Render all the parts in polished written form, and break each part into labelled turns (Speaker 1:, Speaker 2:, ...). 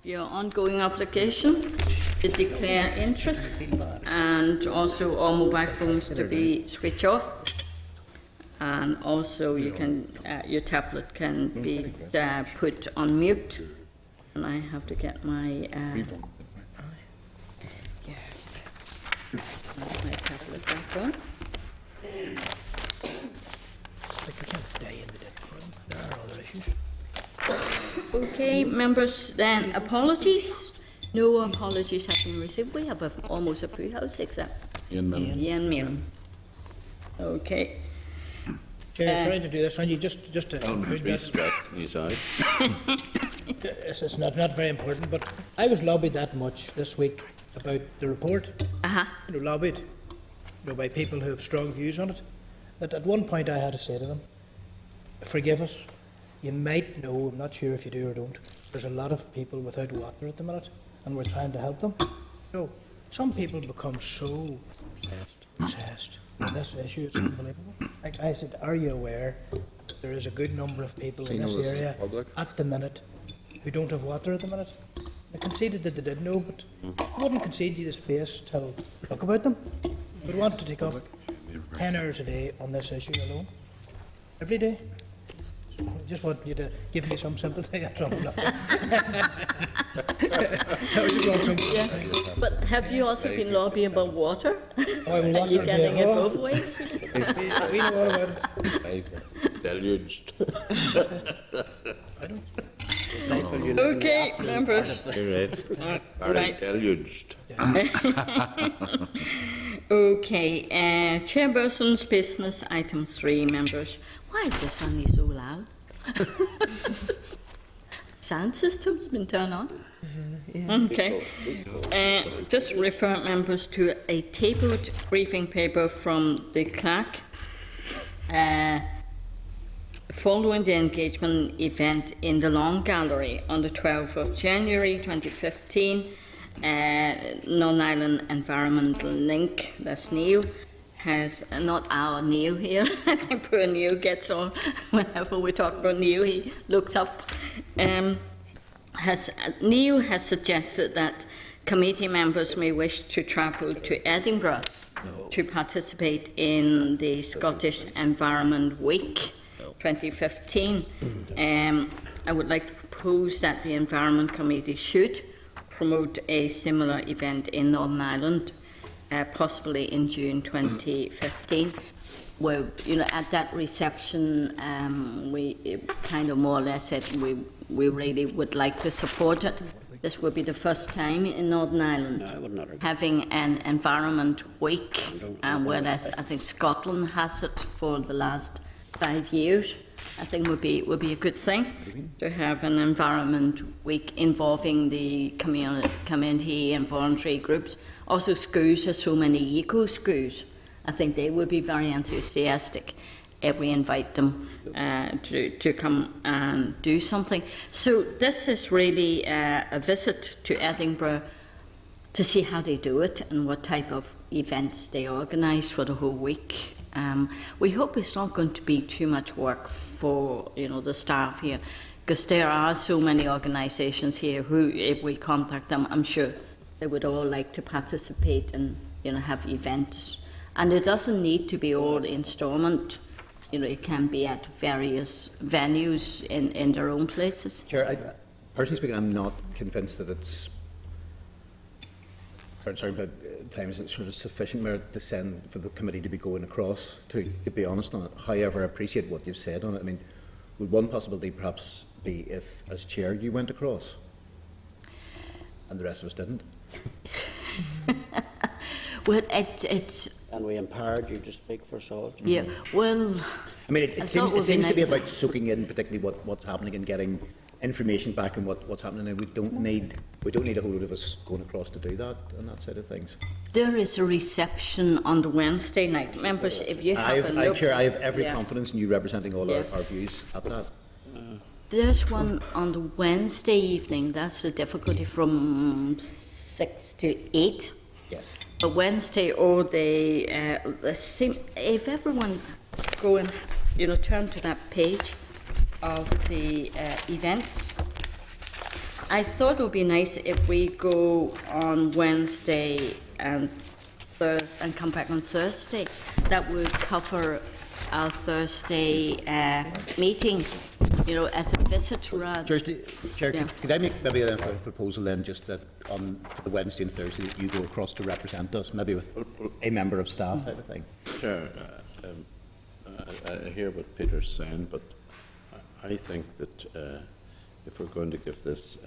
Speaker 1: your ongoing application to declare interest, and also all mobile phones to be switched off, and also you can your tablet can be put on mute. And I have to get my tablet back on.
Speaker 2: There are other issues.
Speaker 1: Okay, members, then apologies. No apologies have been received. We have almost a full house except Ian Milne. Okay.
Speaker 2: Chair, sorry to do this, and you just to
Speaker 3: be strict, he's out.
Speaker 2: It's not very important, but I was lobbied that much this week about the report. Lobbied, by people who have strong views on it. That at one point I had to say to them, "Forgive us. You might know, I'm not sure if you do or don't, there's a lot of people without water at the minute, and we're trying to help them." Some people become so obsessed with this issue, it's unbelievable. Like I said, are you aware there is a good number of people in this area at the minute who don't have water at the minute? They conceded that they did know, but wouldn't concede you the space to talk about them. Would want to take up 10 hours a day on this issue alone, every day. I just want you to give me some sympathy. That's all.
Speaker 1: But have you also been lobbying about water?
Speaker 2: Are
Speaker 1: you getting it both ways?
Speaker 2: We know all about it.
Speaker 3: Deluged.
Speaker 1: Okay, members.
Speaker 3: Right. Deluged.
Speaker 1: Okay, chairperson's business item 3, members. Why is this suddenly so loud? Sound system's been turned on. Okay. Just refer members to a tabled briefing paper from the clerk following the engagement event in the Long Gallery on the 12th of January 2015. Northern Ireland Environmental Link, that's Neil, has, not our Neil here, I think poor Neil gets on whenever we talk about Neil, he looks up. Neil has suggested that committee members may wish to travel to Edinburgh to participate in the Scottish Environment Week 2015. I would like to propose that the Environment Committee should promote a similar event in Northern Ireland, possibly in June 2015. Well, at that reception, we kind of more or less said we really would like to support it. This will be the first time in Northern Ireland having an Environment Week, whereas I think Scotland has it for the last 5 years. I think would be a good thing to have an Environment Week involving the community and voluntary groups. Also, schools, there's so many eco schools. I think they would be very enthusiastic if we invite them to come and do something. So this is really a visit to Edinburgh to see how they do it and what type of events they organise for the whole week. We hope it's not going to be too much work for the staff here, because there are so many organisations here who, if we contact them, I'm sure they would all like to participate and have events. And it doesn't need to be all instalment. It can be at various venues in their own places.
Speaker 4: Chair, personally speaking, I'm not convinced that it's. Sorry, but times it's sort of sufficient merit to send for the committee to be going across to be honest on it. However, I appreciate what you've said on it. I mean, would one possibility perhaps be if, as chair, you went across and the rest of us didn't?
Speaker 1: Well, it's.
Speaker 5: And we empowered you to speak for us all.
Speaker 1: Yeah. Well,
Speaker 4: I mean, it seems to be about soaking in, particularly what's happening and getting information back on what's happening. And we don't need a whole lot of us going across to do that on that side of things.
Speaker 1: There is a reception on the Wednesday night. Members, if you have a look...
Speaker 4: Chair, I have every confidence in you representing all our views at that.
Speaker 1: There's one on the Wednesday evening. That's the difficulty from 6 to 8.
Speaker 4: Yes.
Speaker 1: But Wednesday all day, if everyone go and turn to that page of the events, I thought it would be nice if we go on Wednesday and come back on Thursday. That would cover our Thursday meeting, as a visit rather.
Speaker 4: Thursday, Chair,
Speaker 1: Yeah.
Speaker 4: could I make maybe a proposal then, just that on the Wednesday and Thursday that you go across to represent us, maybe with a member of staff type of thing?
Speaker 3: Chair, I hear what Peter's saying, but I think that if we're going to give this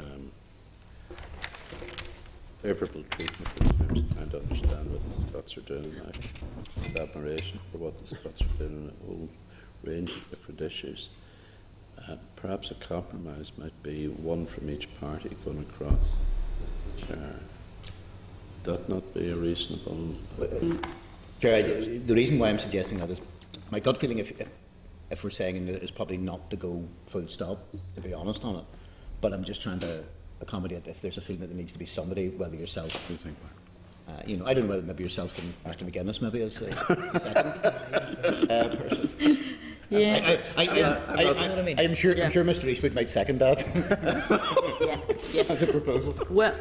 Speaker 3: favourable treatment to the members, trying to understand what the Scots are doing, I have admiration for what the Scots are doing in a whole range of different issues. Perhaps a compromise might be one from each party going across. Chair, would that not be a reasonable?
Speaker 4: Chair, the reason why I'm suggesting that is my gut feeling, if we're saying it, is probably not to go full stop, to be honest on it. But I'm just trying to accommodate if there's a feeling that there needs to be somebody, whether yourself, I don't know whether maybe yourself and Mr McGuinness maybe as the second person.
Speaker 1: Yeah.
Speaker 4: I'm sure Mr Eastwood might second that
Speaker 1: Yeah.
Speaker 4: as a proposal.
Speaker 1: Well,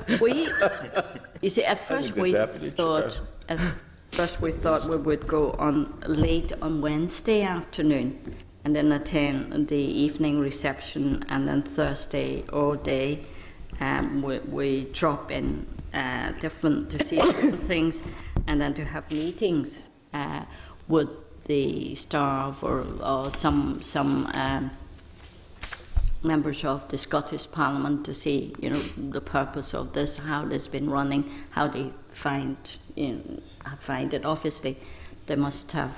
Speaker 1: you see, at first we thought we would go on late on Wednesday afternoon, and then attend the evening reception, and then Thursday all day. We drop in to see different things, and then to have meetings with the staff or some members of the Scottish Parliament to see, the purpose of this, how it's been running, how they find it. Obviously, they must have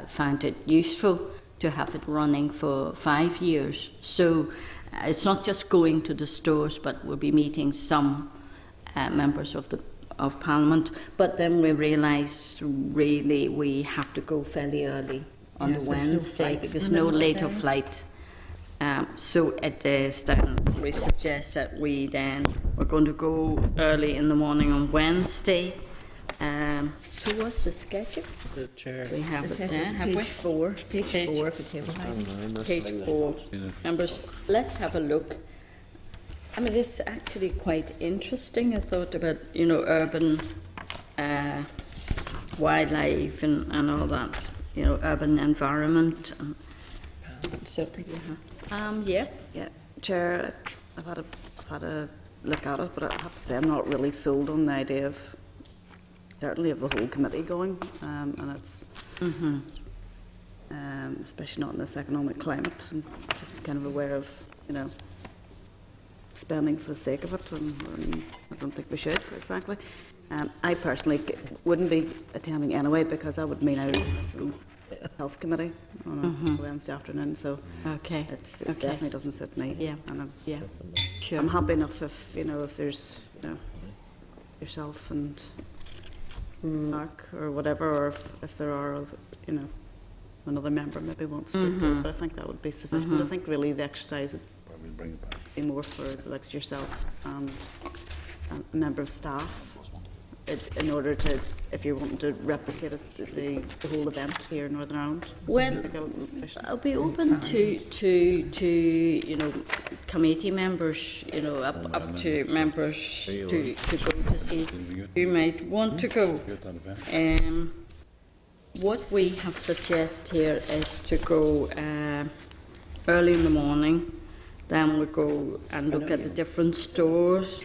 Speaker 1: found it useful to have it running for 5 years. So it's not just going to the stores, but we'll be meeting some members of Parliament. But then we realised really we have to go fairly early on the Wednesday because no later flight. So it is then we suggest that we're going to go early in the morning on Wednesday. So what's the schedule?
Speaker 5: The chair.
Speaker 1: We have it there, have we?
Speaker 6: Page 4 of the table.
Speaker 1: Page 4. Members, let's have a look. I mean, it's actually quite interesting. I thought about, urban wildlife and all that, urban environment. So, yeah.
Speaker 6: Yeah, Chair, I've had a look at it, but I have to say I'm not really sold on the idea of certainly of the whole committee going, and it's especially not in this economic climate, and just kind of aware of spending for the sake of it, and I don't think we should, quite frankly. I personally wouldn't be attending anyway because that would mean I would miss the health committee on a Wednesday afternoon, so it definitely doesn't suit me.
Speaker 1: Yeah.
Speaker 6: And
Speaker 1: Sure.
Speaker 6: I'm happy enough if if there's yourself and Mark or whatever, or if there are other, another member maybe wants to go, but I think that would be sufficient. I think really the exercise would be more for the likes of yourself and a member of staff in order to, if you're wanting to replicate the whole event here in Northern Ireland.
Speaker 1: Well, I'll be open to committee members, up to members to go to see who might want to go. What we have suggested here is to go early in the morning, then we go and look at the different stores,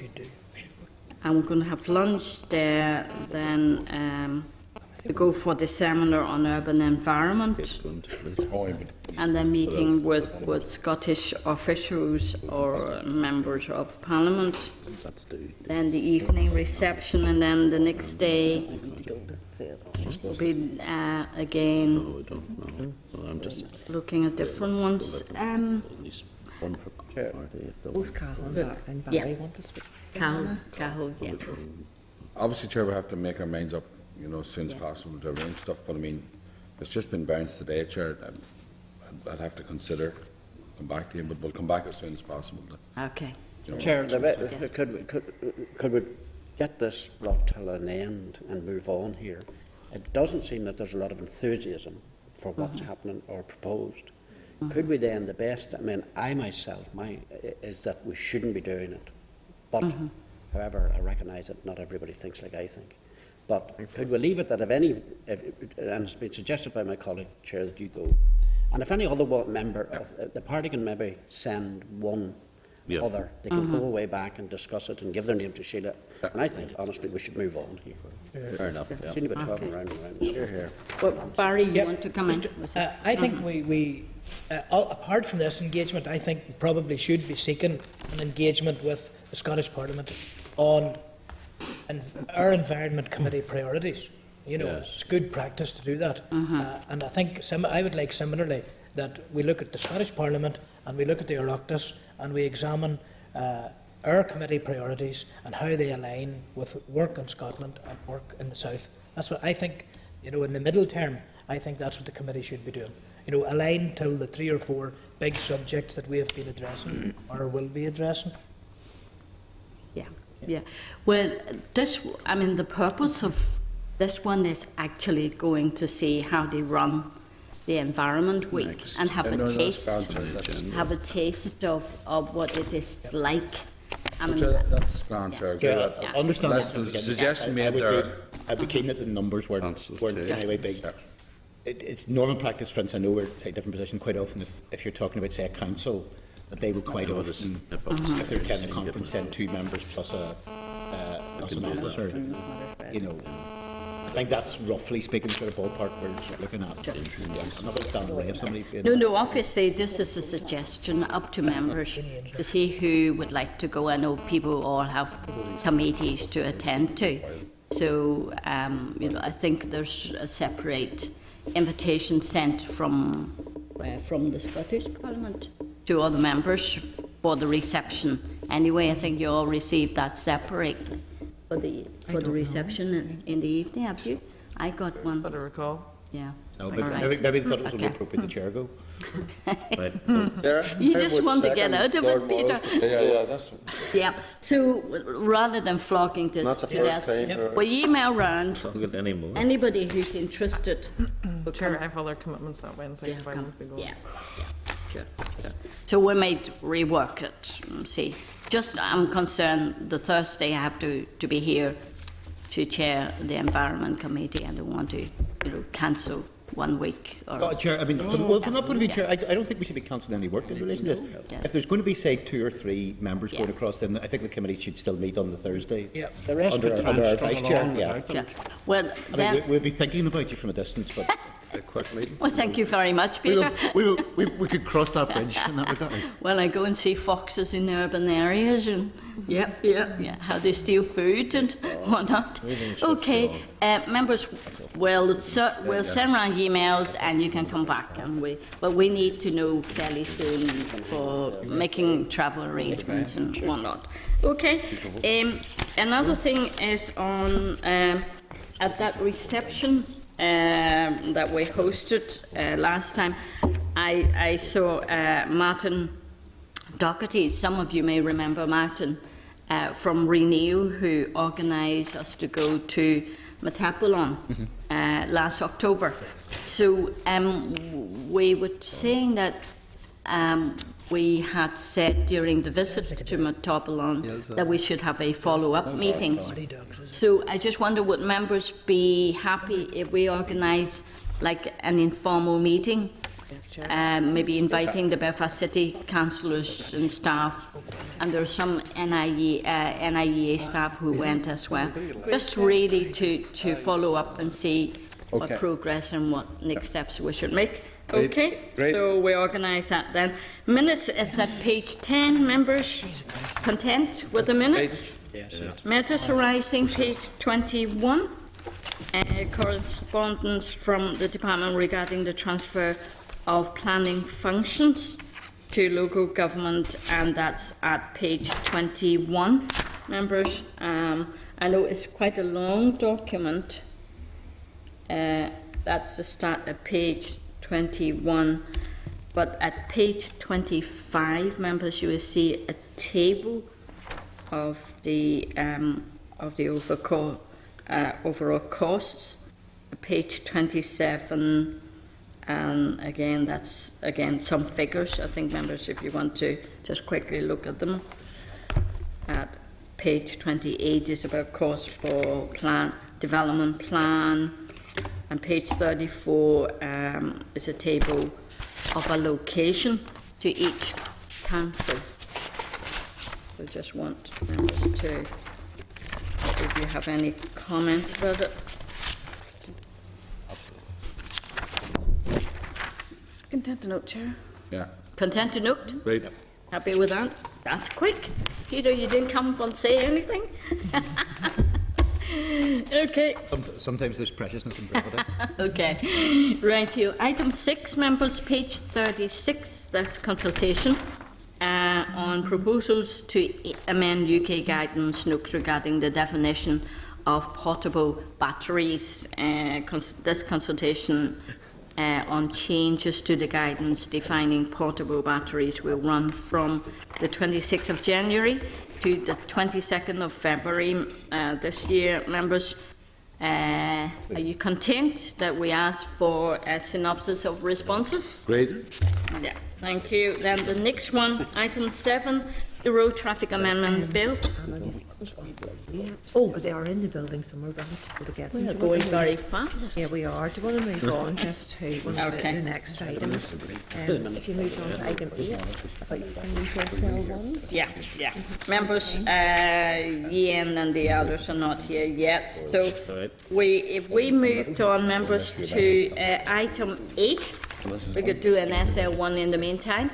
Speaker 1: and we're going to have lunch there, then we go for the seminar on urban environment, and then meeting with Scottish officials or members of Parliament, then the evening reception, and then the next day will be again looking at different ones.
Speaker 3: One for party if the
Speaker 6: Both Cahill and Barry want to speak.
Speaker 1: Cahill, yeah.
Speaker 7: Obviously, Chair, we have to make our minds up, as soon as possible to arrange stuff. But I mean, it's just been bounced today, Chair. I'd have to consider come back to you, but we'll come back as soon as possible.
Speaker 1: Okay.
Speaker 5: Chair, could we get this brought to an end and move on here? It doesn't seem that there's a lot of enthusiasm for what's happening or proposed. Could we then, I myself, is that we shouldn't be doing it. But, however, I recognise that not everybody thinks like I think. But could we leave it that and it's been suggested by my colleague, Chair, that you go, and if any other member of the party can maybe send one other, they can go away back and discuss it and give their name to Sheila. And I think, honestly, we should move on here.
Speaker 3: Fair enough.
Speaker 5: I've seen you about talking round and round. Here.
Speaker 1: Well, Barry, you
Speaker 2: Yep.
Speaker 1: want to come in?
Speaker 2: I think we apart from this engagement, I think we probably should be seeking an engagement with the Scottish Parliament on our Environment Committee priorities. You know,
Speaker 3: Yes.
Speaker 2: it's good practice to do that. And I think I would like similarly that we look at the Scottish Parliament and we look at the Oireachtas and we examine our committee priorities and how they align with work in Scotland and work in the South. That's what I think, you know, in the middle term, I think that's what the committee should be doing. You know, align till the 3 or 4 big subjects that we have been addressing or will be addressing.
Speaker 1: Yeah. Well, the purpose of this one is actually going to see how they run the Environment Week and have a taste of what it is like. I mean,
Speaker 7: That's grand, Chair.
Speaker 4: Yeah, I understand
Speaker 7: That's
Speaker 4: that.
Speaker 7: the suggestion made there.
Speaker 4: I'd be keen that the numbers weren't anyway big. It's normal practice, friends. I know we're say different position quite often. If you're talking about say a council, that they would quite often, if they're attending a conference, send 2 members plus an officer. You know, I think that's roughly speaking sort of ballpark we're looking at. I'm not going to stand in the way of somebody.
Speaker 1: No, obviously this is a suggestion up to members to see who would like to go. I know people all have committees to attend to. So, I think there's a separate invitation sent from the Scottish Parliament to all the members for the reception. Anyway, I think you all received that separate for the reception in the evening, have you? I got one.
Speaker 8: I recall.
Speaker 1: Yeah.
Speaker 4: No,
Speaker 1: All
Speaker 4: maybe
Speaker 1: right.
Speaker 4: they thought it was only
Speaker 1: Okay.
Speaker 4: appropriate the chair go.
Speaker 1: You just want to get out of it, Peter.
Speaker 7: Yeah, that's...
Speaker 1: Yeah. So rather than flogging this to death, we email round anybody who's interested. will
Speaker 8: Chair,
Speaker 1: come.
Speaker 8: I have other commitments that Wednesday, so I won't be going.
Speaker 1: Yeah, sure. So we might rework it and see. Just, I'm concerned the Thursday I have to be here to chair the Environment Committee. I don't want to, cancel 1 week. Or
Speaker 4: Chair, I mean, from that point of view, Chair, I don't think we should be cancelling any work in relation to this.
Speaker 1: Yes.
Speaker 4: If there's going to be, say, 2 or 3 members
Speaker 1: Yeah.
Speaker 4: going across, then I think the committee should still meet on the Thursday.
Speaker 2: Yeah.
Speaker 5: The rest
Speaker 4: Under
Speaker 5: could
Speaker 4: our
Speaker 5: trudge
Speaker 4: vice
Speaker 5: along
Speaker 4: chair,
Speaker 5: without
Speaker 1: Yeah.
Speaker 5: them.
Speaker 1: Well,
Speaker 4: I
Speaker 1: then,
Speaker 4: mean, we'll be thinking about you from a distance, but
Speaker 3: A quick meeting.
Speaker 1: well, thank you very much, Peter.
Speaker 4: we could cross that bridge in that regard.
Speaker 1: Well, I go and see foxes in urban areas and how they steal food and whatnot. Okay, members, we'll send around emails and you can come back and we need to know fairly soon for making travel arrangements and whatnot. Okay, another thing is on at that reception that we hosted last time, I saw Martin Doherty. Some of you may remember Martin from Renew, who organised us to go to Metapolon last October. So we were saying that we had said during the visit to Metapolon that we should have a follow-up meeting. So I just wonder, would members be happy if we organise like an informal meeting? Maybe inviting the Belfast City councillors and staff, and there are some NIEA staff who went as well. Just really to follow up and see what progress and what next steps we should make. Okay, so we organise that then. Minutes is at page 10. Members, content with the minutes?
Speaker 5: Yes.
Speaker 1: Matters arising, page 21. Correspondence from the department regarding the transfer of planning functions to local government, and that's at page 21. Members, I know it's quite a long document. That's the start at page 21, but at page 25, members, you will see a table of the overall costs. Page 27, and again, that's some figures. I think, members, if you want to just quickly look at them, at page 28 is about cost for development plan, and page 34 is a table of allocation to each council. We just want members to, if you have any comments about it.
Speaker 6: Content to note, Chair.
Speaker 7: Yeah.
Speaker 1: Content to note?
Speaker 7: Great.
Speaker 1: Happy with that? That's quick. Peter, you didn't come up and say anything? Okay.
Speaker 4: Sometimes there's preciousness in brevity.
Speaker 1: Okay. Right here. Item 6, members, page 36. That's consultation on proposals to amend UK guidance notes regarding the definition of portable batteries. This consultation on changes to the guidance defining portable batteries will run from the 26th of January to the 22nd of February this year. Members, are you content that we ask for a synopsis of responses?
Speaker 7: Great.
Speaker 1: Yeah, thank you. Then the next one, item 7, the Road Traffic Amendment Bill.
Speaker 9: Oh, they are in the building somewhere, but I haven't been able to get them.
Speaker 1: We're going very fast.
Speaker 9: Yeah, we are. Do you want to move on just to one of
Speaker 1: Okay.
Speaker 9: the next items? If you move on to item 8, about retail ones.
Speaker 1: Yeah. Members, Ian and the others are not here yet. So if we moved on, members, to item 8, we could do an SL1 in the meantime.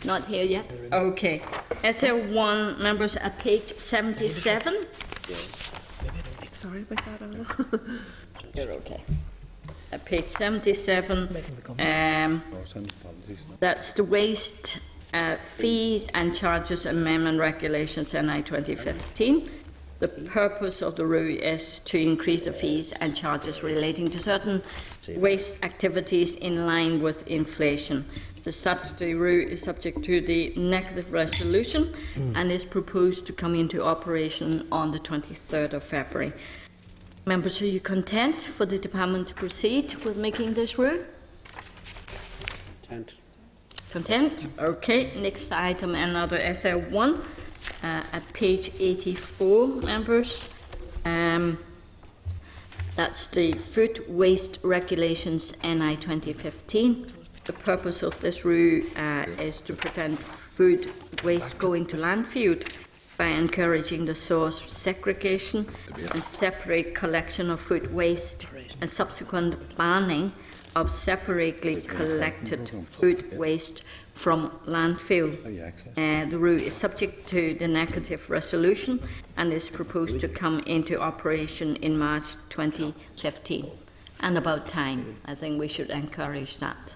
Speaker 1: Not here yet? Okay. SL1, members, at page 77.
Speaker 9: Sorry about that, Anna.
Speaker 1: You're okay. At page 77, that's the waste fees and charges amendment regulations NI 2015. The purpose of the rule is to increase the fees and charges relating to certain waste activities in line with inflation. The statutory rule is subject to the negative resolution and is proposed to come into operation on the 23rd of February. Members, are you content for the department to proceed with making this rule?
Speaker 5: Content.
Speaker 1: Content? Okay. Next item, another SL1 at page 84, members. That's the food waste regulations NI 2015. The purpose of this rule is to prevent food waste going to landfill by encouraging the source segregation and separate collection of food waste and subsequent banning of separately collected food waste from landfill. The rule is subject to the negative resolution and is proposed to come into operation in March 2015. And about time, I think we should encourage that.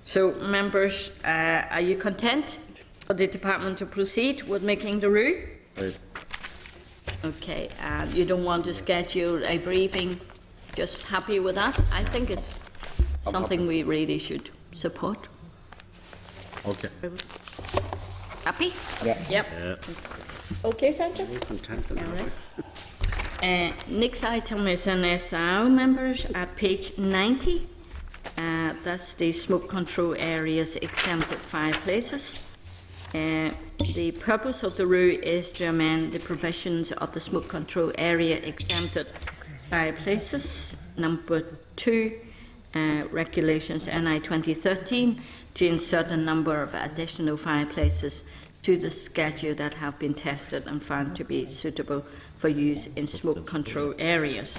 Speaker 1: So, members, are you content for the department to proceed with making the rule?
Speaker 7: Right.
Speaker 1: Okay, you don't want to schedule a briefing, just happy with that? I think it's something we really should support.
Speaker 7: Okay.
Speaker 1: Happy?
Speaker 4: Yeah.
Speaker 1: Yep. Okay, Sandra?
Speaker 5: Content.
Speaker 1: All right. Next item is an SR, members, at page 90. That's the smoke control areas exempted fireplaces. The purpose of the rule is to amend the provisions of the smoke control area exempted fireplaces, number 2, regulations NI 2013, to insert a number of additional fireplaces to the schedule that have been tested and found to be suitable for use in smoke control areas.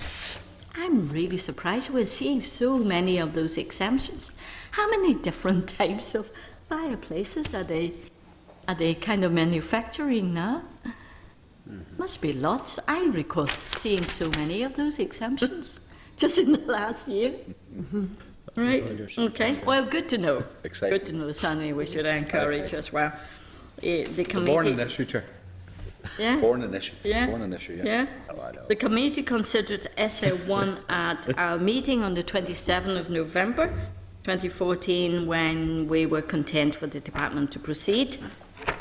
Speaker 1: I'm really surprised we're seeing so many of those exemptions. How many different types of fireplaces are they kind of manufacturing now? Must be lots. I recall seeing so many of those exemptions just in the last year. Right? Okay. Well, good to know.
Speaker 7: Exciting.
Speaker 1: Good to know, Sonny. We should encourage as well. The committee.
Speaker 7: Born an issue, Chair.
Speaker 1: Yeah.
Speaker 7: Born an issue.
Speaker 1: Yeah.
Speaker 7: Born an issue,
Speaker 1: Yeah.
Speaker 7: Oh, I know.
Speaker 1: The committee considered SA1 at our meeting on the 27th of November 2014 when we were content for the department to proceed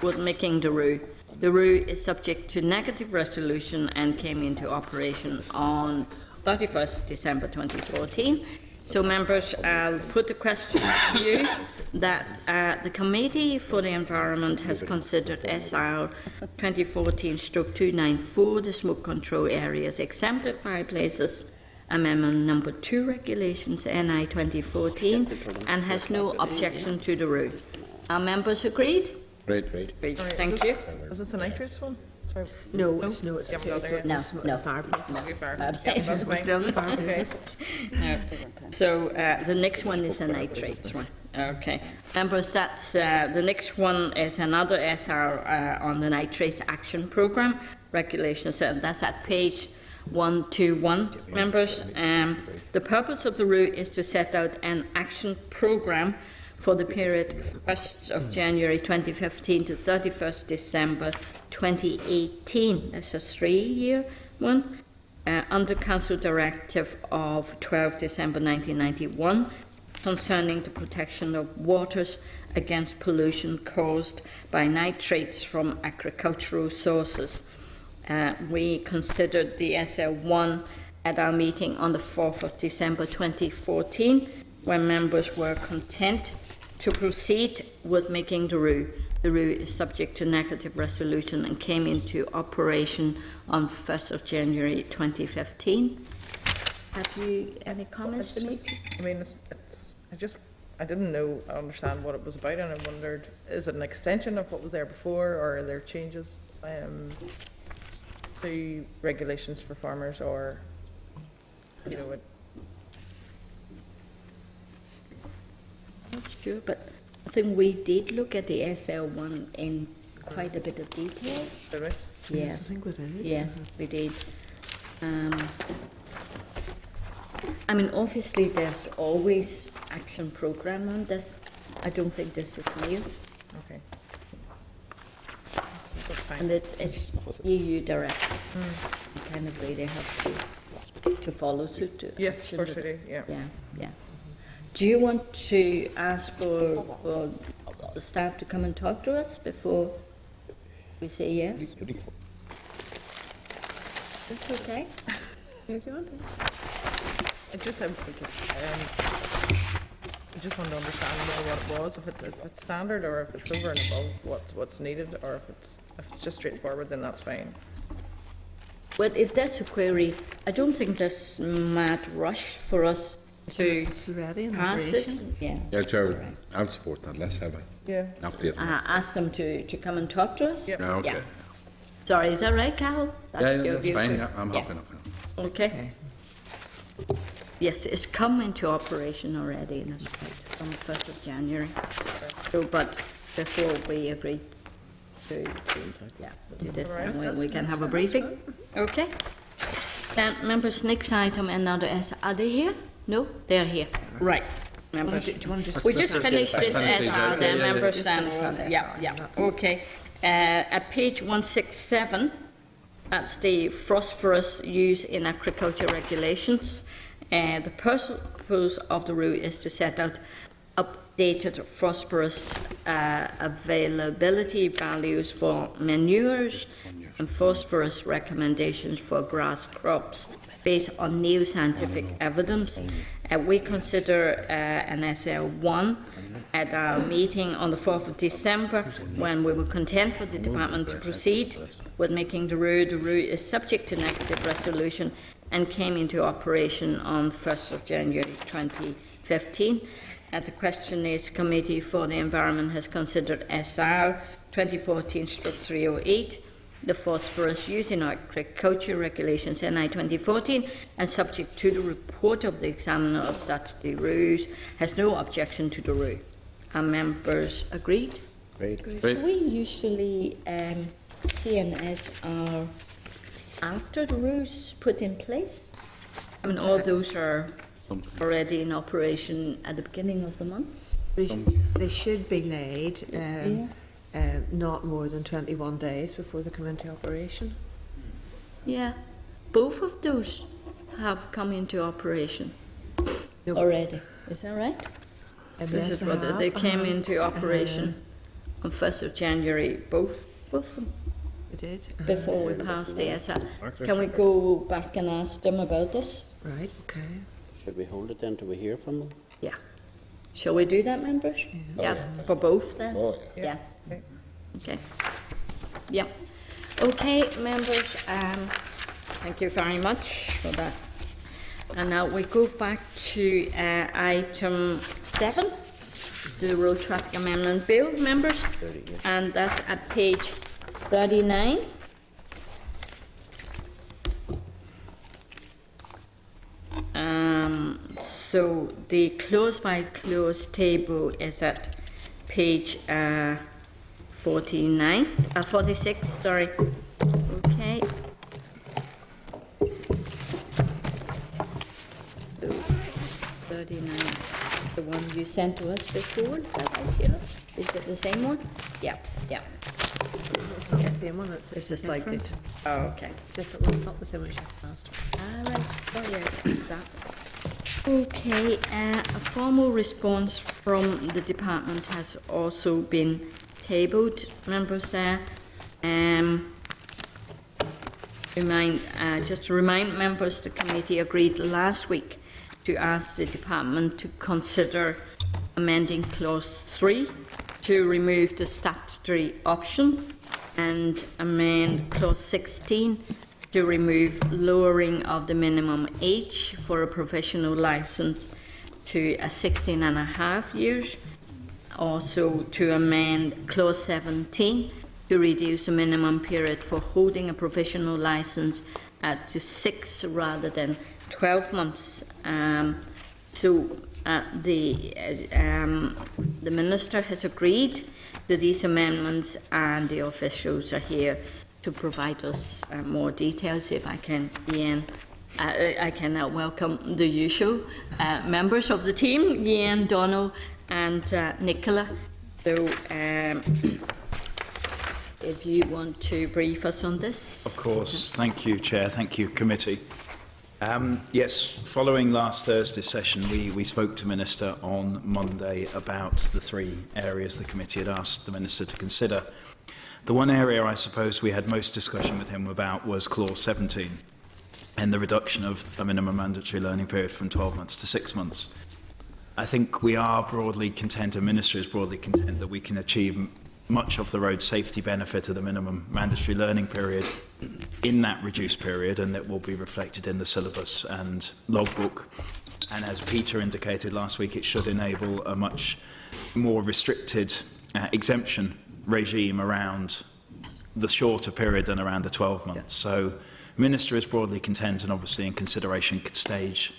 Speaker 1: with making the rule. The rule is subject to negative resolution and came into operation on 31st December 2014. So, members, I'll put the question to you that the Committee for the Environment has considered SR 2014/294, the smoke control areas, exempted fireplaces, Amendment number 2 regulations NI 2014, and has no objection to the rule. Are members agreed?
Speaker 3: Great.
Speaker 1: Great,
Speaker 8: Right,
Speaker 1: thank you.
Speaker 8: Is this the nitrates one? Sorry.
Speaker 9: No, it's
Speaker 8: You haven't got there yet?
Speaker 1: No.
Speaker 9: fireplace.
Speaker 8: Too far.
Speaker 1: Okay.
Speaker 8: Yeah, that's
Speaker 9: We're
Speaker 8: fine.
Speaker 9: still in the
Speaker 8: Okay.
Speaker 9: fireplace.
Speaker 1: No. So the next one is a nitrates one. Okay. Members, that's the next one is another SR on the Nitrate Action Programme regulations, and that's at page 121. Members, the purpose of the rule is to set out an action programme for the period 1st of January 2015 to 31st December 2018. That's a 3-year one. Under Council Directive of 12 December 1991 concerning the protection of waters against pollution caused by nitrates from agricultural sources. We considered the SL1 at our meeting on the 4th of December 2014, when members were content to proceed with making the rule. The rule is subject to negative resolution and came into operation on 1st of January 2015. Have you any comments to make?
Speaker 8: I mean, I didn't understand what it was about, and I wondered, is it an extension of what was there before, or are there changes to regulations for farmers, or, you know,
Speaker 1: Not sure, but I think we did look at the SL1 in quite a bit of detail.
Speaker 8: did we?
Speaker 9: I
Speaker 1: Yes,
Speaker 9: think we did.
Speaker 1: yes, we did. I mean, obviously, there's always action program on this. I don't think this is new,
Speaker 8: Okay. That's fine.
Speaker 1: and it's EU directive. You kind of really have to follow suit. To
Speaker 8: Yes, of
Speaker 1: action
Speaker 8: course
Speaker 1: to
Speaker 8: we do, yeah.
Speaker 1: Yeah. Do you want to ask for the staff to come and talk to us before we say yes? That's okay.
Speaker 8: If you want to. I just want to understand more what it was, if it's standard, or if it's over and above what's needed, or if it's just straightforward, then that's fine.
Speaker 1: Well, if that's a query, I don't think there's mad rush for us to
Speaker 9: It's ready in
Speaker 1: pass it.
Speaker 9: operation.
Speaker 1: Yeah.
Speaker 7: Yeah, Chair, I would support that. Let's have
Speaker 8: Yeah.
Speaker 7: an update.
Speaker 1: Ask them to come and talk to us.
Speaker 8: Yep.
Speaker 7: Yeah, okay.
Speaker 1: Yeah. Sorry, is that right, Carol?
Speaker 7: Yeah,
Speaker 1: your
Speaker 7: that's
Speaker 1: view
Speaker 7: fine.
Speaker 1: too?
Speaker 7: Yeah, I'm happy enough.
Speaker 1: Okay. Yes, it's come into operation already, and that's right, from the 1st of January. So, but before we agree to do this, and we can have a briefing. Okay. Then, members, next item, another are they here? No, they're here. Right. Members.
Speaker 9: Do you want to just?
Speaker 1: We just finished this
Speaker 7: finish
Speaker 1: SR,
Speaker 7: it.
Speaker 1: then
Speaker 7: Yeah,
Speaker 1: members,
Speaker 9: Just
Speaker 1: and,
Speaker 9: finish that
Speaker 1: yeah.
Speaker 9: SR.
Speaker 1: Okay. At page 167, that's the phosphorus use in agriculture regulations. The purpose of the rule is to set out updated phosphorus availability values for manures and phosphorus recommendations for grass crops based on new scientific evidence. We consider an SL1 at our meeting on the 4th of December, when we were content for the department to proceed with making the rule. The rule is subject to negative resolution and came into operation on 1st of January 2015. The question is, Committee for the Environment has considered SR 2014/308, the phosphorus used in agriculture regulations NI 2014, and subject to the report of the examiner of statutory rules, has no objection to the rule. Are members agreed?
Speaker 3: Great.
Speaker 1: We usually see an SR after the rules put in place. I mean, all those are already in operation at the beginning of the month.
Speaker 9: They should be laid not more than 21 days before they come into operation.
Speaker 1: Yeah, both of those have come into operation
Speaker 9: No,
Speaker 1: already. Is that right? This is what they came into operation on 1st of January, both of them,
Speaker 9: They did.
Speaker 1: before we passed the SR. Can we go back and ask them about this?
Speaker 9: Right, okay.
Speaker 5: Should we hold it then till we hear from them?
Speaker 1: Yeah. Shall we do that, members? Yeah, for both then?
Speaker 7: Oh,
Speaker 1: Yeah.
Speaker 8: Okay.
Speaker 1: Okay. Yeah. Okay, members, thank you very much for that. And now we go back to item 7, the Road Traffic Amendment Bill, members, and that's at page 39. So the close by close table is at page 46, sorry. Okay. So, 39, the one you sent to us before, is that right here? Is it the same one? Yeah, yeah.
Speaker 9: It's not the same one, it's
Speaker 1: just like it. Oh, okay.
Speaker 9: As if it was not the same one she asked.
Speaker 1: All right, oh yes, that. Okay, a formal response from the department has also been tabled, members there. Just to remind members, the committee agreed last week to ask the department to consider amending clause 3 to remove the statutory option and amend clause 16 to remove lowering of the minimum age for a professional licence to 16.5 years. Also to amend clause 17 to reduce the minimum period for holding a professional licence to 6 rather than 12 months. The Minister has agreed to these amendments, and the officials are here to provide us more details. If I can, Ian, I can now welcome the usual members of the team, Ian, Donald and Nicola. So if you want to brief us on this.
Speaker 10: Of course. Thank you, Chair. Thank you, Committee. Yes, following last Thursday's session, we spoke to Minister on Monday about the 3 areas the committee had asked the Minister to consider. The one area I suppose we had most discussion with him about was clause 17 and the reduction of the minimum mandatory learning period from 12 months to 6 months. I think we are broadly content, and Minister is broadly content, that we can achieve much of the road safety benefit of the minimum mandatory learning period in that reduced period, and that will be reflected in the syllabus and logbook. And as Peter indicated last week, it should enable a much more restricted exemption regime around the shorter period than around the 12 months. So Minister is broadly content, and obviously in consideration stage,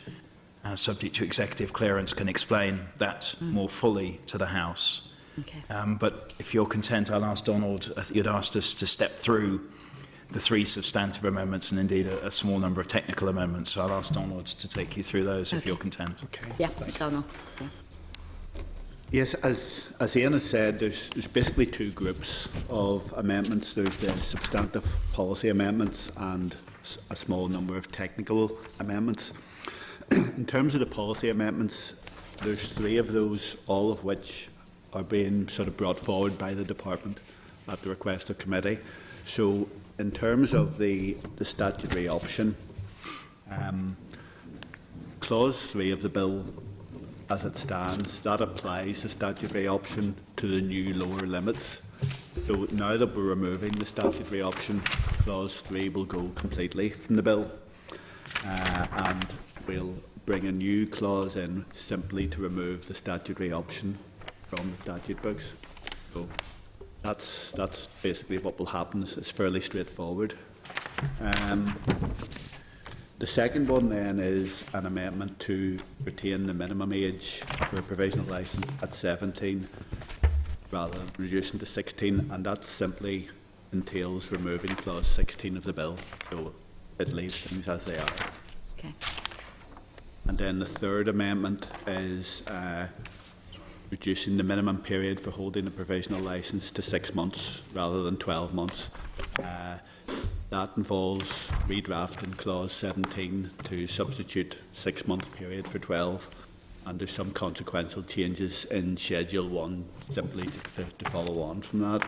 Speaker 10: subject to executive clearance, can explain that more fully to the House.
Speaker 1: Okay.
Speaker 10: But if you're content, I'll ask Donald, you'd asked us to step through the 3 substantive amendments and indeed a small number of technical amendments. So I'll ask Donald to take you through those if you're content.
Speaker 4: Okay.
Speaker 1: Yeah, Donald. Yeah.
Speaker 11: Yes, as Ian has said, there's basically 2 groups of amendments. There's the substantive policy amendments and a small number of technical amendments. In terms of the policy amendments, there's 3 of those, all of which are being sort of brought forward by the department at the request of committee. So in terms of the statutory option, clause 3 of the bill as it stands, that applies the statutory option to the new lower limits. So now that we're removing the statutory option, clause 3 will go completely from the bill, and we'll bring a new clause in simply to remove the statutory option from the statute books. So that's basically what will happen. It's fairly straightforward. The second one then is an amendment to retain the minimum age for a provisional licence at 17 rather than reducing to 16, and that simply entails removing clause 16 of the bill, so it leaves things as they are.
Speaker 1: Okay.
Speaker 11: And then the third amendment is reducing the minimum period for holding a provisional licence to 6 months rather than 12 months. That involves redrafting clause 17 to substitute 6-month period for 12, and there's some consequential changes in Schedule 1 simply to follow on from that.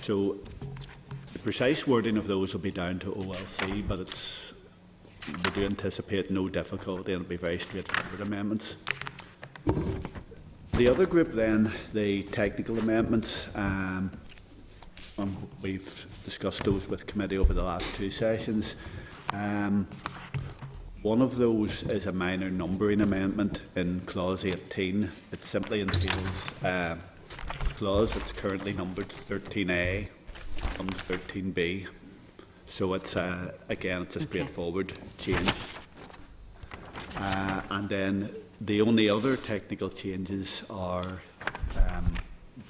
Speaker 11: So the precise wording of those will be down to OLC, but it's we do anticipate no difficulty, and it'll be very straightforward amendments. The other group then, the technical amendments, we've discussed those with committee over the last 2 sessions. One of those is a minor numbering amendment in clause 18. It simply entails a clause that's currently numbered 13A and 13B. So it's again, it's a straightforward change. And then the only other technical changes are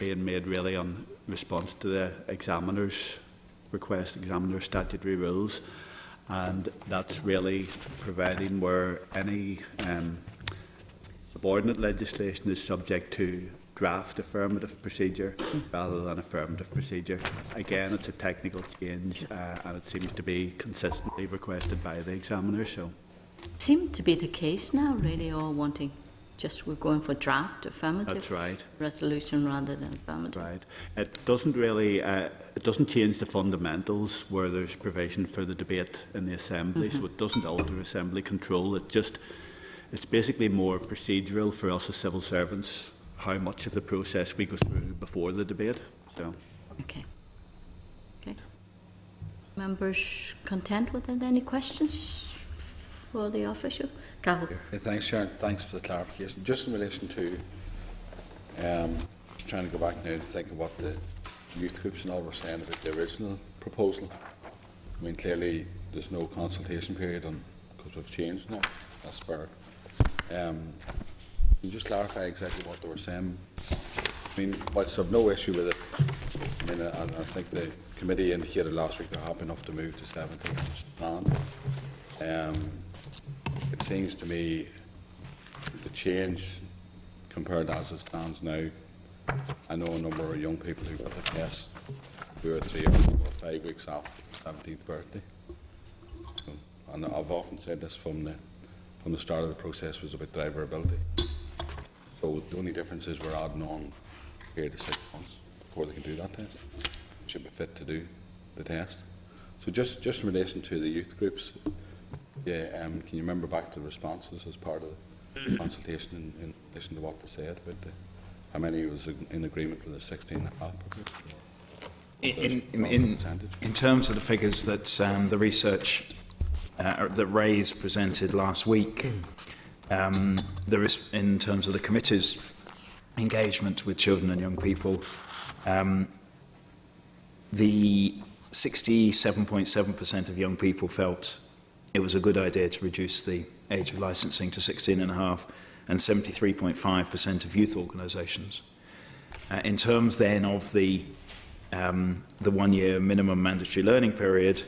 Speaker 11: being made really on response to the examiner's request, examiner statutory rules, and that's really providing where any subordinate legislation is subject to draft affirmative procedure rather than affirmative procedure. Again, it's a technical change, and it seems to be consistently requested by the examiner. So,
Speaker 1: seems to be the case now. Really, all wanting we're going for draft affirmative.
Speaker 11: That's right.
Speaker 1: Resolution rather than affirmative.
Speaker 11: Right. It doesn't really. It doesn't change the fundamentals where there's provision for the debate in the assembly. So it doesn't alter assembly control. It's basically more procedural for us as civil servants, how much of the process we go through before the debate. So.
Speaker 1: Okay. Members content with it? Any questions for the official? Campbell.
Speaker 7: Thanks, Sharon. Thanks for the clarification. Just in relation to, just trying to go back now to think of what the youth groups and all were saying about the original proposal. I mean, clearly there's no consultation period because we've changed now. That's fair. Can you just clarify exactly what they were saying? I mean, whilst I've no issue with it, I mean, I think the committee indicated last week they're happy enough to move to 17 and it seems to me the change compared to as it stands now, I know a number of young people who got the test 2 or 3 or 4 or 5 weeks after their 17th birthday. And I've often said this from the start of the process was about drivability. So the only difference is we're adding on a period of 6 months before they can do that test. Should be fit to do the test. So just in relation to the youth groups, yeah, can you remember back to the responses as part of the consultation in relation to what they said about how many was in agreement with the 16.5%?
Speaker 10: In terms of the figures that the research that Ray's presented last week, there is, in terms of the committee's engagement with children and young people, the 67.7% of young people felt it was a good idea to reduce the age of licensing to 16.5, and 73.5% of youth organisations. In terms then of the 1-year minimum mandatory learning period,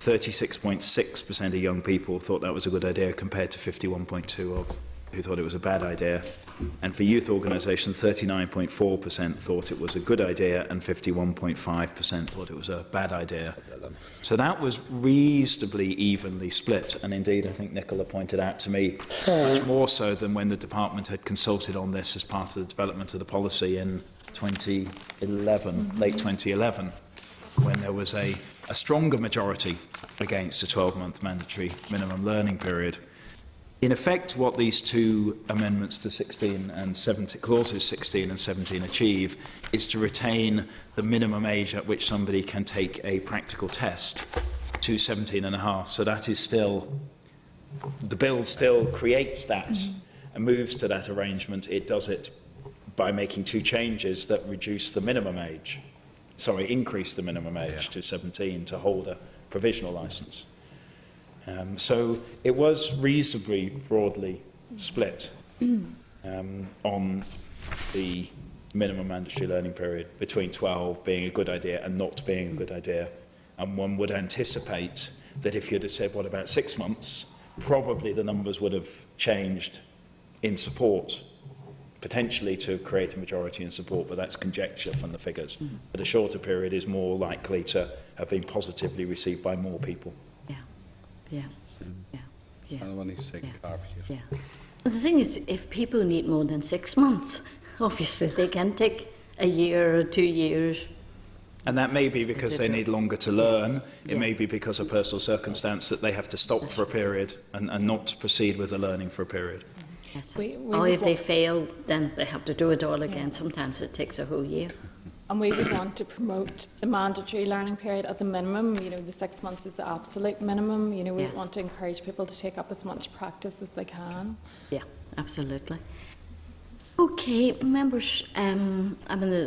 Speaker 10: 36.6% of young people thought that was a good idea, compared to 51.2% of who thought it was a bad idea. And for youth organisations, 39.4% thought it was a good idea, and 51.5% thought it was a bad idea. So that was reasonably evenly split. And indeed, I think Nicola pointed out to me, much more so than when the department had consulted on this as part of the development of the policy in 2011, late 2011, when there was a stronger majority against a 12-month mandatory minimum learning period. In effect, what these 2 amendments to 16 and 17, clauses 16 and 17 achieve is to retain the minimum age at which somebody can take a practical test to 17.5. So that is still, the bill still creates that and moves to that arrangement. It does it by making 2 changes that reduce the minimum age, increase the minimum age to 17 to hold a provisional licence. So it was reasonably broadly split on the minimum mandatory learning period, between 12 being a good idea and not being a good idea. And one would anticipate that if you'd have said, what about 6 months, probably the numbers would have changed in support, potentially to create a majority in support, but that's conjecture from the figures. But a shorter period is more likely to have been positively received by more people.
Speaker 7: I want to say clarification.
Speaker 1: The thing is, if people need more than 6 months, obviously they can take a year or 2 years
Speaker 10: And that may be because they need longer to learn. It
Speaker 1: Yeah.
Speaker 10: may be because of personal circumstance that they have to stop for a period and not proceed with the learning for a period.
Speaker 1: Yes.
Speaker 12: We
Speaker 1: Or if
Speaker 12: would
Speaker 1: they fail, then they have to do it all again. Sometimes it takes a whole year.
Speaker 12: And we would want to promote the mandatory learning period as a minimum. You know, the 6 months is the absolute minimum. You know, we
Speaker 1: Yes.
Speaker 12: want to encourage people to take up as much practice as they can.
Speaker 1: Yeah, absolutely. Okay, members.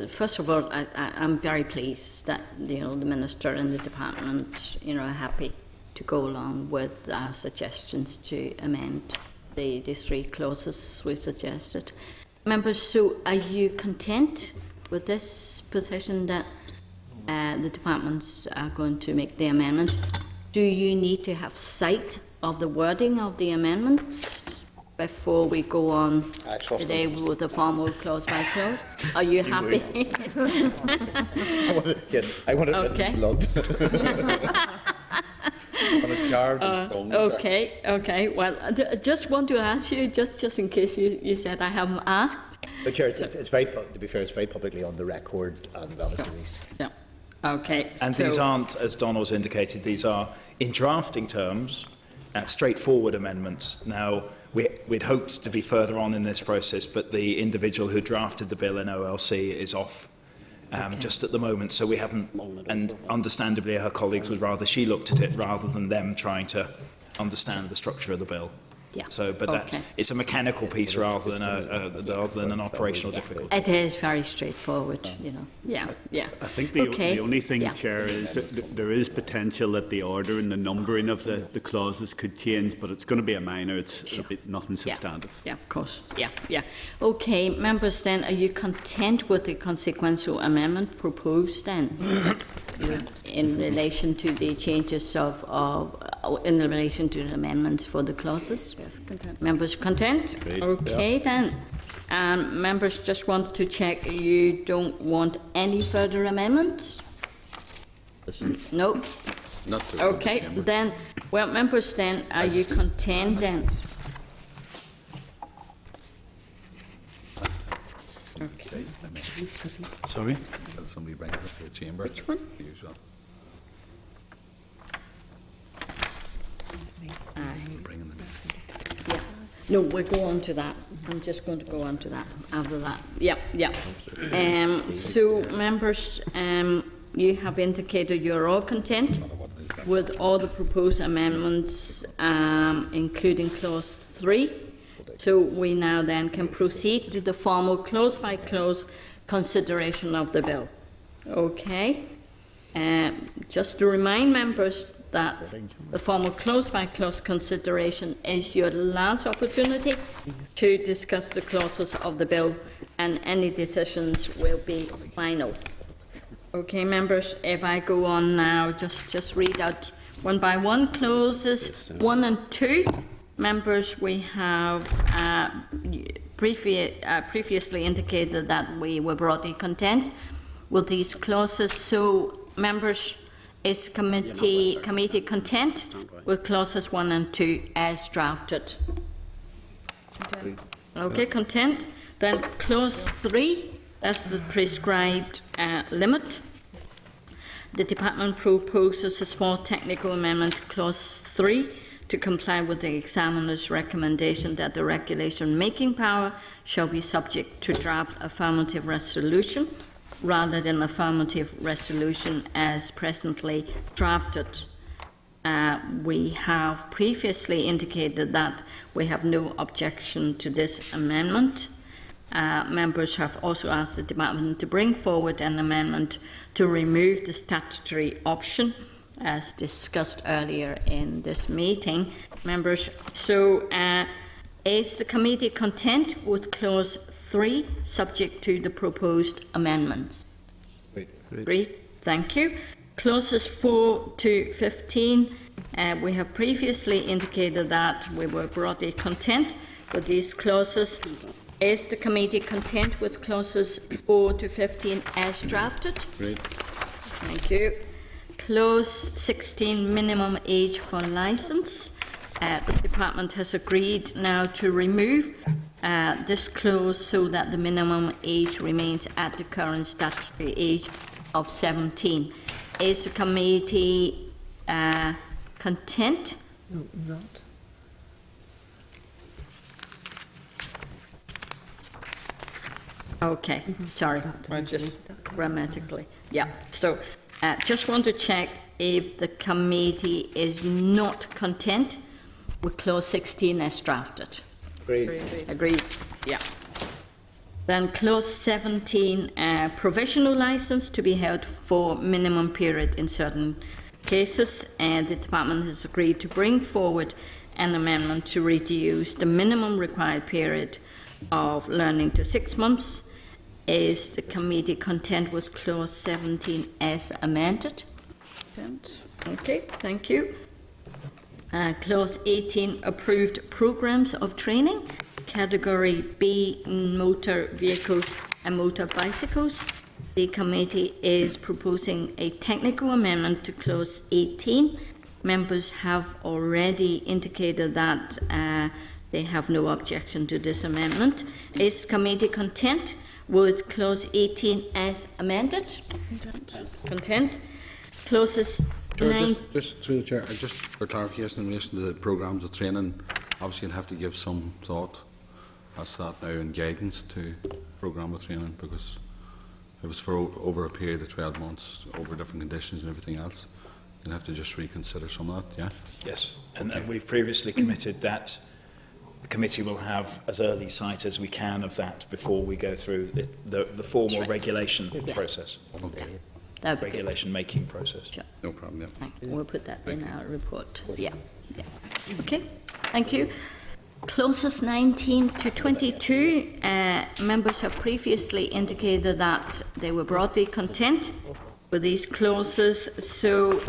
Speaker 1: First of all, I'm very pleased that the minister and the department, are happy to go along with our suggestions to amend the 3 clauses we suggested. Members, so are you content with this position that the departments are going to make the amendment? Do you need to have sight of the wording of the amendments before we go on today with the formal clause by clause? Are you happy?
Speaker 4: Yes, I want it written in blood.
Speaker 1: Okay. Well, I just want to ask you, just in case you said I haven't asked.
Speaker 4: But Chair, it's very, to be fair, it's very publicly on the record, and obviously these.
Speaker 1: Yeah. Okay.
Speaker 10: And
Speaker 1: so
Speaker 10: these aren't, as Donald's indicated, these are, in drafting terms, straightforward amendments. Now, we'd hoped to be further on in this process, but the individual who drafted the bill in OLC is off just at the moment, so we haven't, and understandably her colleagues would rather she looked at it rather than them trying to understand the structure of the bill.
Speaker 1: Yeah.
Speaker 10: So, but it's a mechanical piece rather than an operational difficulty.
Speaker 1: It is very straightforward, Yeah.
Speaker 11: I think the only thing,
Speaker 1: Yeah.
Speaker 11: Chair, is that there is potential that the order and the numbering of the clauses could change, but it's going to be a minor. It's nothing substantive.
Speaker 1: Yeah, of course. Yeah. Okay, members, then, are you content with the consequential amendment proposed then? In relation to the changes in relation to the amendments for the clauses?
Speaker 6: Yes, content.
Speaker 1: Members content?
Speaker 3: Great.
Speaker 1: Okay, then. Members just want to check you don't want any further amendments? No?
Speaker 3: Not to
Speaker 1: Okay, then, well, members, then, are you content then? Okay.
Speaker 10: Sorry?
Speaker 7: Somebody brings up the chamber.
Speaker 1: Which one?
Speaker 7: Usual. Bringing them in.
Speaker 1: Yeah. No, we'll go on to that. I'm just going to go on to that after that. Yeah. So, members, you have indicated you're all content with all the proposed amendments, including clause 3. So we now then can proceed to the formal clause-by-clause consideration of the bill. Okay. Just to remind members that the formal clause-by-clause consideration is your last opportunity to discuss the clauses of the bill, and any decisions will be final. Okay, members, if I go on now, just read out one by one clauses 1 and 2. Members, we have previously indicated that we were broadly content with these clauses. So, members, is committee content with clauses 1 and 2 as drafted? Okay, content. Then clause 3, that's the prescribed limit. The department proposes a small technical amendment to clause 3 to comply with the examiner's recommendation that the regulation making power shall be subject to draft affirmative resolution rather than affirmative resolution as presently drafted. We have previously indicated that we have no objection to this amendment. Members have also asked the department to bring forward an amendment to remove the statutory option as discussed earlier in this meeting. Members, so is the committee content with clause 3 subject to the proposed amendments? Great, thank you. Clauses 4 to 15, we have previously indicated that we were broadly content with these clauses. Is the committee content with clauses 4 to 15 as drafted?
Speaker 3: Great.
Speaker 1: Thank you. Clause 16, minimum age for licence. The department has agreed now to remove this clause so that the minimum age remains at the current statutory age of 17. Is the committee content?
Speaker 9: No, not.
Speaker 1: Okay, sorry, just grammatically. Yeah, so just want to check if the committee is not content with clause 16 as drafted.
Speaker 4: Agreed.
Speaker 1: Agreed, yeah. Then clause 17, provisional license to be held for minimum period in certain cases, and the department has agreed to bring forward an amendment to reduce the minimum required period of learning to 6 months. Is the committee content with clause 17 as amended?
Speaker 6: Content.
Speaker 1: Okay, thank you. Clause 18, approved programs of training, category B, motor vehicles and motor bicycles. The committee is proposing a technical amendment to clause 18. Members have already indicated that they have no objection to this amendment. Is committee content with clause 18 as amended? Content. Clauses
Speaker 7: Chair,
Speaker 1: 9.
Speaker 7: just through the chair, just for clarification in relation to the programmes of training, obviously you'll have to give some thought as to that now and guidance to programme of training, because it was for over a period of 12 months, over different conditions and everything else. You'll have to just reconsider some of that, yeah?
Speaker 10: Yes, and we've previously committed that the committee will have as early sight as we can of that before we go through the formal regulation process.
Speaker 7: Okay.
Speaker 1: That'd be good.
Speaker 10: Regulation making process.
Speaker 1: Sure.
Speaker 7: No problem, yeah.
Speaker 1: Thank you. We'll put that in our report. Yeah. Okay, thank you. Clauses 19 to 22, members have previously indicated that they were broadly content with these clauses. So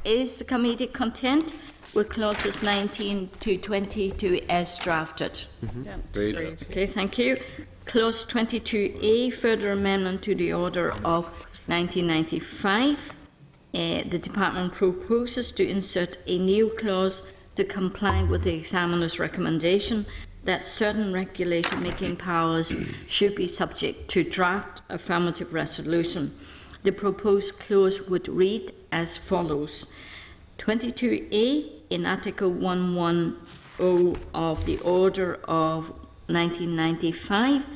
Speaker 1: is the committee content with clauses 19 to 22 as drafted?
Speaker 7: Great.
Speaker 1: Okay, thank you. Clause 22A, further amendment to the order of 1995. The department proposes to insert a new clause to comply with the examiner's recommendation that certain regulation-making powers should be subject to draft affirmative resolution. The proposed clause would read as follows. 22A, in Article 110 of the Order of 1995,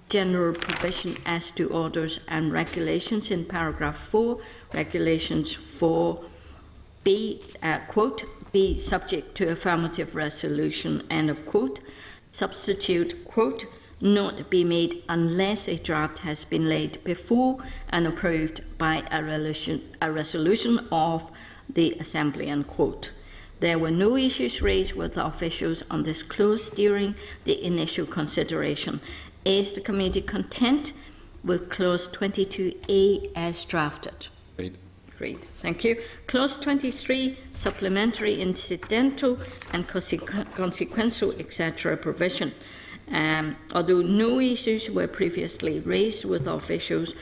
Speaker 1: general provision as to orders and regulations in paragraph 4, regulations 4B, quote, be subject to affirmative resolution, end of quote. Substitute, quote, not be made unless a draft has been laid before and approved by a resolution of the Assembly, unquote. There were no issues raised with the officials on this clause during the initial consideration. Is the committee content with clause 22A as drafted?
Speaker 7: Great.
Speaker 1: Great, thank you. Clause 23, supplementary, incidental and consequential, etc. provision. Although no issues were previously raised with officials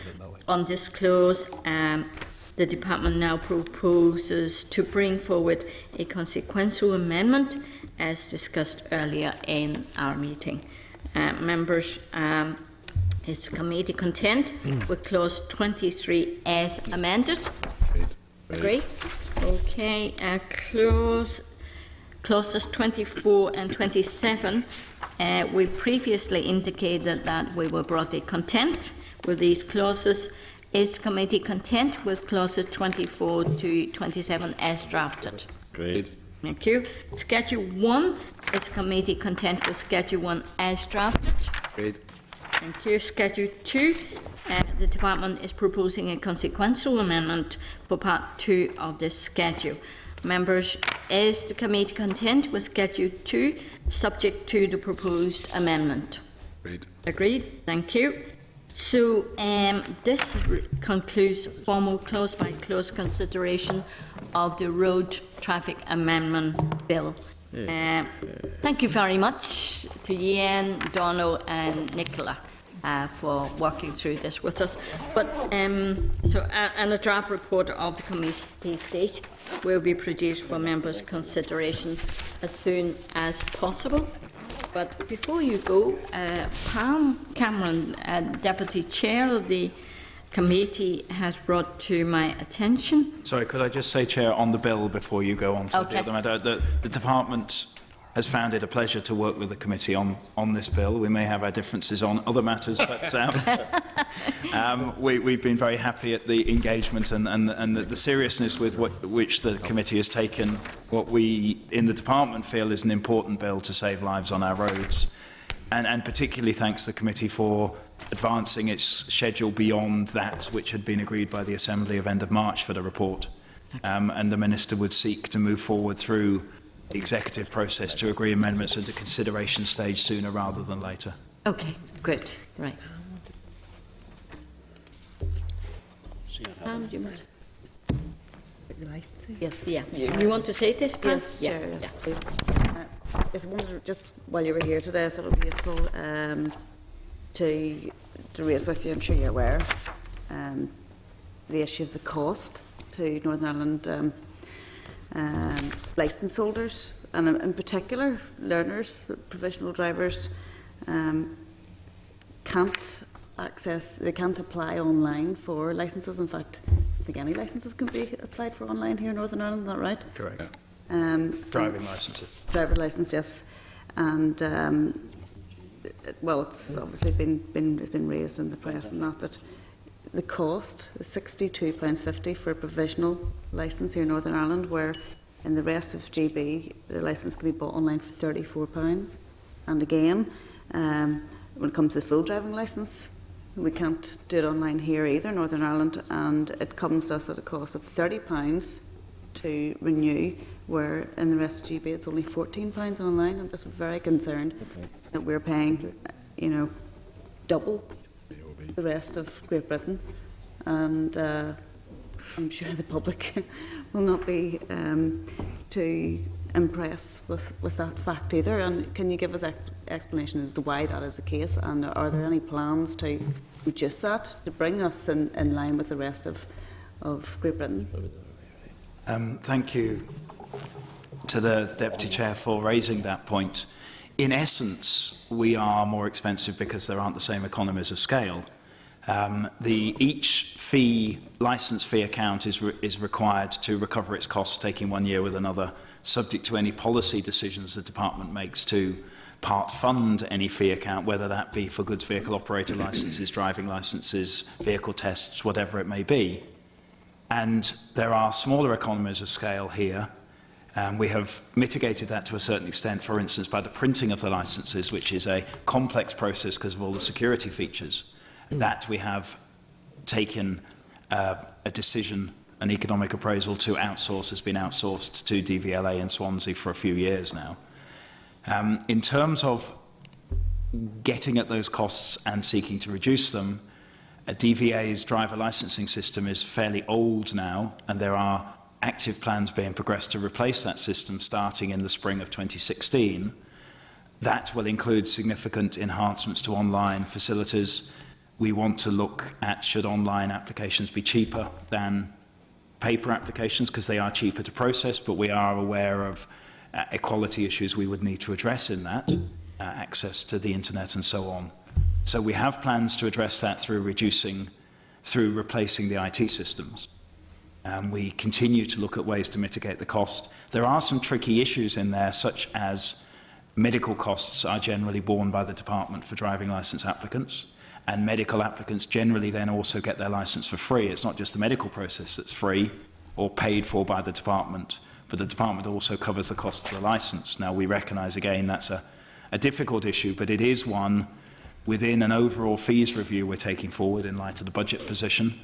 Speaker 1: on this clause, the department now proposes to bring forward a consequential amendment as discussed earlier in our meeting. Members, is the committee content with clause 23 as amended? Agree? Okay, clauses 24 and 27, we previously indicated that we were broadly content with these clauses. Is committee content with clauses 24 to 27 as drafted?
Speaker 7: Great.
Speaker 1: Thank you. Schedule 1, is committee content with Schedule 1 as drafted?
Speaker 7: Great.
Speaker 1: Thank you. Schedule 2, the department is proposing a consequential amendment for Part 2 of this schedule. Members, is the committee content with Schedule 2, subject to the proposed amendment?
Speaker 7: Great.
Speaker 1: Agreed. Thank you. So this concludes formal clause-by-clause consideration of the Road Traffic Amendment Bill. Thank you very much to Ian, Donald and Nicola for working through this with us. But and a draft report of the committee stage will be produced for members' consideration as soon as possible. But before you go, Pam Cameron, Deputy Chair of the committee has brought to my attention.
Speaker 10: Sorry, could I just say, Chair, on the bill before you go on to
Speaker 1: Okay.
Speaker 10: the other matter, the Department has found it a pleasure to work with the committee on this bill. We may have our differences on other matters, but we've been very happy at the engagement and the seriousness with which the committee has taken what we in the Department feel is an important bill to save lives on our roads. And particularly thanks to the committee for advancing its schedule beyond that which had been agreed by the Assembly of end of March for the report. And the Minister would seek to move forward through the executive process to agree amendments at the consideration stage sooner rather than later.
Speaker 1: Okay, good. Right. Pam, do you want?
Speaker 6: Yes.
Speaker 1: Yeah. You want to say this, Pam?
Speaker 6: Yes, Chair, yes, please. Yes, I wondered, just while you were here today, I thought it would be useful to raise with you, I'm sure you're aware, the issue of the cost to Northern Ireland licence holders, and in particular learners, provisional drivers, can't apply online for licences. In fact, I think any licences can be applied for online here in Northern Ireland, is that right?
Speaker 10: Correct.
Speaker 6: Yeah.
Speaker 10: Driving licences.
Speaker 6: Driver licence, yes. And well, it's obviously been raised in the press and that the cost is £62.50 for a provisional licence here in Northern Ireland, where in the rest of GB the licence can be bought online for £34. And again, when it comes to the full driving licence, we can't do it online here either, Northern Ireland, and it comes to us at a cost of £30 to renew, where in the rest of GB it's only £14 online. I'm just very concerned that we're paying, double the rest of Great Britain, and I'm sure the public will not be too impressed with that fact either. And can you give us an explanation as to why that is the case, and are there any plans to reduce that to bring us in line with the rest of Great Britain?
Speaker 10: Thank you to the Deputy Chair for raising that point. In essence, we are more expensive because there aren't the same economies of scale. Each licence fee account is required to recover its costs, taking 1 year with another, subject to any policy decisions the Department makes to part fund any fee account, whether that be for goods vehicle operator licences, driving licences, vehicle tests, whatever it may be. And there are smaller economies of scale here. We have mitigated that to a certain extent, for instance, by the printing of the licences, which is a complex process because of all the security features. That we have taken a decision, an economic appraisal to outsource, has been outsourced to DVLA in Swansea for a few years now. In terms of getting at those costs and seeking to reduce them, DVA's driver licensing system is fairly old now, and there are active plans being progressed to replace that system starting in the spring of 2016. That will include significant enhancements to online facilities. We want to look at should online applications be cheaper than paper applications, because they are cheaper to process, but we are aware of equality issues we would need to address in that, access to the internet and so on. So we have plans to address that through replacing the IT systems. We continue to look at ways to mitigate the cost. There are some tricky issues in there, such as medical costs are generally borne by the Department for driving licence applicants, and medical applicants generally then also get their licence for free. It's not just the medical process that's free or paid for by the Department, but the Department also covers the cost of the licence. Now, we recognise, again, that's a difficult issue, but it is one within an overall fees review we're taking forward in light of the budget position.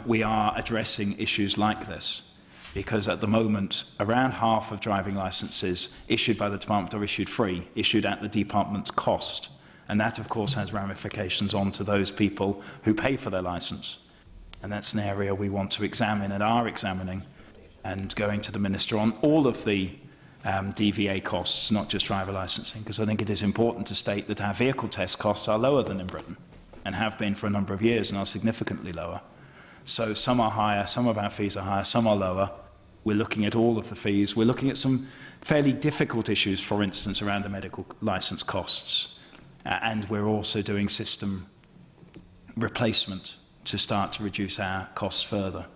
Speaker 10: We are addressing issues like this, because at the moment, around half of driving licences issued by the Department are issued free, issued at the Department's cost. And that, of course, has ramifications onto those people who pay for their licence. And that's an area we want to examine and are examining, and going to the Minister on all of the DVA costs, not just driver licensing, because I think it is important to state that our vehicle test costs are lower than in Britain, and have been for a number of years, and are significantly lower. So some are higher, some of our fees are higher, some are lower. We're looking at all of the fees. We're looking at some fairly difficult issues, for instance, around the medical licence costs. And we're also doing system replacement to start to reduce our costs further.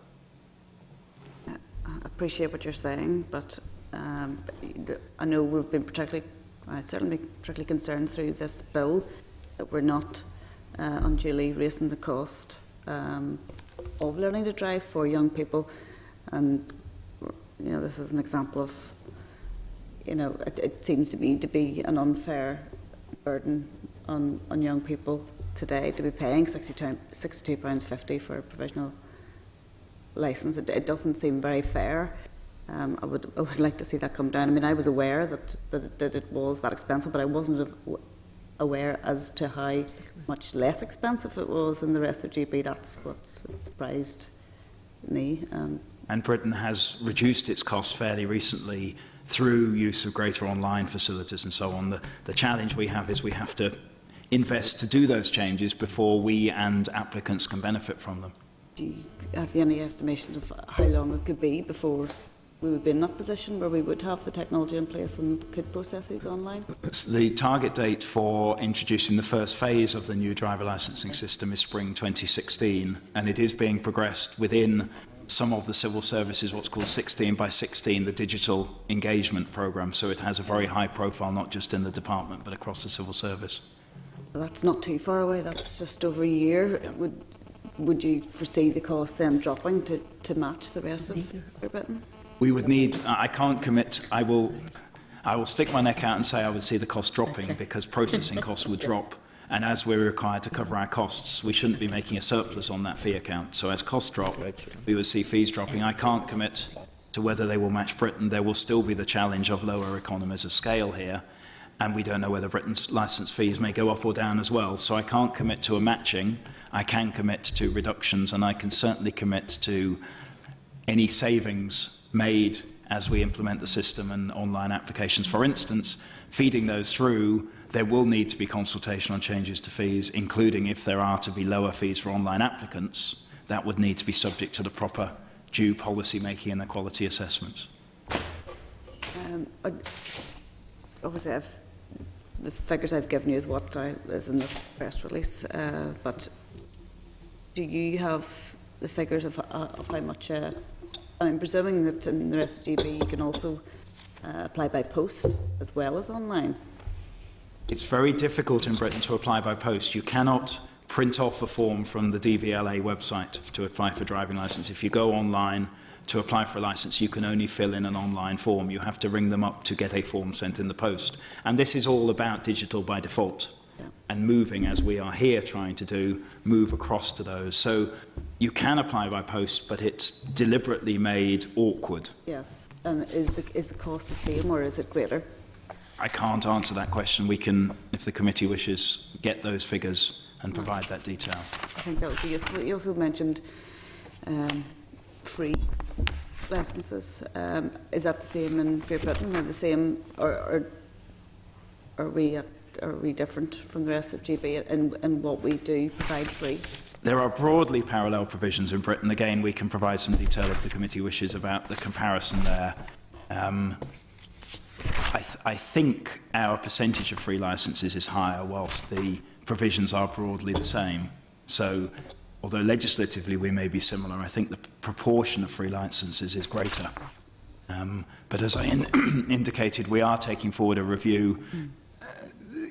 Speaker 6: I appreciate what you're saying, but I know we've been certainly particularly concerned through this bill that we're not unduly raising the cost of learning to drive for young people. And this is an example of, it seems to me to be an unfair burden on young people today to be paying £62.50 for a provisional licence. It doesn't seem very fair. I would like to see that come down. I mean, I was aware that it was that expensive, but I wasn't aware as to how much less expensive it was in the rest of GB. That's what surprised me.
Speaker 10: And Britain has reduced its costs fairly recently through use of greater online facilities and so on. The challenge we have is we have to invest to do those changes before we and applicants can benefit from them.
Speaker 6: Do you have any estimation of how long it could be before we would be in that position where we would have the technology in place and could process these online?
Speaker 10: The target date for introducing the first phase of the new driver licensing system is spring 2016, and it is being progressed within some of the civil services, what's called 16 by 16, the digital engagement programme. So it has a very high profile, not just in the department, but across the civil service.
Speaker 6: Well, that's not too far away. That's just over a year. Yeah. Would you foresee the cost then dropping to match the rest of Britain?
Speaker 10: We would need, I can't commit, I will stick my neck out and say I would see the cost dropping because processing costs would drop. And as we're required to cover our costs, we shouldn't be making a surplus on that fee account. So as costs drop, we would see fees dropping. I can't commit to whether they will match Britain. There will still be the challenge of lower economies of scale here. And we don't know whether Britain's licence fees may go up or down as well. So I can't commit to a matching. I can commit to reductions, and I can certainly commit to any savings made as we implement the system and online applications. For instance, feeding those through, there will need to be consultation on changes to fees, including if there are to be lower fees for online applicants. That would need to be subject to the proper due policy making and the quality assessments.
Speaker 6: Obviously, the figures I've given you is what is in this press release, but do you have the figures of how much? I'm presuming that in the rest of GB you can also apply by post as well as online.
Speaker 10: It's very difficult in Britain to apply by post. You cannot print off a form from the DVLA website to apply for a driving licence. If you go online to apply for a licence, you can only fill in an online form. You have to ring them up to get a form sent in the post. And this is all about digital by default. Yeah. And moving, as we are here trying to do, move across to those. So you can apply by post, but it's deliberately made awkward.
Speaker 6: Yes. And is the cost the same or is it greater?
Speaker 10: I can't answer that question. We can, if the committee wishes, get those figures and provide that detail.
Speaker 6: I think that would be useful. You also mentioned free licences. Is that the same in Great Britain, or the same, or are we different from the rest of GB in what we do provide free?
Speaker 10: There are broadly parallel provisions in Britain. Again, we can provide some detail if the committee wishes about the comparison there. I think our percentage of free licences is higher, whilst the provisions are broadly the same. So, although legislatively we may be similar, I think the proportion of free licences is greater. But as I indicated, we are taking forward a review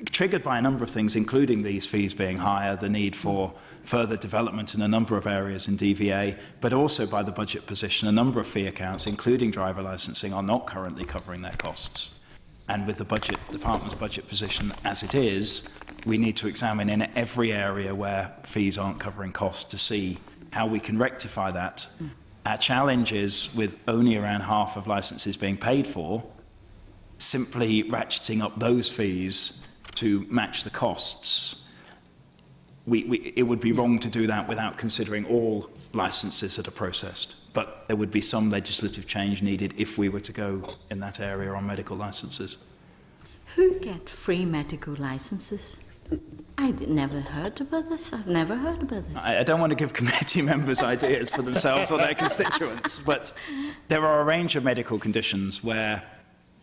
Speaker 10: triggered by a number of things, including these fees being higher, the need for further development in a number of areas in DVA, but also by the budget position. A number of fee accounts, including driver licensing, are not currently covering their costs. And with the budget, the department's budget position as it is, we need to examine in every area where fees aren't covering costs to see how we can rectify that. Our challenge is, with only around half of licences being paid for, simply ratcheting up those fees to match the costs. It would be wrong to do that without considering all licences that are processed. But there would be some legislative change needed if we were to go in that area on medical licences.
Speaker 1: Who get free medical licences? I never heard about this. I've never heard about this.
Speaker 10: I don't want to give committee members ideas for themselves or their constituents, but there are a range of medical conditions where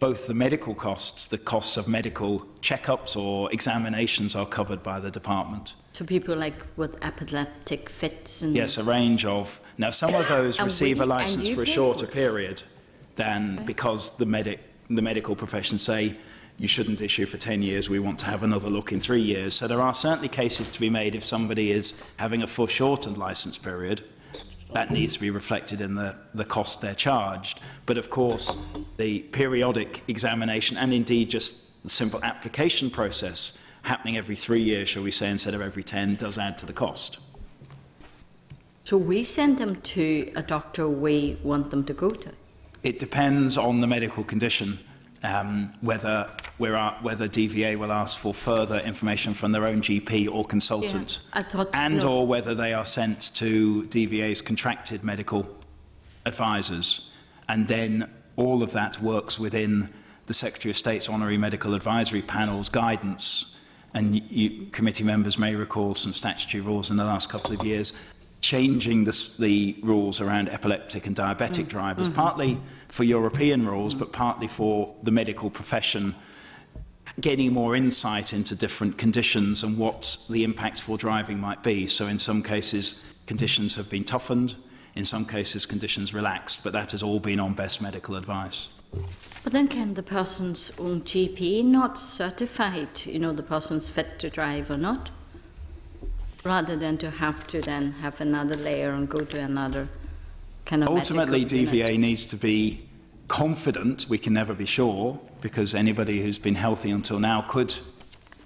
Speaker 10: both the medical costs, the costs of medical checkups or examinations are covered by the department.
Speaker 1: So people like with epileptic fits and...
Speaker 10: Yes, a range of... Now, some of those receive a licence for a shorter period than because the medical profession say you shouldn't issue for 10 years, we want to have another look in 3 years. So there are certainly cases to be made if somebody is having a foreshortened licence period. That needs to be reflected in the cost they're charged. But of course, the periodic examination and indeed just the simple application process happening every 3 years, shall we say, instead of every 10, does add to the cost.
Speaker 1: So we send them to a doctor we want them to go to?
Speaker 10: It depends on the medical condition, whether DVA will ask for further information from their own GP or consultant, or whether they are sent to DVA's contracted medical advisors. And then all of that works within the Secretary of State's Honorary Medical Advisory Panel's guidance. And committee members may recall some statutory rules in the last couple of years changing the rules around epileptic and diabetic drivers, partly for European rules, but partly for the medical profession getting more insight into different conditions and what the impacts for driving might be. So in some cases, conditions have been toughened, in some cases, conditions relaxed, but that has all been on best medical advice.
Speaker 1: But then can the person's own GP not certify, the person's fit to drive or not? Rather than to then have another layer and go to another kind of...
Speaker 10: Ultimately, DVA needs to be confident. We can never be sure, because anybody who's been healthy until now could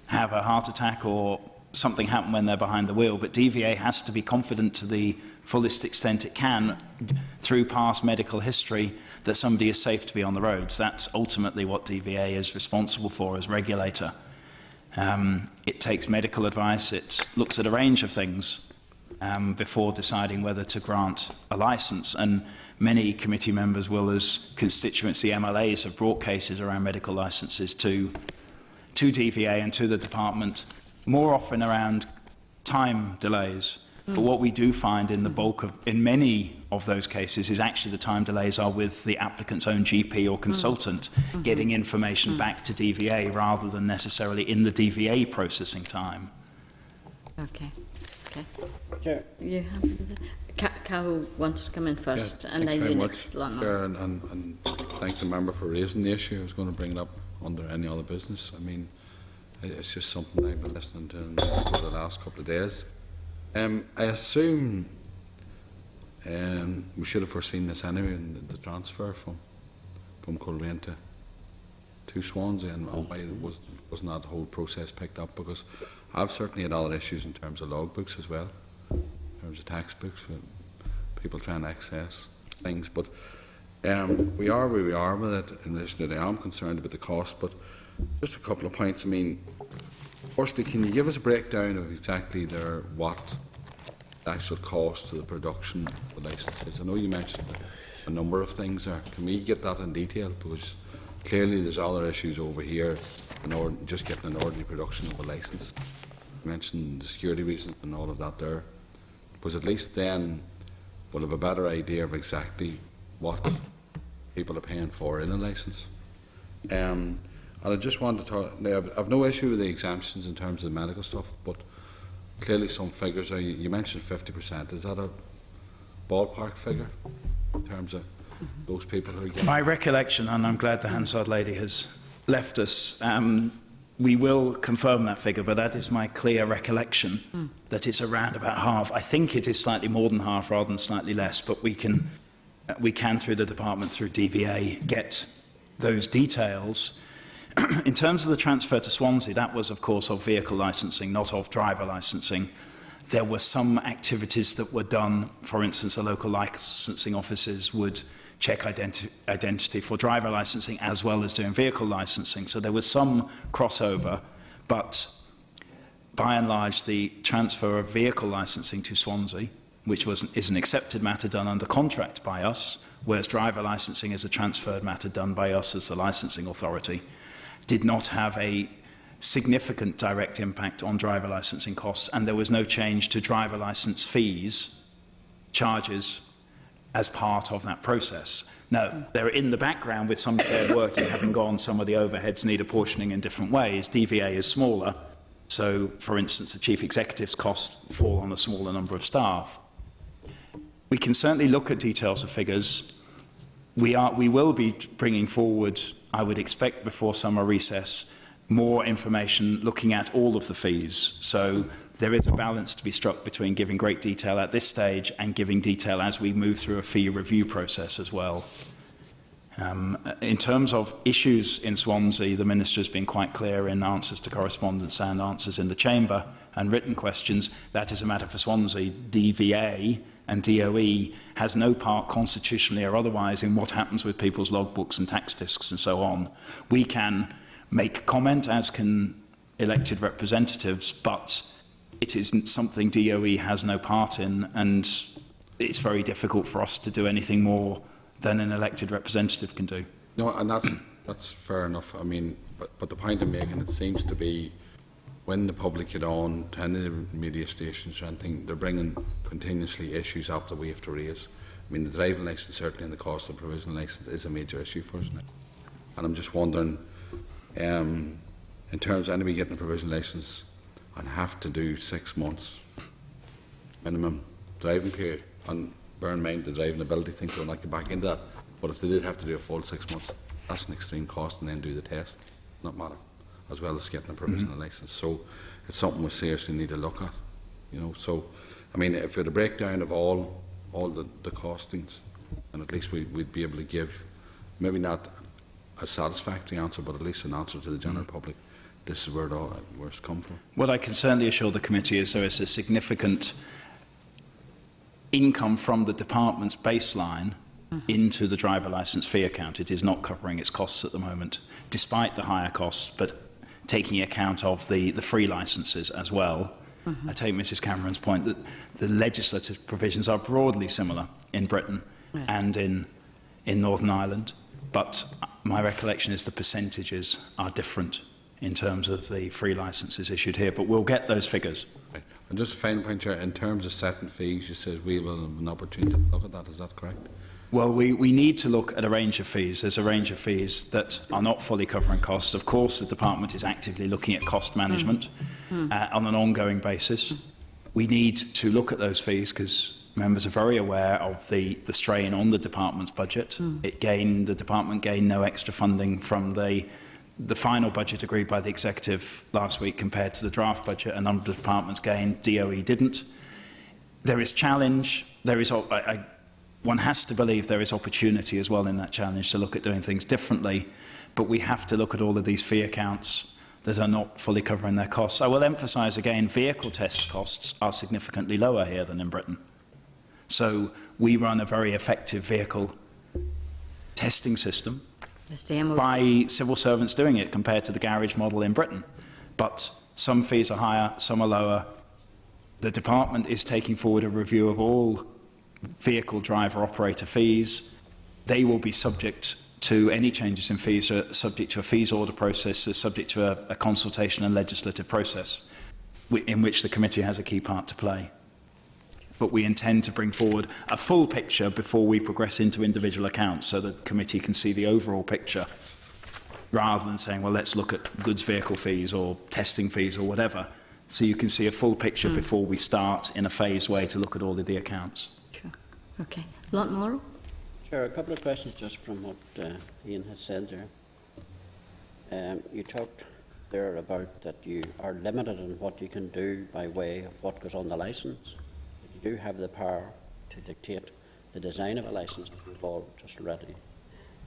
Speaker 10: have a heart attack or something happen when they're behind the wheel. But DVA has to be confident to the fullest extent it can through past medical history that somebody is safe to be on the roads. That's ultimately what DVA is responsible for as regulator. It takes medical advice, it looks at a range of things before deciding whether to grant a licence. And many committee members will, as constituency MLAs, have brought cases around medical licences to DVA and to the department, more often around time delays. But what we do find in many of those cases is actually the time delays are with the applicant's own GP or consultant getting information back to DVA rather than necessarily in the DVA processing time.
Speaker 1: Okay.
Speaker 5: Chair.
Speaker 1: Cahill wants to come in first, and then you next, Lana.
Speaker 7: Chair, and thank the member for raising the issue. I was going to bring it up under any other business. I mean, it's just something I've been listening to over the last couple of days. I assume we should have foreseen this anyway in the transfer from Coleraine to Swansea, and why wasn't that whole process picked up? Because I've certainly had other issues in terms of logbooks as well, in terms of tax books, with people trying to access things. But we are where we are with it in relation to that. I'm concerned about the cost, but just a couple of points. I mean, firstly, can you give us a breakdown of exactly what the actual cost to the production of the licences? I know you mentioned a number of things there. Can we get that in detail? Because clearly there's other issues over here in just getting an ordinary production of a licence. You mentioned the security reasons and all of that there. Because at least then we'll have a better idea of exactly what people are paying for in a licence. And I just want to talk, now I've no issue with the exemptions in terms of the medical stuff, but clearly some figures are, you mentioned 50%, is that a ballpark figure in terms of those people who are getting...
Speaker 10: My recollection, and I'm glad the Hansard lady has left us, we will confirm that figure, but that is my clear recollection, that it's around about half. I think it is slightly more than half rather than slightly less, but we can through the department, through DVA, get those details. In terms of the transfer to Swansea, that was, of course, of vehicle licensing, not of driver licensing. There were some activities that were done. For instance, the local licensing offices would check identity for driver licensing as well as doing vehicle licensing. So there was some crossover, but by and large, the transfer of vehicle licensing to Swansea, which is an accepted matter done under contract by us, whereas driver licensing is a transferred matter done by us as the licensing authority, did not have a significant direct impact on driver licensing costs, and there was no change to driver license fees, charges, as part of that process. Now, they're in the background with some shared working having gone, some of the overheads need apportioning in different ways. DVA is smaller, So, for instance, the chief executive's costs fall on a smaller number of staff. We can certainly look at details of figures. We will be bringing forward, I would expect before summer recess, more information looking at all of the fees. So there is a balance to be struck between giving great detail at this stage and giving detail as we move through a fee review process as well. In terms of issues in Swansea, the Minister has been quite clear in answers to correspondence and answers in the Chamber and written questions. That is a matter for Swansea. DVA and DOE has no part constitutionally or otherwise in what happens with people's logbooks and tax discs and so on. We can make comment, as can elected representatives, but it isn't something DOE has no part in, and it's very difficult for us to do anything more than an elected representative can do.
Speaker 7: No, and that's fair enough. I mean, but the point I'm making, it seems to be when the public get on to any of the media stations or anything, they're bringing continuously issues up that we have to raise. I mean, the driving licence, certainly, and the cost of the provisional licence is a major issue for us now. And I'm just wondering, in terms of anybody getting a provisional licence and have to do 6 months minimum driving period, and bear in mind the driving ability thing, so not get back into that, but if they did have to do a full 6 months, that's an extreme cost, and then do the test, not matter, as well as getting a provisional licence. So it's something we seriously need to look at, you know. So, I mean, if we had a breakdown of all the costings, and at least we'd be able to give, maybe not a satisfactory answer, but at least an answer to the general public. This is where it's come from.
Speaker 10: What I can certainly assure the committee is there is a significant income from the department's baseline into the driver licence fee account. It is not covering its costs at the moment, despite the higher costs, but taking account of the free licences as well. I take Mrs Cameron's point that the legislative provisions are broadly similar in Britain and in Northern Ireland, but my recollection is the percentages are different in terms of the free licences issued here, but we'll get those figures.
Speaker 7: Right. And just a final point, Chair, in terms of setting fees, you said we will have an opportunity to look at that, is that correct?
Speaker 10: Well, we need to look at a range of fees. There's a range of fees that are not fully covering costs. Of course, the department is actively looking at cost management on an ongoing basis. We need to look at those fees because members are very aware of the strain on the department's budget. The department gained no extra funding from the final budget agreed by the executive last week compared to the draft budget. A number of departments gained, DOE didn't. There is challenge. There is one has to believe there is opportunity as well in that challenge to look at doing things differently, but we have to look at all of these fee accounts that are not fully covering their costs. I will emphasise again, vehicle test costs are significantly lower here than in Britain. So we run a very effective vehicle testing system by civil servants doing it compared to the garage model in Britain. But some fees are higher, some are lower. The department is taking forward a review of all vehicle driver operator fees. They will be subject to any changes in fees, subject to a fees order process, subject to a consultation and legislative process in which the committee has a key part to play. But we intend to bring forward a full picture before we progress into individual accounts so that the committee can see the overall picture rather than saying, well, let's look at goods vehicle fees or testing fees or whatever. So you can see a full picture before we start in a phased way to look at all of the accounts.
Speaker 1: Okay. Lot Morrow?
Speaker 5: Chair, a couple of questions just from what Ian has said there. You talked there about that you are limited in what you can do by way of what goes on the licence. You do have the power to dictate the design of a licence, as we've all just already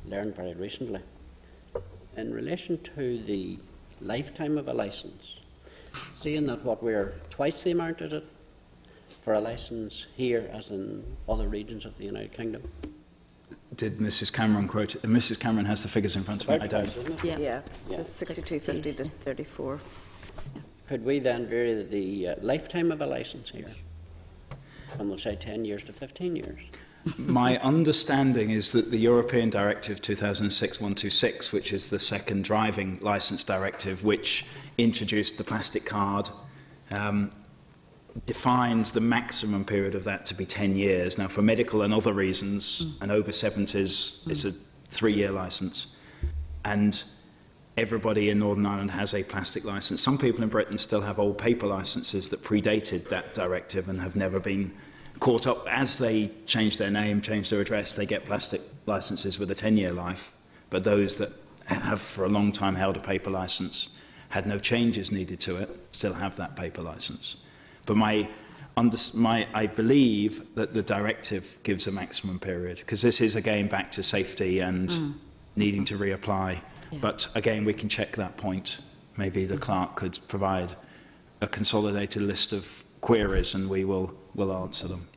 Speaker 5: learned very recently. In relation to the lifetime of a licence, seeing that what we're twice the amount, is it, for a licence here as in other regions of the United Kingdom?
Speaker 10: Did Mrs Cameron quote it? Mrs Cameron has the figures in front of me. I don't.
Speaker 6: Yeah. It's 62.50 to 34.
Speaker 5: Could we then vary the lifetime of a licence here from, we'll say, 10 years to 15 years?
Speaker 10: My understanding is that the European Directive 2006-126, which is the second driving licence directive, which introduced the plastic card, defines the maximum period of that to be 10 years. Now, for medical and other reasons, and over 70s, it's a 3-year licence. And everybody in Northern Ireland has a plastic licence. Some people in Britain still have old paper licences that predated that directive and have never been caught up. As they change their name, change their address, they get plastic licences with a 10-year life. But those that have for a long time held a paper licence, had no changes needed to it, still have that paper licence. But I believe that the directive gives a maximum period, because this is again back to safety and needing to reapply. Yeah. But again, we can check that point. Maybe the clerk could provide a consolidated list of queries and we will answer them.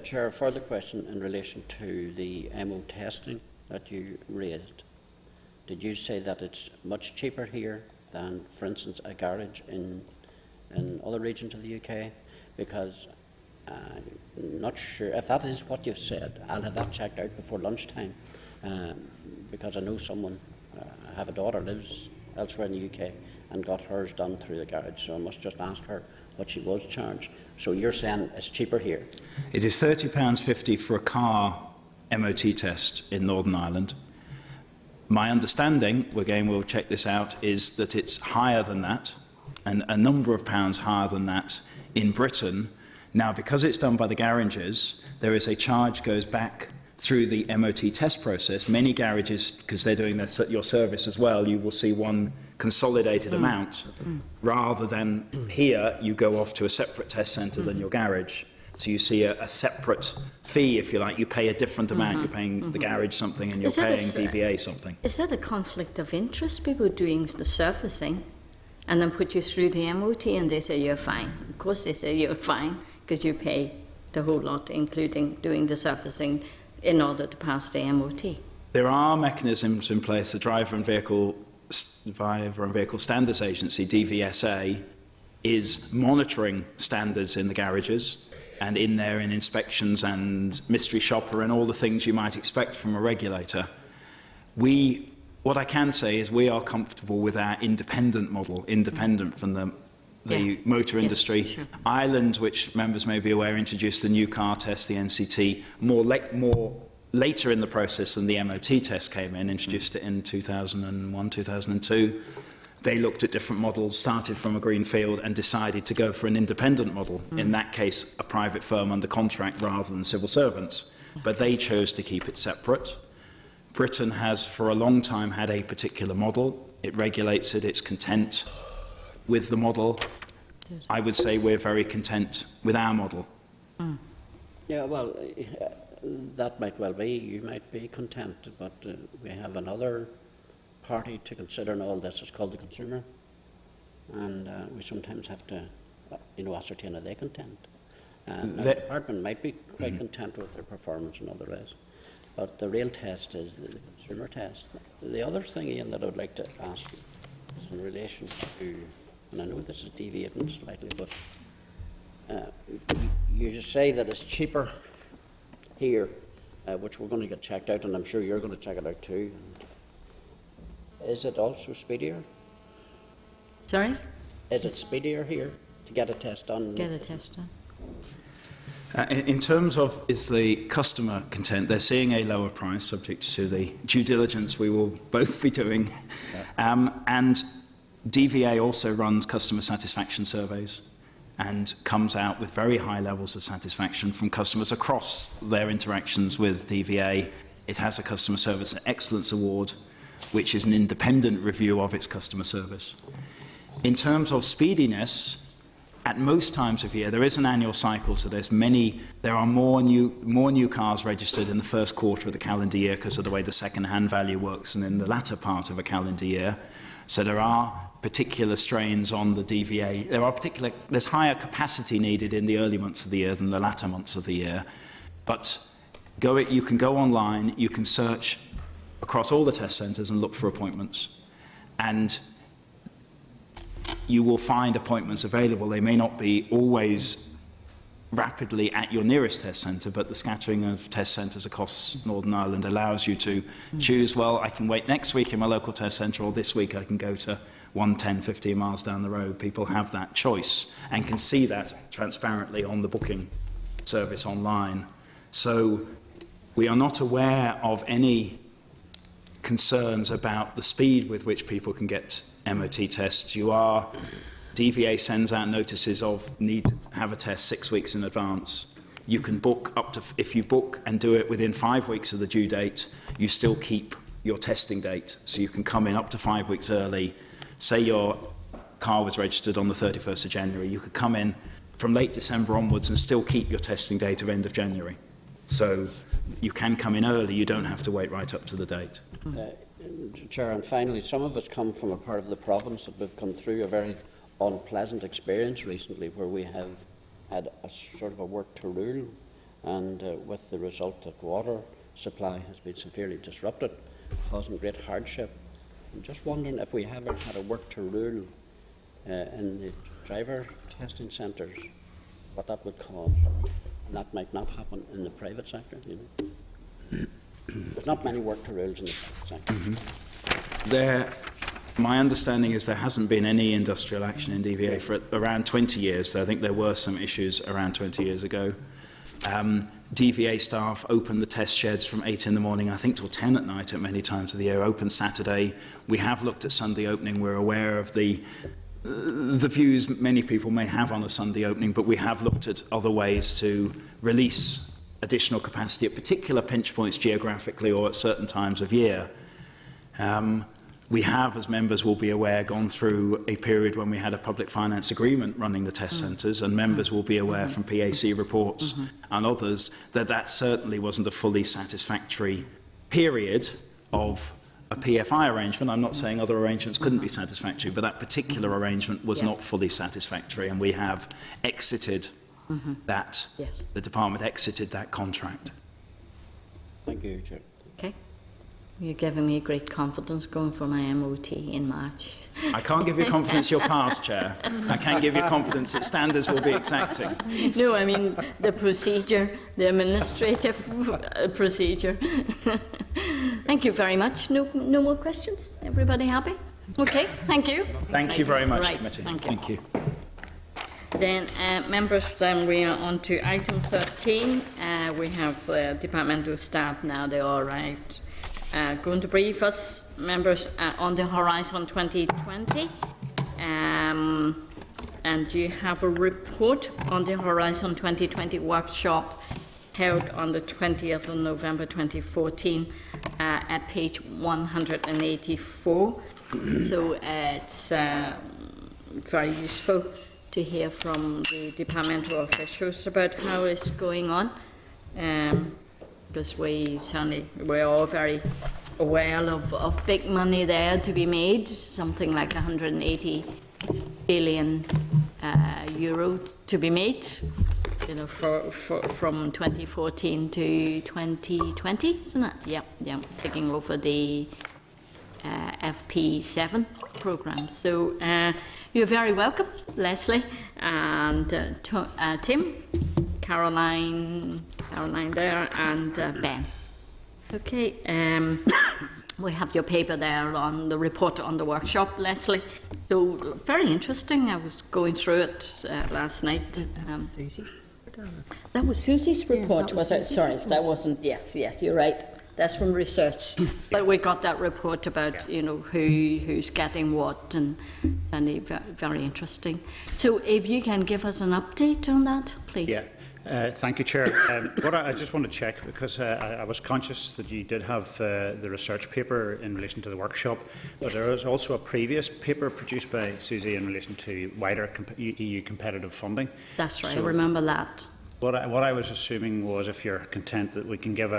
Speaker 5: Chair, a further question in relation to the MO testing that you raised. Did you say that it's much cheaper here than, for instance, a garage in other regions of the UK? Because I'm not sure if that is what you've said. I'll have that checked out before lunchtime, because I know someone, I have a daughter lives elsewhere in the UK and got hers done through the garage, so I must just ask her what she was charged. So you're saying it's cheaper here?
Speaker 10: It is £30.50 for a car MOT test in Northern Ireland. My understanding, again we'll check this out, is that it's higher than that, and a number of pounds higher than that in Britain. Now, because it's done by the garages, there is a charge goes back through the MOT test process. Many garages, because they're doing your service as well, you will see one consolidated amount, rather than here you go off to a separate test centre than your garage. So you see a separate fee, if you like. You pay a different amount. You're paying the garage something and you're paying DVA something.
Speaker 1: Is that a conflict of interest? People doing the servicing and then put you through the MOT and they say you're fine. Of course they say you're fine because you pay the whole lot, including doing the servicing, in order to pass the MOT.
Speaker 10: There are mechanisms in place. The Driver and Vehicle Standards Agency, DVSA, is monitoring standards in the garages, and in there in inspections and mystery shopper and all the things you might expect from a regulator. What I can say is we are comfortable with our independent model, independent from the motor industry. Sure. Ireland, which members may be aware, introduced the new car test, the NCT, more later in the process than the MOT test came in, introduced it in 2001, 2002. They looked at different models, started from a green field and decided to go for an independent model, in that case a private firm under contract rather than civil servants. But they chose to keep it separate. Britain has for a long time had a particular model. It regulates it, it's content with the model. I would say we're very content with our model.
Speaker 5: Yeah, well, that might well be. You might be content, but we have another party to consider in all this. It's called the consumer, and we sometimes have to, ascertain are they content. The department might be quite content with their performance and all the rest, but the real test is the consumer test. The other thing, Ian, that I would like to ask you is in relation to, and I know this is deviating slightly, but you just say that it's cheaper here, which we're going to get checked out, and I'm sure you're going to check it out too. Is it also speedier?
Speaker 1: Sorry?
Speaker 5: Is it speedier here to get a test done?
Speaker 1: Get a test done.
Speaker 10: In terms of is the customer content, they're seeing a lower price subject to the due diligence we will both be doing. And DVA also runs customer satisfaction surveys and comes out with very high levels of satisfaction from customers across their interactions with DVA. It has a Customer Service Excellence Award, which is an independent review of its customer service. In terms of speediness, at most times of year, there is an annual cycle to this. There are more new cars registered in the first quarter of the calendar year because of the way the second-hand value works, and in the latter part of a calendar year. So there are particular strains on the DVA. There's higher capacity needed in the early months of the year than the latter months of the year. But you can go online, you can search across all the test centres and look for appointments. And you will find appointments available. They may not be always rapidly at your nearest test centre, but the scattering of test centres across Northern Ireland allows you to choose, well, I can wait next week in my local test centre, or this week I can go to 10, 15 miles down the road. People have that choice and can see that transparently on the booking service online. So we are not aware of any concerns about the speed with which people can get MOT tests. DVA sends out notices of need to have a test 6 weeks in advance. You can book up to, if you book and do it within 5 weeks of the due date, you still keep your testing date. So you can come in up to 5 weeks early. Say your car was registered on the 31st of January. You could come in from late December onwards and still keep your testing date of end of January. So you can come in early, you don't have to wait right up to the date.
Speaker 5: Chair, and finally, some of us come from a part of the province that we've come through a very unpleasant experience recently where we have had a sort of a work to rule, and with the result that water supply has been severely disrupted, causing great hardship. I'm just wondering if we haven't had a work to rule in the driver testing centres, what that would cause. And that might not happen in the private sector, you know. There's not many work to rules in the private sector.
Speaker 10: My understanding is there hasn't been any industrial action in DVA for around 20 years. So I think there were some issues around 20 years ago. DVA staff open the test sheds from 8 in the morning, I think, till 10 at night at many times of the year, open Saturday. We have looked at Sunday opening. We're aware of the views many people may have on a Sunday opening, but we have looked at other ways to release additional capacity at particular pinch points geographically or at certain times of year. We have, as members will be aware, gone through a period when we had a public finance agreement running the test centres, and members will be aware from PAC reports and others that that certainly wasn't a fully satisfactory period of a PFI arrangement. I'm not saying other arrangements couldn't be satisfactory, but that particular arrangement was not fully satisfactory, and we have exited that. Yes. The department exited that contract.
Speaker 5: Thank you, Chair.
Speaker 1: Okay. You're giving me great confidence going for my MOT in March.
Speaker 10: I can't give you confidence you'll pass, Chair. I can give you confidence that standards will be exacting.
Speaker 1: No, I mean the procedure, the administrative procedure. Thank you very much. No more questions? Everybody happy? Okay, thank you.
Speaker 10: Thank you very much,
Speaker 1: right.
Speaker 10: Committee.
Speaker 1: Thank you.
Speaker 10: Then,
Speaker 1: members, then we are on to item 13. We have departmental staff now. They all arrived. Going to brief us, members, on the Horizon 2020. And you have a report on the Horizon 2020 workshop held on the 20th of November 2014 at page 184. So it's very useful to hear from the departmental officials about how it's going on. Because we're all very aware of big money there to be made, something like 180 billion euro to be made, you know, from 2014 to 2020, isn't it? Yeah, taking over the FP7 program. So you're very welcome, Leslie and Tim, Caroline there, and Ben. Okay, we have your paper there on the report on the workshop, Leslie. So very interesting. I was going through it last night. That was Susie's report, was it? Sorry, that wasn't. Yes, you're right. That's from research. But we got that report about, you know, who's getting what, and very interesting. So if you can give us an update on that, please.
Speaker 13: Yeah. Thank you, Chair. What I just want to check, because I was conscious that you did have the research paper in relation to the workshop, but there was also a previous paper produced by Susie in relation to wider EU competitive funding.
Speaker 1: That's right, so I remember that.
Speaker 13: What I was assuming was, if you're content, that we can give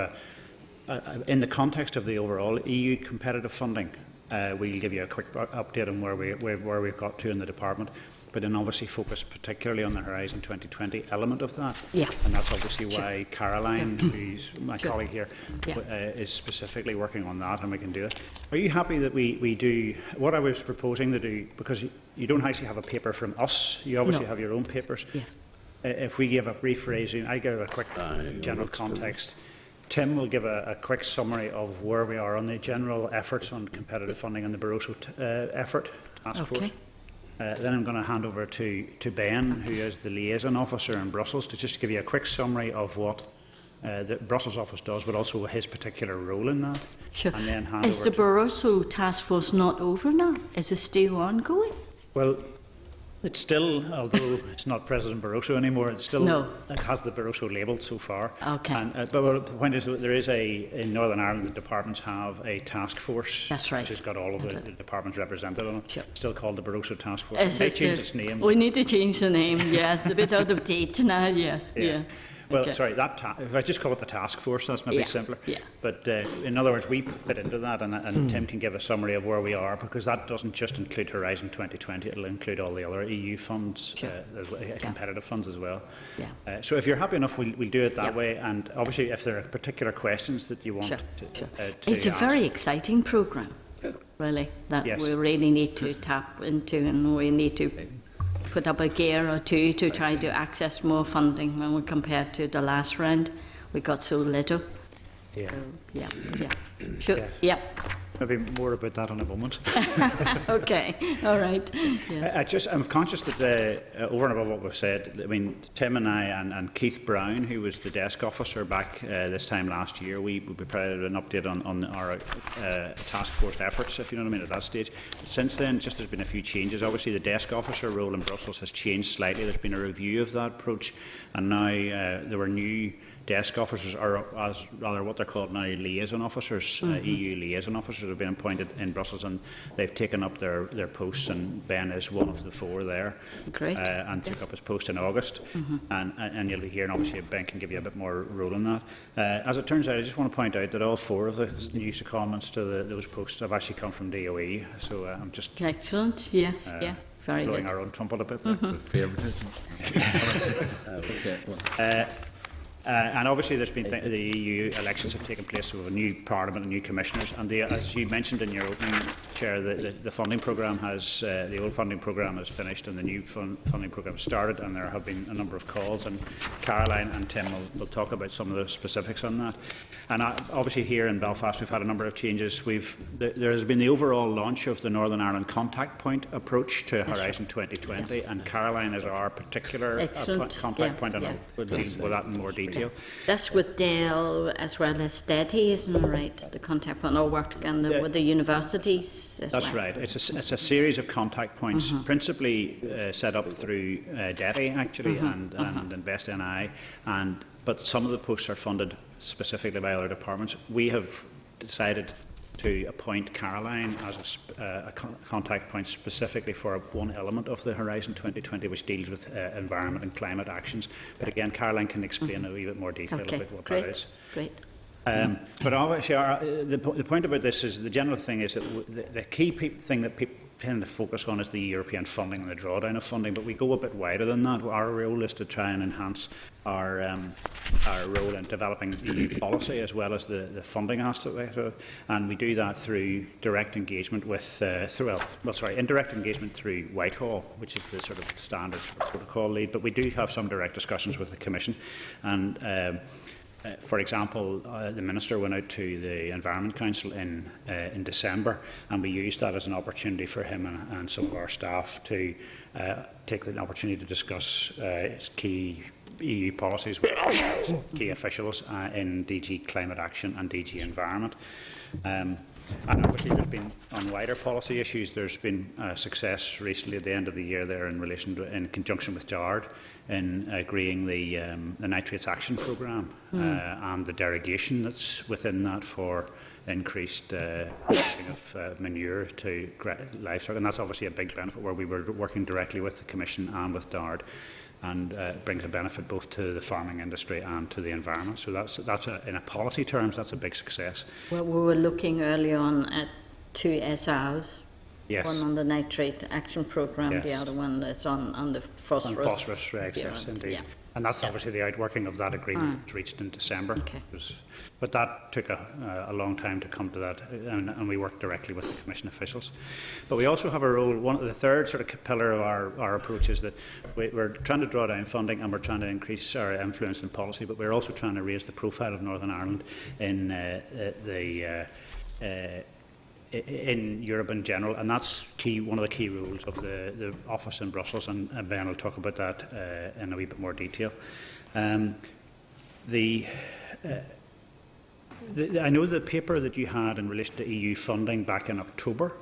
Speaker 13: in the context of the overall EU competitive funding, we'll give you a quick update on where we've got to in the department, but then obviously focus particularly on the Horizon 2020 element of that. Yeah. And that's obviously why Caroline, who's my colleague here, is specifically working on that, and we can do it. Are you happy that we do what I was proposing to do, because you don't actually have a paper from us, you obviously have your own papers. Yeah. If we give a brief phrasing, I give a quick general context. Tim will give a quick summary of where we are on the general efforts on competitive funding and the Barroso task force. Then I'm going to hand over to Ben, who is the liaison officer in Brussels, to just give you a quick summary of what the Brussels office does, but also his particular role in that.
Speaker 1: Sure.
Speaker 13: And then hand
Speaker 1: Is
Speaker 13: over
Speaker 1: the
Speaker 13: to-
Speaker 1: Barroso task force not over now? Is it still ongoing?
Speaker 13: Well, it's still, although it's not President Barroso anymore, it still it has the Barroso label so far.
Speaker 1: Okay.
Speaker 13: And, but the point is that there is in Northern Ireland, the departments have a task force.
Speaker 1: That's right.
Speaker 13: Which has got all of the departments represented on it.
Speaker 1: Sure.
Speaker 13: Still called the Barroso Task Force.
Speaker 1: Is
Speaker 13: It may
Speaker 1: it,
Speaker 13: change its name.
Speaker 1: We need to change the name, yes. A bit out of date now, yes.
Speaker 13: Yeah. Well,
Speaker 1: Okay.
Speaker 13: sorry, if I just call it the task force, that's maybe simpler.
Speaker 1: Yeah.
Speaker 13: But in other words, we fit into that, and Tim can give a summary of where we are, because that doesn't just include Horizon 2020, it'll include all the other EU funds, competitive funds as well.
Speaker 1: Yeah.
Speaker 13: So if you're happy enough, we'll do it that way, and obviously if there are particular questions that you want to
Speaker 1: It's a
Speaker 13: ask.
Speaker 1: very exciting programme, really, that we really need to tap into, and we need to put up a gear or two to try to access more funding when we compare to the last round. We got so little.
Speaker 13: Yeah.
Speaker 1: Sure.
Speaker 13: Yeah. Maybe more about that in a moment.
Speaker 1: Okay, all right. Yes.
Speaker 13: I'm conscious that over and above what we've said, I mean, Tim and I and Keith Brown, who was the desk officer back this time last year, we provided an update on our task force efforts, if you know what I mean, at that stage. Since then, just there's been a few changes. Obviously, the desk officer role in Brussels has changed slightly. There's been a review of that approach, and now there were new desk officers, or as rather what they're called now, liaison officers, EU liaison officers have been appointed in Brussels, and they've taken up their posts, and Ben is one of the 4 there.
Speaker 1: Great.
Speaker 13: And took up his post in August. And you'll be hearing, obviously, Ben can give you a bit more role in that. As it turns out, I just want to point out that all 4 of the new secondments to those posts have actually come from DOE, so I'm just...
Speaker 1: Excellent, yeah, very
Speaker 13: blowing
Speaker 1: good.
Speaker 13: our own trumpet a bit.
Speaker 7: Favouritism.
Speaker 13: And obviously there's been the EU elections have taken place, so we have a new parliament and new commissioners, and as you mentioned in your opening, Chair, the funding programme has, the old funding programme has finished and the new funding programme started, and there have been a number of calls, and Caroline and Tim will talk about some of the specifics on that. And obviously here in Belfast we've had a number of changes. There has been the overall launch of the Northern Ireland contact point approach to Horizon 2020, and Caroline is our particular contact point, and we'll deal with that in more detail.
Speaker 1: That's with Dale as well as Steady, isn't it right? The contact point all work together with the universities as
Speaker 13: That's
Speaker 1: well.
Speaker 13: right. It's a series of contact points, principally set up through DEFI actually and InvestNI, but some of the posts are funded specifically by other departments. We have decided to appoint Caroline as a contact point specifically for one element of the Horizon 2020, which deals with environment and climate actions. But again, Caroline can explain a wee bit more detail about what that is.
Speaker 1: Great.
Speaker 13: But obviously, the point about this is the general thing is that the key thing that people tend to focus on is the European funding and the drawdown of funding, but we go a bit wider than that. Our role is to try and enhance our role in developing EU policy as well as the funding aspect of it, and we do that through direct engagement with indirect engagement through Whitehall, which is the sort of standard protocol lead, but we do have some direct discussions with the Commission, and for example, the Minister went out to the Environment Council in December, and we used that as an opportunity for him and some of our staff to take the opportunity to discuss key EU policies with key officials in DG Climate Action and DG Environment. And obviously there's been, on wider policy issues, there's been success recently at the end of the year there in relation to, in conjunction with DARD, in agreeing the Nitrates Action Programme and the derogation that's within that for increased using of manure to livestock, and that's obviously a big benefit where we were working directly with the Commission and with DARD, and brings a benefit both to the farming industry and to the environment. So that's in a policy terms, that's a big success.
Speaker 1: Well, we were looking early on at 2 SRs.
Speaker 13: Yes.
Speaker 1: One on the Nitrate Action Programme,
Speaker 13: Yes.
Speaker 1: the other one that's on the phosphorus.
Speaker 13: On phosphorus regs, yes, indeed.
Speaker 1: Yeah.
Speaker 13: And that's obviously the outworking of that agreement that was reached in December.
Speaker 1: Okay.
Speaker 13: But that took a long time to come to that, and we worked directly with the Commission officials. But we also have a role, the third sort of pillar of our approach is that we're trying to draw down funding and we're trying to increase our influence in policy, but we're also trying to raise the profile of Northern Ireland in Europe in general, and that's one of the key roles of the office in Brussels, and Ben will talk about that in a wee bit more detail. I know the paper that you had in relation to EU funding back in October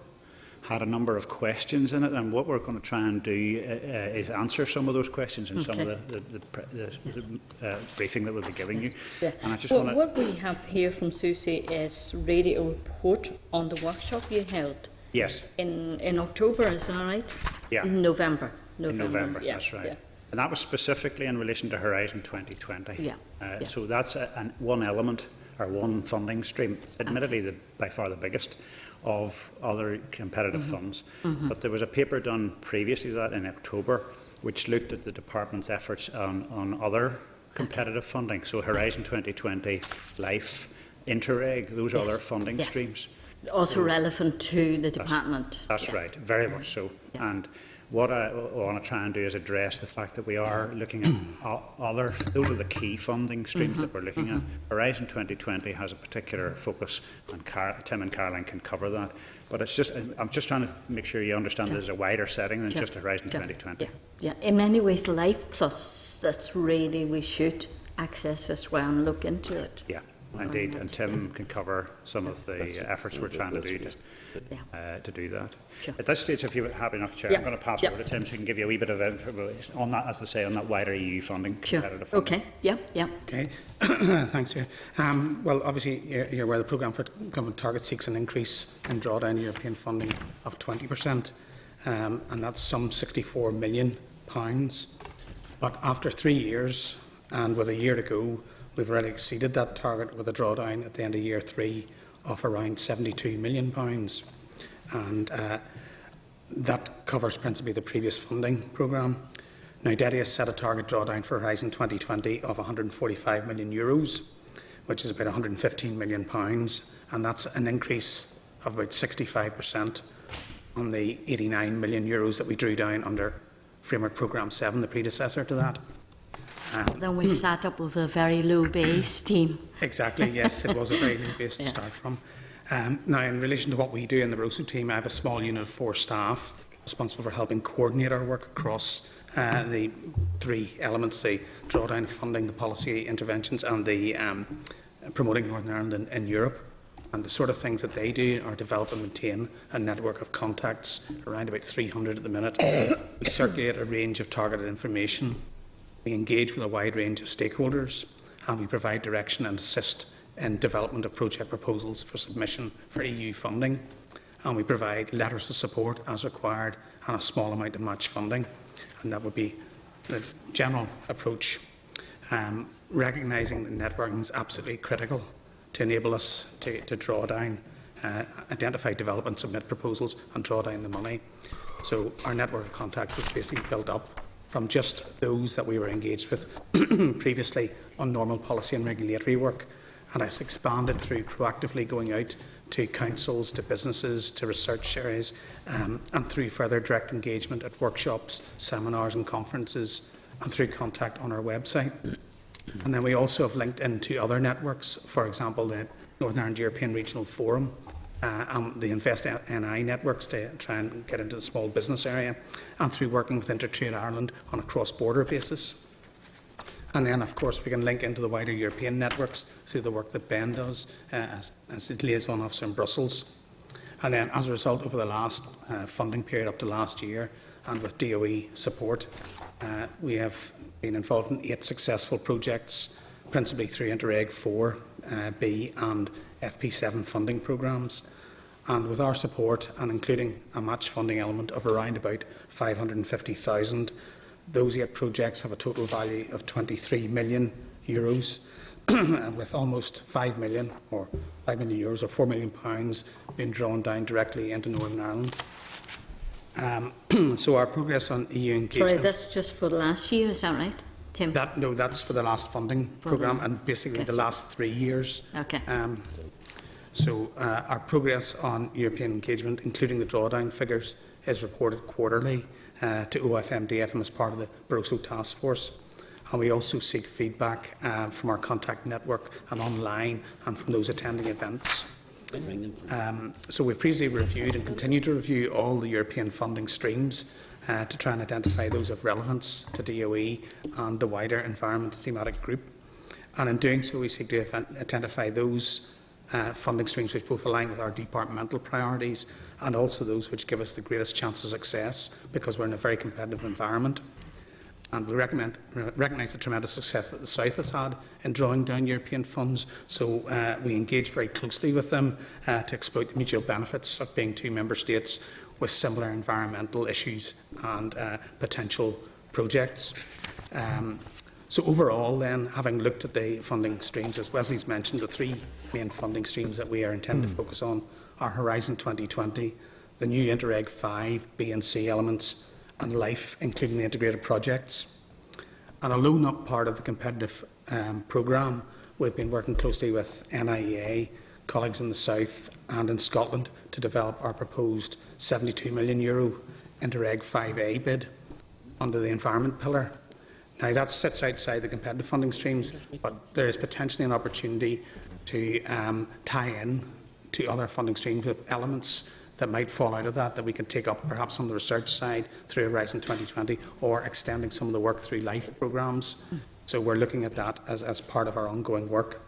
Speaker 13: had a number of questions in it, and what we're going to try and do is answer some of those questions in some of the briefing that we'll be giving you.
Speaker 1: Yeah.
Speaker 13: And I just
Speaker 1: what we have here from Susie is really a report on the workshop you held.
Speaker 13: Yes.
Speaker 1: In October, is that right?
Speaker 13: Yeah.
Speaker 1: In November.
Speaker 13: In November,
Speaker 1: yeah,
Speaker 13: that's right.
Speaker 1: Yeah.
Speaker 13: And that was specifically in relation to Horizon 2020.
Speaker 1: Yeah.
Speaker 13: So that's one element, or one funding stream, admittedly by far the biggest of other competitive funds. But there was a paper done previously to that in October which looked at the department's efforts on other competitive funding. So Horizon 2020, LIFE, Interreg, those other funding streams.
Speaker 1: Also relevant to the department.
Speaker 13: That's right, very much so. And what I want to try and do is address the fact that we are looking at those are the key funding streams that we're looking at. Horizon 2020 has a particular focus, and Tim and Caroline can cover that. But I'm just trying to make sure you understand there's a wider setting than just Horizon 2020.
Speaker 1: Yeah, in many ways, Life Plus, that's really, we should access as well and look into it.
Speaker 13: Yeah. Indeed, and Tim can cover some of the efforts we're trying to do to do that.
Speaker 1: Sure.
Speaker 13: At this stage, if you're happy enough, Chair, I'm going to pass over to Tim so he can give you a wee bit of information on that, as they say, on that wider EU funding, competitive funding.
Speaker 1: Okay, yeah.
Speaker 14: Okay, thanks, Chair. Well, obviously, you're aware the programme for Government Target seeks an increase in drawdown European funding of 20%, and that's some £64 million. But after 3 years, and with a year to go, we've already exceeded that target with a drawdown at the end of year 3 of around £72 million. And that covers principally the previous funding programme. Now, DEDI has set a target drawdown for Horizon 2020 of €145 million, which is about £115 million, and that's an increase of about 65% on the €89 million that we drew down under Framework Programme 7, the predecessor to that.
Speaker 1: Then we sat up with a very low base team.
Speaker 14: Exactly, yes, it was a very low base to start from. Now, in relation to what we do in the Barroso team, I have a small unit of 4 staff responsible for helping coordinate our work across the 3 elements: the drawdown of funding, the policy interventions, and the promoting Northern Ireland in Europe. And the sort of things that they do are develop and maintain a network of contacts, around about 300 at the minute. We circulate a range of targeted information. We engage with a wide range of stakeholders, and we provide direction and assist in development of project proposals for submission for EU funding. And we provide letters of support as required and a small amount of match funding. And that would be the general approach. Recognising that networking is absolutely critical to enable us to draw down, identify, develop and submit proposals and draw down the money. So our network of contacts is basically built up from just those that we were engaged with previously on normal policy and regulatory work, and it's expanded through proactively going out to councils, to businesses, to research areas, and through further direct engagement at workshops, seminars and conferences, and through contact on our website. And then we also have linked into other networks, for example, the Northern Ireland European Regional Forum, and the Invest NI networks to try and get into the small business area, and through working with Intertrade Ireland on a cross-border basis. And then, of course, we can link into the wider European networks through the work that Ben does as the liaison officer in Brussels. And then, as a result, over the last funding period up to last year, and with DOE support, we have been involved in 8 successful projects, principally through Interreg 4B and FP7 funding programmes. And with our support, and including a match funding element of around about 550,000, those 8 projects have a total value of €23 million, with almost 5 million or €5 million or £4 million being drawn down directly into Northern Ireland. So our progress on EU engagement...
Speaker 1: Sorry, that's just for last year, is that right, Tim?
Speaker 14: No, that's for the last funding programme, and basically the last 3 years.
Speaker 1: Okay.
Speaker 14: So our progress on European engagement, including the drawdown figures, is reported quarterly to OFMDFM as part of the Barroso Task Force. And we also seek feedback from our contact network and online and from those attending events. So we've previously reviewed and continue to review all the European funding streams to try and identify those of relevance to DOE and the wider environment thematic group. And in doing so, we seek to identify those funding streams which both align with our departmental priorities and also those which give us the greatest chance of success, because we're in a very competitive environment. And we recognise the tremendous success that the South has had in drawing down European funds, so we engage very closely with them to exploit the mutual benefits of being two member states with similar environmental issues and potential projects. So overall then, having looked at the funding streams, as Wesley's mentioned, the three main funding streams that we are intended to focus on are Horizon 2020, the new Interreg 5, B and C elements, and LIFE, including the integrated projects. And although not part of the competitive programme, we've been working closely with NIEA, colleagues in the South and in Scotland to develop our proposed €72 million Interreg 5A bid under the environment pillar. Now that sits outside the competitive funding streams, but there is potentially an opportunity to tie in to other funding streams with elements that might fall out of that we can take up perhaps on the research side through Horizon 2020 or extending some of the work through LIFE programmes. So we're looking at that as part of our ongoing work.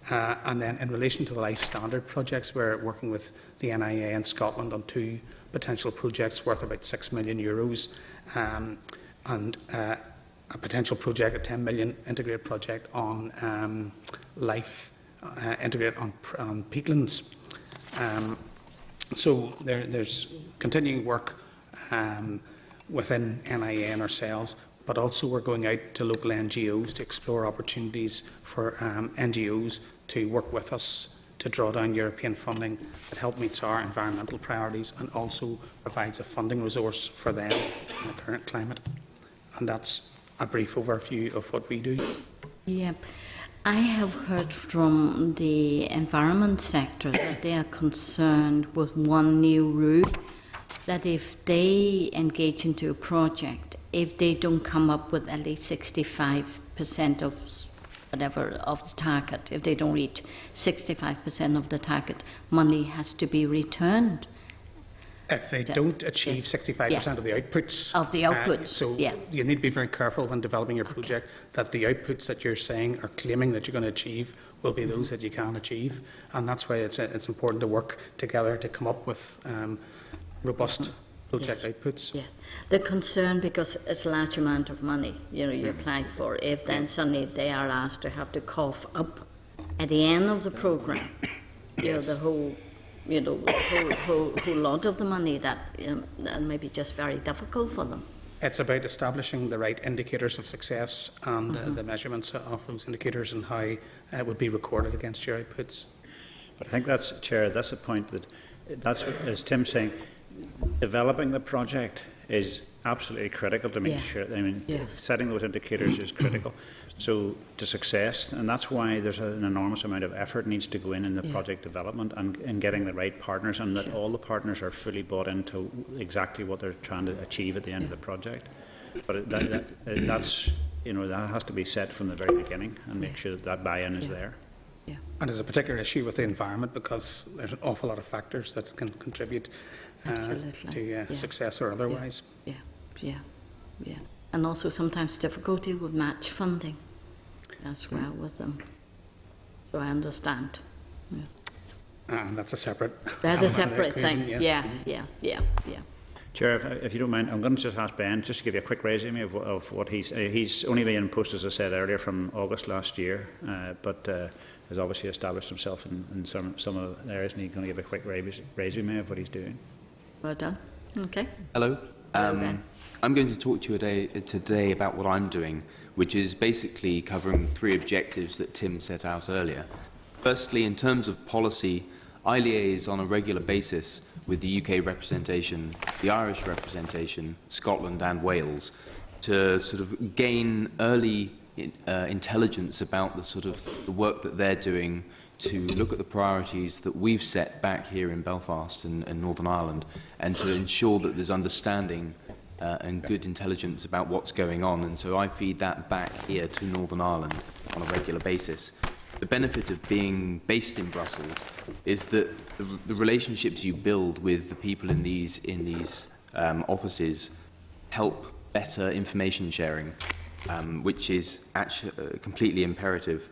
Speaker 14: And then in relation to the LIFE standard projects, we're working with the NIA in Scotland on two potential projects worth about €6 million and a potential project, a 10 million integrated project on LIFE integrated on peatlands. So there's continuing work within NIA and ourselves, but also we're going out to local NGOs to explore opportunities for NGOs to work with us to draw down European funding that help meet our environmental priorities and also provides a funding resource for them in the current climate. And that's a brief overview of what we do.
Speaker 1: Yeah. I have heard from the environment sector that they are concerned with one new rule, that if they engage into a project, if they don't come up with at least 65% of whatever of the target, if they don't reach 65% of the target, money has to be returned.
Speaker 14: If they don't achieve 65% of the outputs.
Speaker 1: Of the outputs,
Speaker 14: so you need to be very careful when developing your project that the outputs that you're saying or claiming that you're going to achieve will be those that you can achieve. And that's why it's important to work together to come up with robust project outputs.
Speaker 1: Yes. The concern, because it's a large amount of money, you apply for, if then suddenly they are asked to have to cough up at the end of the programme, the whole whole lot of the money, that may be just very difficult for them.
Speaker 14: It's about establishing the right indicators of success and the measurements of those indicators and how it would be recorded against your outputs.
Speaker 13: But I think that's, Chair, that's the point that's as Tim's saying, developing the project is absolutely critical to make sure. I mean, setting those indicators is critical. So to success, and that's why there's an enormous amount of effort needs to go in the project development and in getting the right partners, and that all the partners are fully bought into exactly what they're trying to achieve at the end of the project. But that's that has to be set from the very beginning and make sure that buy-in is there.
Speaker 14: And there's a particular issue with the environment because there's an awful lot of factors that can contribute to success or otherwise.
Speaker 1: Yeah. And also sometimes difficulty with match funding as well with them. So I understand.
Speaker 14: And that's a separate.
Speaker 1: That's a separate thing. Yes.
Speaker 13: Chair, if you don't mind, I'm going to just ask Ben just to give you a quick resume of what he's only been in post, as I said earlier, from August last year, but has obviously established himself in some of the areas, and he's going to give a quick resume of what he's doing.
Speaker 1: Well done. Okay.
Speaker 15: Hello. I'm going to talk to you today about what I'm doing, which is basically covering three objectives that Tim set out earlier. Firstly, in terms of policy, I liaise on a regular basis with the UK representation, the Irish representation, Scotland and Wales, to sort of gain early intelligence about the work that they're doing, to look at the priorities that we've set back here in Belfast and Northern Ireland, and to ensure that there's understanding and good intelligence about what's going on. And so I feed that back here to Northern Ireland on a regular basis. The benefit of being based in Brussels is that the relationships you build with the people in these offices help better information sharing. which is actually completely imperative.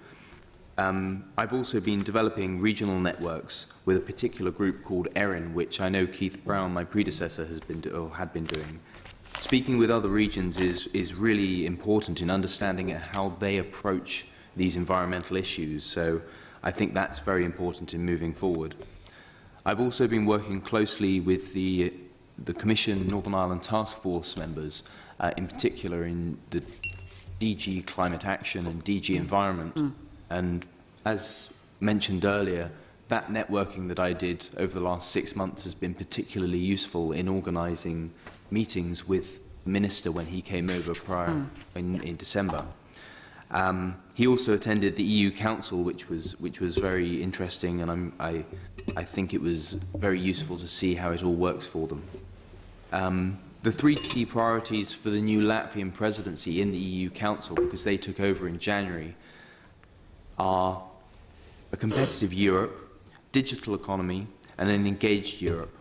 Speaker 15: I've also been developing regional networks with a particular group called ERIN, which I know Keith Brown, my predecessor, had been doing. Speaking with other regions is really important in understanding how they approach these environmental issues, so I think that's very important in moving forward. I've also been working closely with the Commission Northern Ireland Task Force members, in particular in the DG Climate Action and DG Environment. And as mentioned earlier, that networking that I did over the last 6 months has been particularly useful in organising meetings with the Minister when he came over in December. He also attended the EU Council, which was very interesting, and I think it was very useful to see how it all works for them. The 3 key priorities for the new Latvian presidency in the EU Council, because they took over in January, are a competitive Europe, digital economy, and an engaged Europe.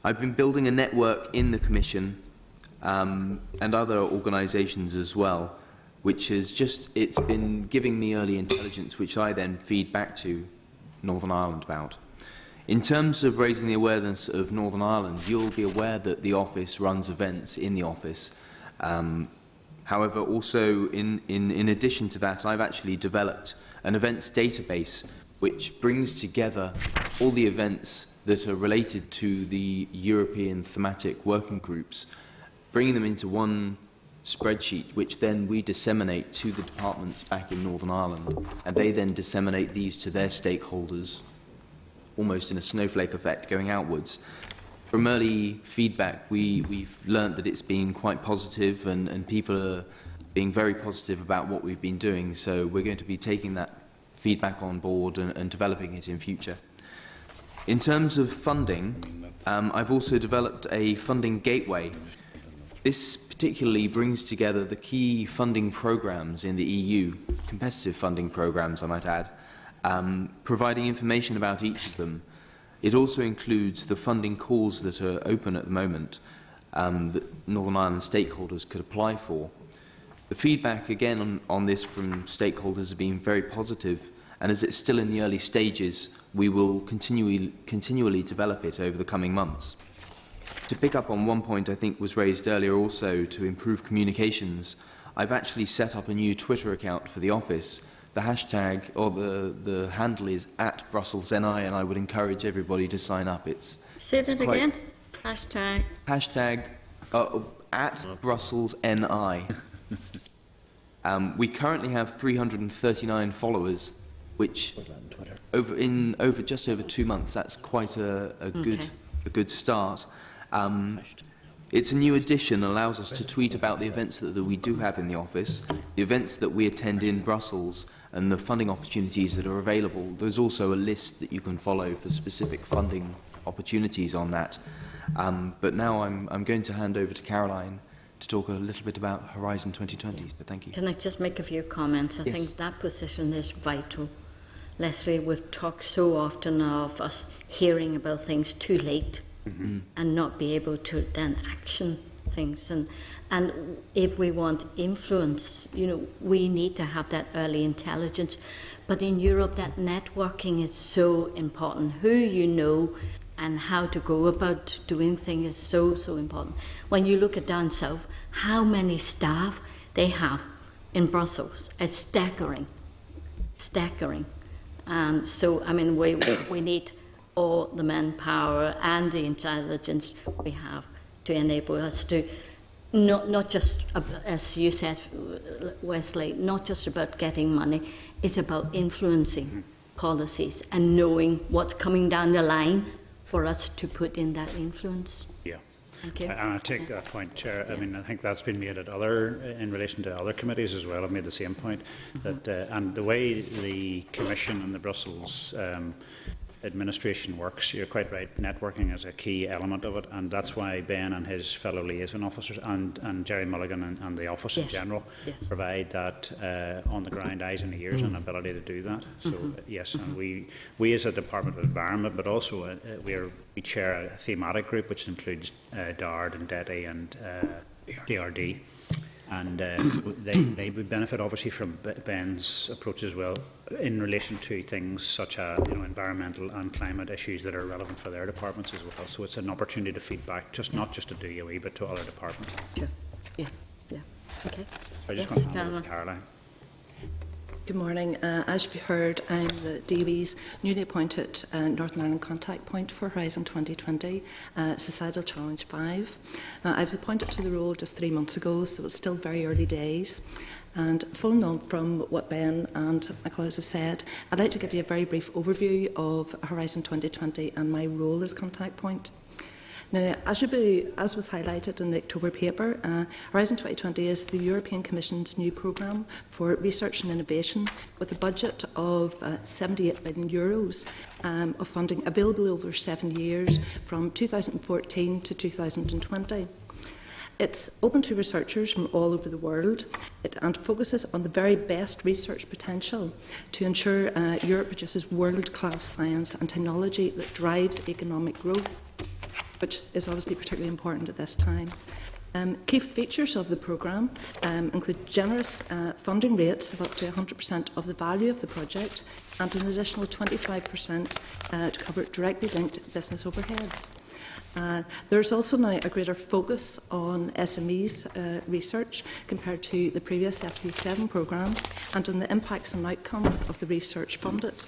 Speaker 15: I've been building a network in the Commission and other organisations as well, which is it's been giving me early intelligence, which I then feed back to Northern Ireland about. In terms of raising the awareness of Northern Ireland, you'll be aware that the office runs events in the office. However, also in addition to that, I've actually developed an events database which brings together all the events that are related to the European thematic working groups, bringing them into one spreadsheet, which then we disseminate to the departments back in Northern Ireland, and they then disseminate these to their stakeholders, almost in a snowflake effect, going outwards. From early feedback, we've learnt that it's been quite positive, and people are being very positive about what we've been doing, so we're going to be taking that feedback on board and developing it in future. In terms of funding, I've also developed a funding gateway. This particularly brings together the key funding programmes in the EU, competitive funding programmes I might add, providing information about each of them. It also includes the funding calls that are open at the moment that Northern Ireland stakeholders could apply for. The feedback again on this from stakeholders has been very positive, and as it's still in the early stages, we will continually develop it over the coming months. To pick up on one point I think was raised earlier also, to improve communications, I've actually set up a new Twitter account for the office. The hashtag, or the handle is @BrusselsNI, and I would encourage everybody to sign up.
Speaker 1: Say that again. Hashtag
Speaker 15: @BrusselsNI. We currently have 339 followers, which over just over 2 months, that's quite a good start. It's a new addition, allows us to tweet about the events that we do have in the office, the events that we attend in Brussels, and the funding opportunities that are available. There's also a list that you can follow for specific funding opportunities on that. But now I'm going to hand over to Caroline to talk a little bit about Horizon 2020. So thank you.
Speaker 1: Can I just make a few comments? I think that position is vital. Leslie, we've talked so often of us hearing about things too late and not be able to then action things. And if we want influence, we need to have that early intelligence. But in Europe, that networking is so important. Who you know and how to go about doing things is so important. When you look at down south, how many staff they have in Brussels is staggering. So, I mean, we need all the manpower and the intelligence we have to enable us to not just, as you said, Wesley, not just about getting money, it's about influencing policies and knowing what's coming down the line for us to put in that influence.
Speaker 13: Yeah.
Speaker 1: Thank you.
Speaker 13: And I take that point, Chair. I mean, I think that's been made in relation to other committees as well. I've made the same point that, and the way the Commission and the Brussels administration works, you're quite right, networking is a key element of it, and that's why Ben and his fellow liaison officers and Jerry Mulligan and the office in general provide that on-the-ground eyes and ears and ability to do that. So yes, and we as a Department of Environment, but also we chair a thematic group which includes DARD and DETI and DRD. And they would benefit obviously from Ben's approach as well in relation to things such as environmental and climate issues that are relevant for their departments as well. So it's an opportunity to feedback, not just to DOE but to other departments.
Speaker 1: Sure. Yeah. Okay.
Speaker 13: So I just want to hand over to Caroline.
Speaker 16: Good morning. As you've heard, I'm the DOE's newly appointed Northern Ireland contact point for Horizon 2020, Societal Challenge 5. I was appointed to the role just 3 months ago, so it's still very early days. And following on from what Ben and my colleagues have said, I'd like to give you a very brief overview of Horizon 2020 and my role as contact point. Now, as was highlighted in the October paper, Horizon 2020 is the European Commission's new programme for research and innovation with a budget of €78 billion of funding available over 7 years from 2014 to 2020. It's open to researchers from all over the world and focuses on the very best research potential to ensure Europe produces world-class science and technology that drives economic growth, which is obviously particularly important at this time. Key features of the programme include generous funding rates of up to 100% of the value of the project and an additional 25% to cover directly linked business overheads. There's also now a greater focus on SMEs research compared to the previous FP7 programme and on the impacts and outcomes of the research funded.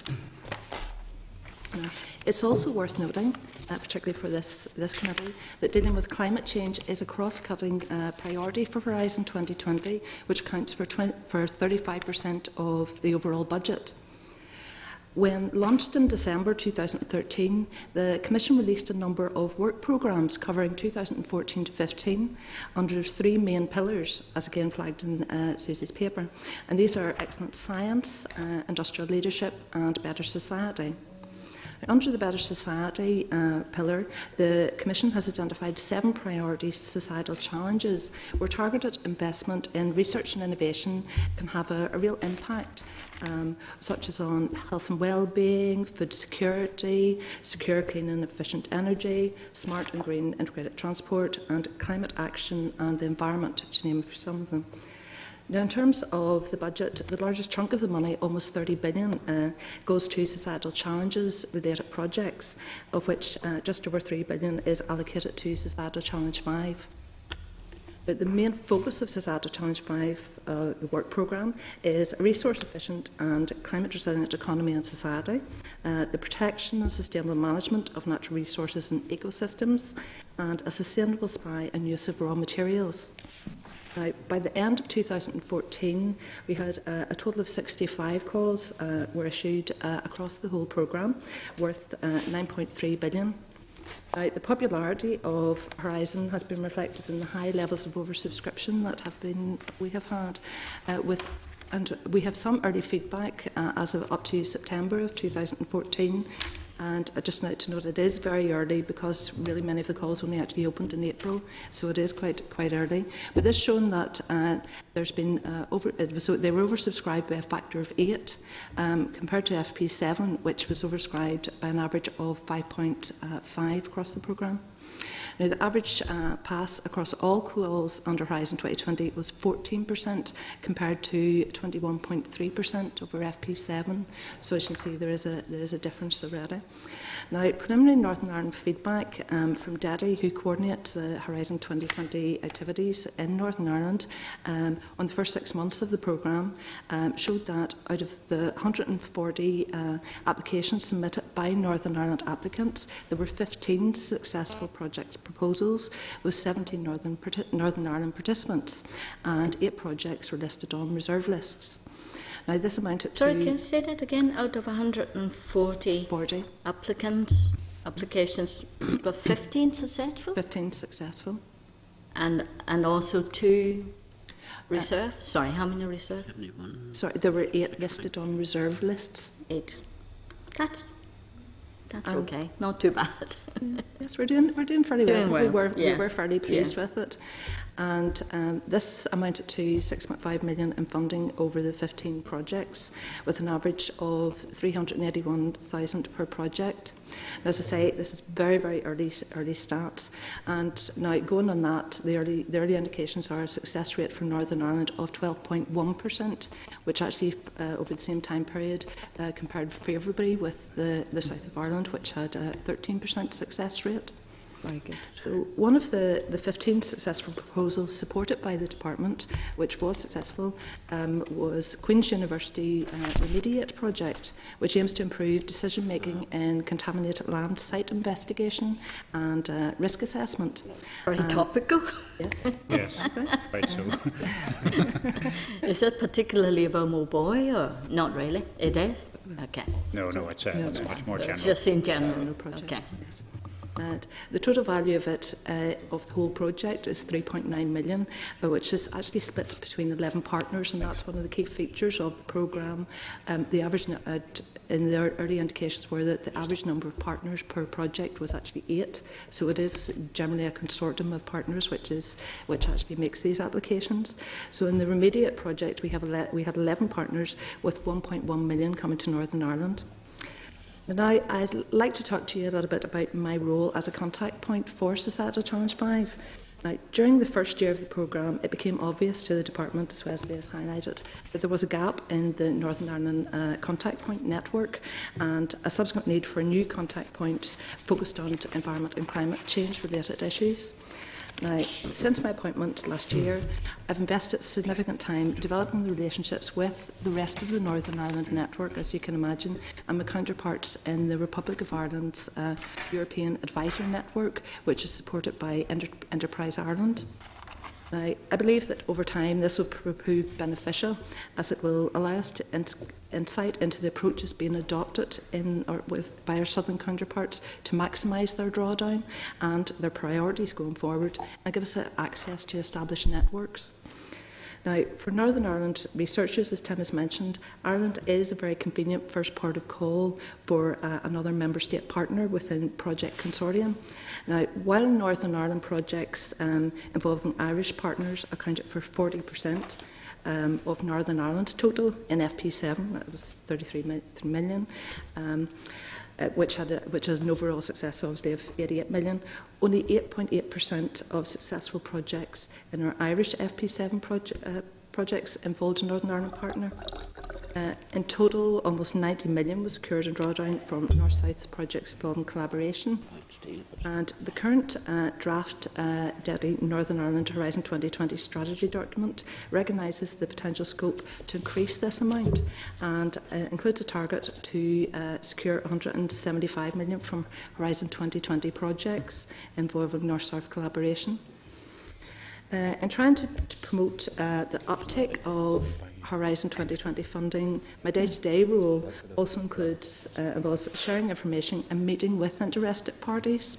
Speaker 16: It's also worth noting, particularly for this committee, that dealing with climate change is a cross-cutting priority for Horizon 2020, which accounts for 35% of the overall budget. When launched in December 2013, the Commission released a number of work programmes covering 2014 to 15 under 3 main pillars, as again flagged in Susie's paper. And these are excellent science, industrial leadership and better society. Under the Better Society pillar, the Commission has identified 7 priority societal challenges where targeted investment in research and innovation can have a real impact, such as on health and well-being, food security, secure, clean and efficient energy, smart and green integrated transport, and climate action and the environment, to name some of them. Now, in terms of the budget, the largest chunk of the money, almost £30 billion, goes to societal challenges related projects, of which just over £3 billion is allocated to Societal Challenge 5. But the main focus of Societal Challenge 5, the work programme, is a resource-efficient and climate-resilient economy and society, the protection and sustainable management of natural resources and ecosystems, and a sustainable supply and use of raw materials. Now, by the end of 2014, we had a total of 65 calls were issued across the whole programme, worth £9.3 billion. The popularity of Horizon has been reflected in the high levels of oversubscription that we have had, and we have some early feedback as of up to September of 2014. And just now to note, it is very early because really many of the calls only actually opened in April, so it is quite early. But this shown that there's been they were oversubscribed by a factor of 8 compared to FP7, which was oversubscribed by an average of 5.5 across the programme. Now, the average pass across all calls under Horizon 2020 was 14% compared to 21.3% over FP7. So as you can see, there is a difference already. Now, preliminary Northern Ireland feedback from DEDI, who coordinates the Horizon 2020 activities in Northern Ireland, on the first 6 months of the programme, showed that out of the 140 applications submitted by Northern Ireland applicants, there were 15 successful project proposals with 17 Northern Ireland participants, and 8 projects were listed on reserve lists. Now, this amounted to...
Speaker 1: Sorry, can you say that again? Out of 140 applications, but 15 successful?
Speaker 16: 15 successful.
Speaker 1: And also 2 reserve? Sorry, how many reserve?
Speaker 5: 71.
Speaker 16: Sorry, there were 8 listed on reserve lists.
Speaker 1: 8. That's okay, not too bad.
Speaker 16: Yes, we're doing fairly well.
Speaker 1: We
Speaker 16: were fairly pleased with it. and this amounted to 6.5 million in funding over the 15 projects, with an average of 381,000 per project. Now, as I say, this is very, very early stats, and now going on that, the early indications are a success rate for Northern Ireland of 12.1%, which actually over the same time period compared favourably with the south of Ireland, which had a 13% success rate.
Speaker 1: Very good.
Speaker 16: So one of the 15 successful proposals supported by the department, which was successful, was Queen's University Remediate project, which aims to improve decision making in contaminated land site investigation and risk assessment.
Speaker 1: Very topical.
Speaker 16: Yes.
Speaker 13: Yes, right so.
Speaker 1: Is it particularly about Moboy or not really? It is? Okay.
Speaker 13: No, it's much more general.
Speaker 1: It's just in general. Okay.
Speaker 16: The total value of it, of the whole project, is 3.9 million, which is actually split between 11 partners, and that's one of the key features of the programme. The average, in their early indications, were that the average number of partners per project was actually 8. So it is generally a consortium of partners, which actually makes these applications. So in the Remediate project, we had 11 partners with 1.1 million coming to Northern Ireland. Now, I'd like to talk to you a little bit about my role as a contact point for Societal Challenge 5. Now, during the first year of the programme, it became obvious to the department, as Wesley has highlighted, that there was a gap in the Northern Ireland contact point network and a subsequent need for a new contact point focused on environment and climate change related issues. Now, since my appointment last year, I've invested significant time developing the relationships with the rest of the Northern Ireland network, as you can imagine, and my counterparts in the Republic of Ireland's European Advisor Network, which is supported by Enterprise Ireland. Now, I believe that over time this will prove beneficial, as it will allow us to insight into the approaches being adopted by our southern counterparts to maximise their drawdown and their priorities going forward, and give us access to established networks. Now, for Northern Ireland researchers, as Tim has mentioned, Ireland is a very convenient first port of call for another member state partner within Project Consortium. Now, while Northern Ireland projects involving Irish partners accounted for 40% of Northern Ireland's total in FP7, that was 33 million, which had an overall success, obviously, of 88 million. Only 8.8% of successful projects in our Irish FP7 projects involved a Northern Ireland partner. In total, almost 90 million was secured in drawdown from North-South projects involving collaboration. And the current draft dedicated Northern Ireland Horizon 2020 strategy document recognises the potential scope to increase this amount and includes a target to secure 175 million from Horizon 2020 projects involving North-South collaboration. In trying to promote the uptake of Horizon 2020 funding, my day-to-day role also involves sharing information and meeting with interested parties,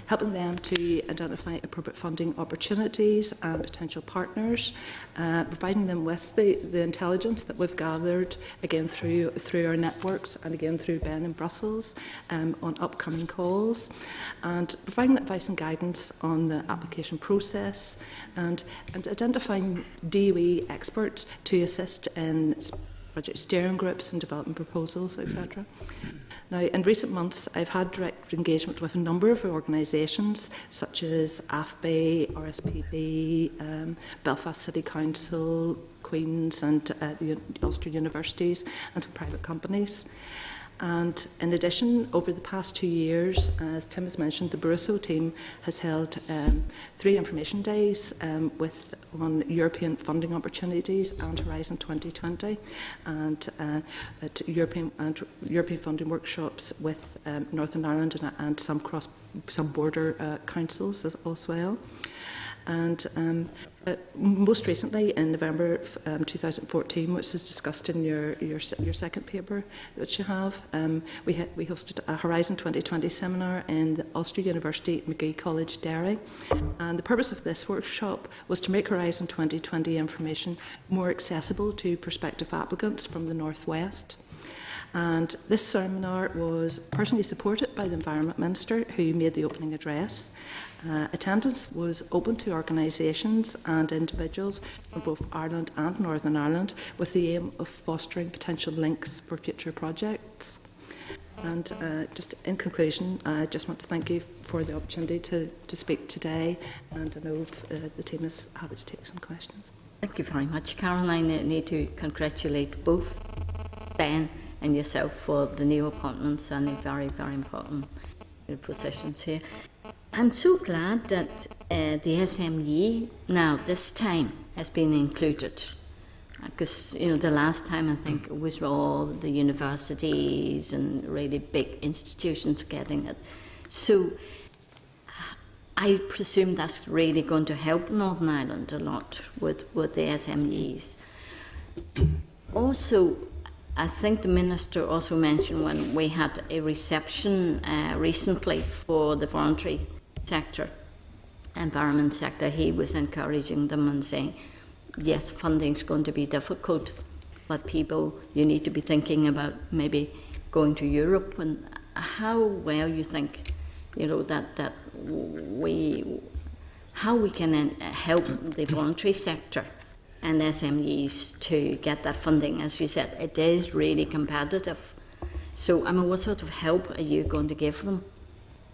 Speaker 16: helping them to identify appropriate funding opportunities and potential partners, providing them with the intelligence that we've gathered, again through our networks and again through Ben in Brussels on upcoming calls, and providing advice and guidance on the application process, and identifying DOE experts to assist in project steering groups and development proposals, etc. Now, in recent months, I've had direct engagement with a number of organisations such as AFBE, RSPB, Belfast City Council, Queen's and the Ulster universities, and some private companies. And in addition, over the past 2 years, as Tim has mentioned, the Barroso team has held 3 information days on European funding opportunities and Horizon 2020, and European funding workshops with Northern Ireland and some border councils as well. And most recently, in November 2014, which is discussed in your second paper that you have, we hosted a Horizon 2020 seminar in the Ulster University Magee College, Derry. And the purpose of this workshop was to make Horizon 2020 information more accessible to prospective applicants from the North West. And this seminar was personally supported by the Environment Minister, who made the opening address. Attendance was open to organisations and individuals from both Ireland and Northern Ireland, with the aim of fostering potential links for future projects. And just in conclusion, I just want to thank you for the opportunity to speak today, and I know the team is happy to take some questions.
Speaker 1: Thank you very much, Caroline. I need to congratulate both Ben and yourself for the new appointments and the very, very important positions here. I'm so glad that the SME now this time has been included, because the last time I think it was all the universities and really big institutions getting it. So I presume that's really going to help Northern Ireland a lot with the SMEs. Also, I think the Minister also mentioned when we had a reception recently for the voluntary sector, environment sector, he was encouraging them and saying, yes, funding's going to be difficult, but people, you need to be thinking about maybe going to Europe, and how well you think, how we can help the voluntary sector and SMEs to get that funding. As you said, it is really competitive. So, what sort of help are you going to give them,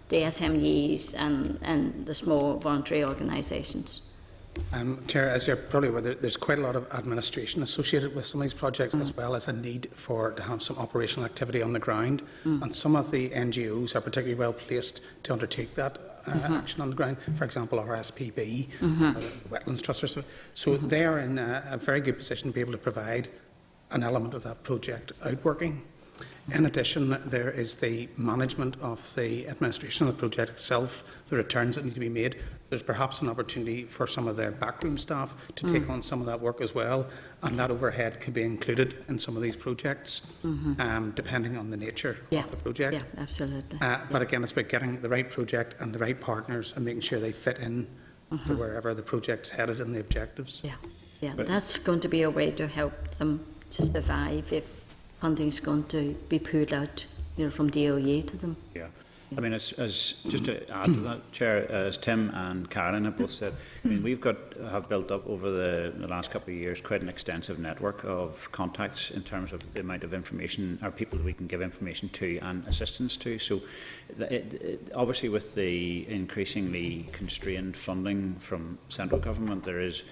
Speaker 1: the SMEs and the small voluntary organisations?
Speaker 14: Chair, as you're probably aware, there's quite a lot of administration associated with some of these projects, as well as a need to have some operational activity on the ground. And some of the NGOs are particularly well placed to undertake that action on the ground. For example, our SPB, Wetlands Trust. So they are in a very good position to be able to provide an element of that project outworking. In addition, there is the management of the administration of the project itself, the returns that need to be made. There's perhaps an opportunity for some of their backroom staff to take on some of that work as well, and that overhead could be included in some of these projects, depending on the nature of the project.
Speaker 1: Yeah, absolutely.
Speaker 14: But again, it's about getting the right project and the right partners and making sure they fit in to wherever the project's headed and the objectives.
Speaker 1: Yeah, that's going to be a way to help them to survive if funding is going to be pulled out, from DOE to them.
Speaker 13: Yeah. I mean, as just to add to that, Chair, as Tim and Karen have both said, I mean, have built up over the last couple of years quite an extensive network of contacts in terms of the amount of information or people that we can give information to and assistance to. So, obviously, with the increasingly constrained funding from central government, there is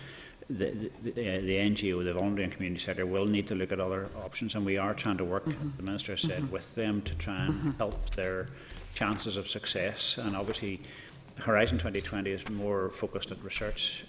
Speaker 13: the NGO, the voluntary and community sector, will need to look at other options, and we are trying to work, the Minister said, with them to try and help their chances of success. And obviously Horizon 2020 is more focused at research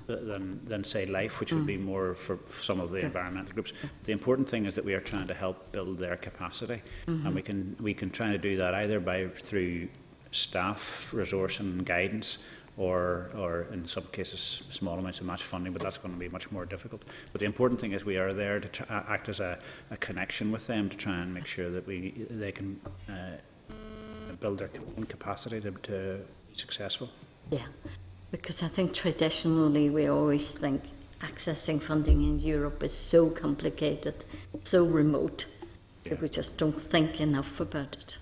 Speaker 13: than say LIFE, which would be more for some of the environmental groups. The important thing is that we are trying to help build their capacity, and we can try to do that either through staff resource and guidance, or in some cases small amounts of match funding, but that's going to be much more difficult. But the important thing is we are there to act as a connection with them to try and make sure that they can build their own capacity to be successful. Yeah,
Speaker 1: because I think traditionally we always think accessing funding in Europe is so complicated, so remote, that we just don't think enough about it.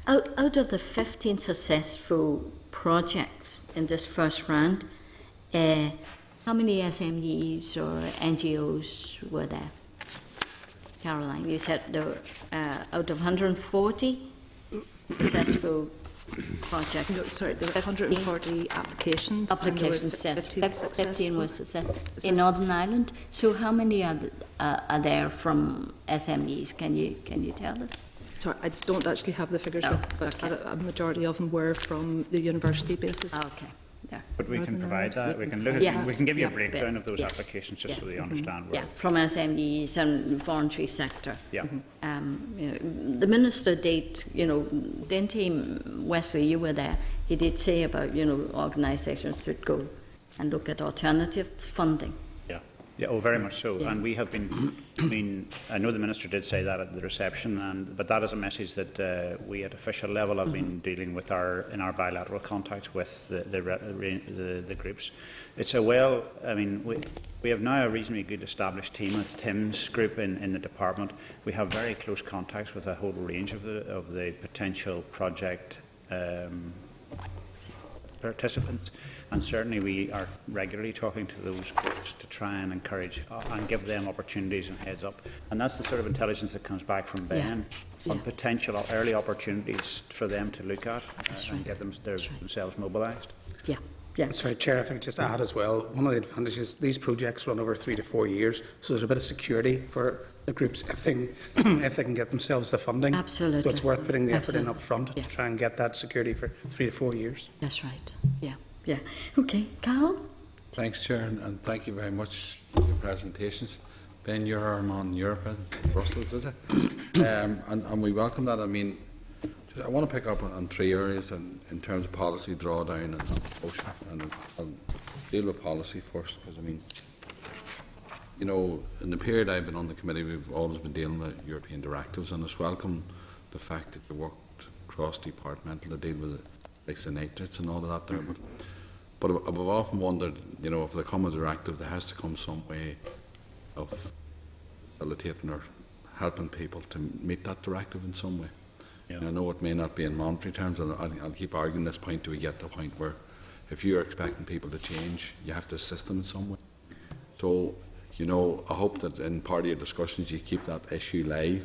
Speaker 1: Out of the 15 successful projects in this first round, how many SMEs or NGOs were there? Caroline, you said there were, out of 140 successful projects.
Speaker 16: No, sorry, there were 140 applications.
Speaker 1: Applications, yes. 15 were successful in Northern Ireland. So how many are there from SMEs? Can you tell us?
Speaker 16: Sorry, I don't actually have the figures but a majority of them were from the university basis.
Speaker 1: Okay. Yeah.
Speaker 13: But we can provide that. We can look at. We can give you a breakdown of those applications just so they understand where.
Speaker 1: Yeah, from SMEs and voluntary sector.
Speaker 13: Yeah.
Speaker 1: The Minister did, didn't he, Wesley, you were there, he did say about, organisations should go and look at alternative funding.
Speaker 13: Yeah. Yeah, oh, very much so. Yeah. And we have been, I know the Minister did say that at the reception, but that is a message that we at official level have been dealing with in our bilateral contacts with the groups. It's we have now a reasonably good established team with Tim's group in the department. We have very close contacts with a whole range of the potential project participants, and certainly we are regularly talking to those groups to try and encourage and give them opportunities and heads up. And that's the sort of intelligence that comes back from Ben on potential early opportunities for them to look at and get themselves mobilised.
Speaker 1: Yeah.
Speaker 14: Yeah. Sorry, Chair, if I could just add as well, one of the advantages, these projects run over 3 to 4 years, so there's a bit of security for the groups if they can get themselves the funding.
Speaker 1: Absolutely.
Speaker 14: So it's worth putting the effort in up front to try and get that security for 3 to 4 years.
Speaker 1: That's right. Yeah. Yeah. Okay, Carl?
Speaker 7: Thanks, Chair, and thank you very much for your presentations. Ben, you're our man Europe in Brussels, is it? And we welcome that. I want to pick up on 3 areas in terms of policy drawdown and motion, and I'll deal with policy first, because in the period I've been on the committee, we've always been dealing with European directives, and it's welcome the fact that we worked cross-departmental to deal with like the nitrates and all of that there. But I've often wondered, if there come a directive, there has to come some way of facilitating or helping people to meet that directive in some way. Yeah. I know it may not be in monetary terms, and I'll keep arguing this point till we get to a point where if you're expecting people to change, you have to assist them in some way. So, I hope that in part of your discussions you keep that issue live,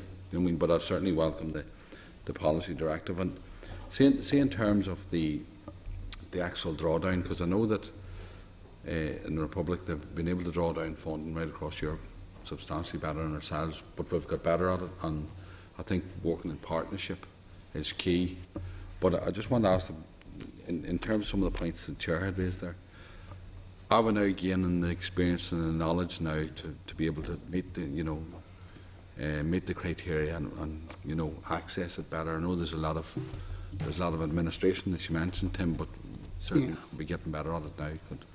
Speaker 7: but I certainly welcome the policy directive. And see in terms of the actual drawdown, because I know that in the Republic they've been able to draw down funding right across Europe substantially better than ourselves, but we've got better at it, and I think working in partnership is key. But I just want to ask them, in terms of some of the points the Chair had raised there, are we now gaining the experience and the knowledge now to be able to meet the criteria and access it better? I know there's a lot of administration that you mentioned, Tim, but certainly we're getting better at it now.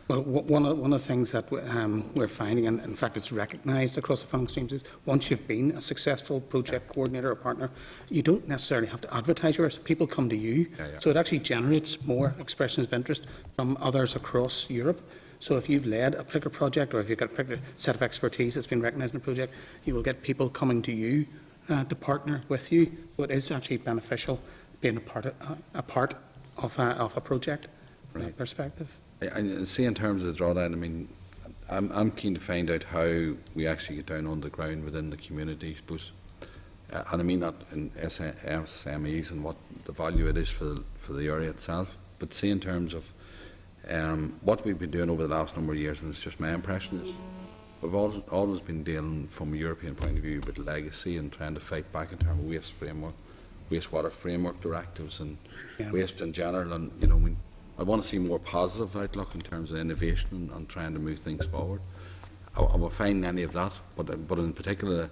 Speaker 14: Well, one of the things that we're finding, and in fact it's recognised across the funding streams, is once you've been a successful project coordinator or partner, you don't necessarily have to advertise yours. People come to you. So it actually generates more expressions of interest from others across Europe. So if you've led a particular project, or if you've got a particular set of expertise that's been recognised in a project, you will get people coming to you to partner with you. So it is actually beneficial being a part of a project from that perspective.
Speaker 7: And see, in terms of the drawdown, I'm keen to find out how we actually get down on the ground within the community, suppose. And I mean that in SMEs and what the value it is for the area itself. But see, in terms of what we've been doing over the last number of years, and it's just my impression, is we've always been dealing from a European point of view with legacy and trying to fight back in terms of wastewater framework directives and waste in general. And I want to see more positive outlook in terms of innovation and trying to move things forward. I will find any of that, but in particular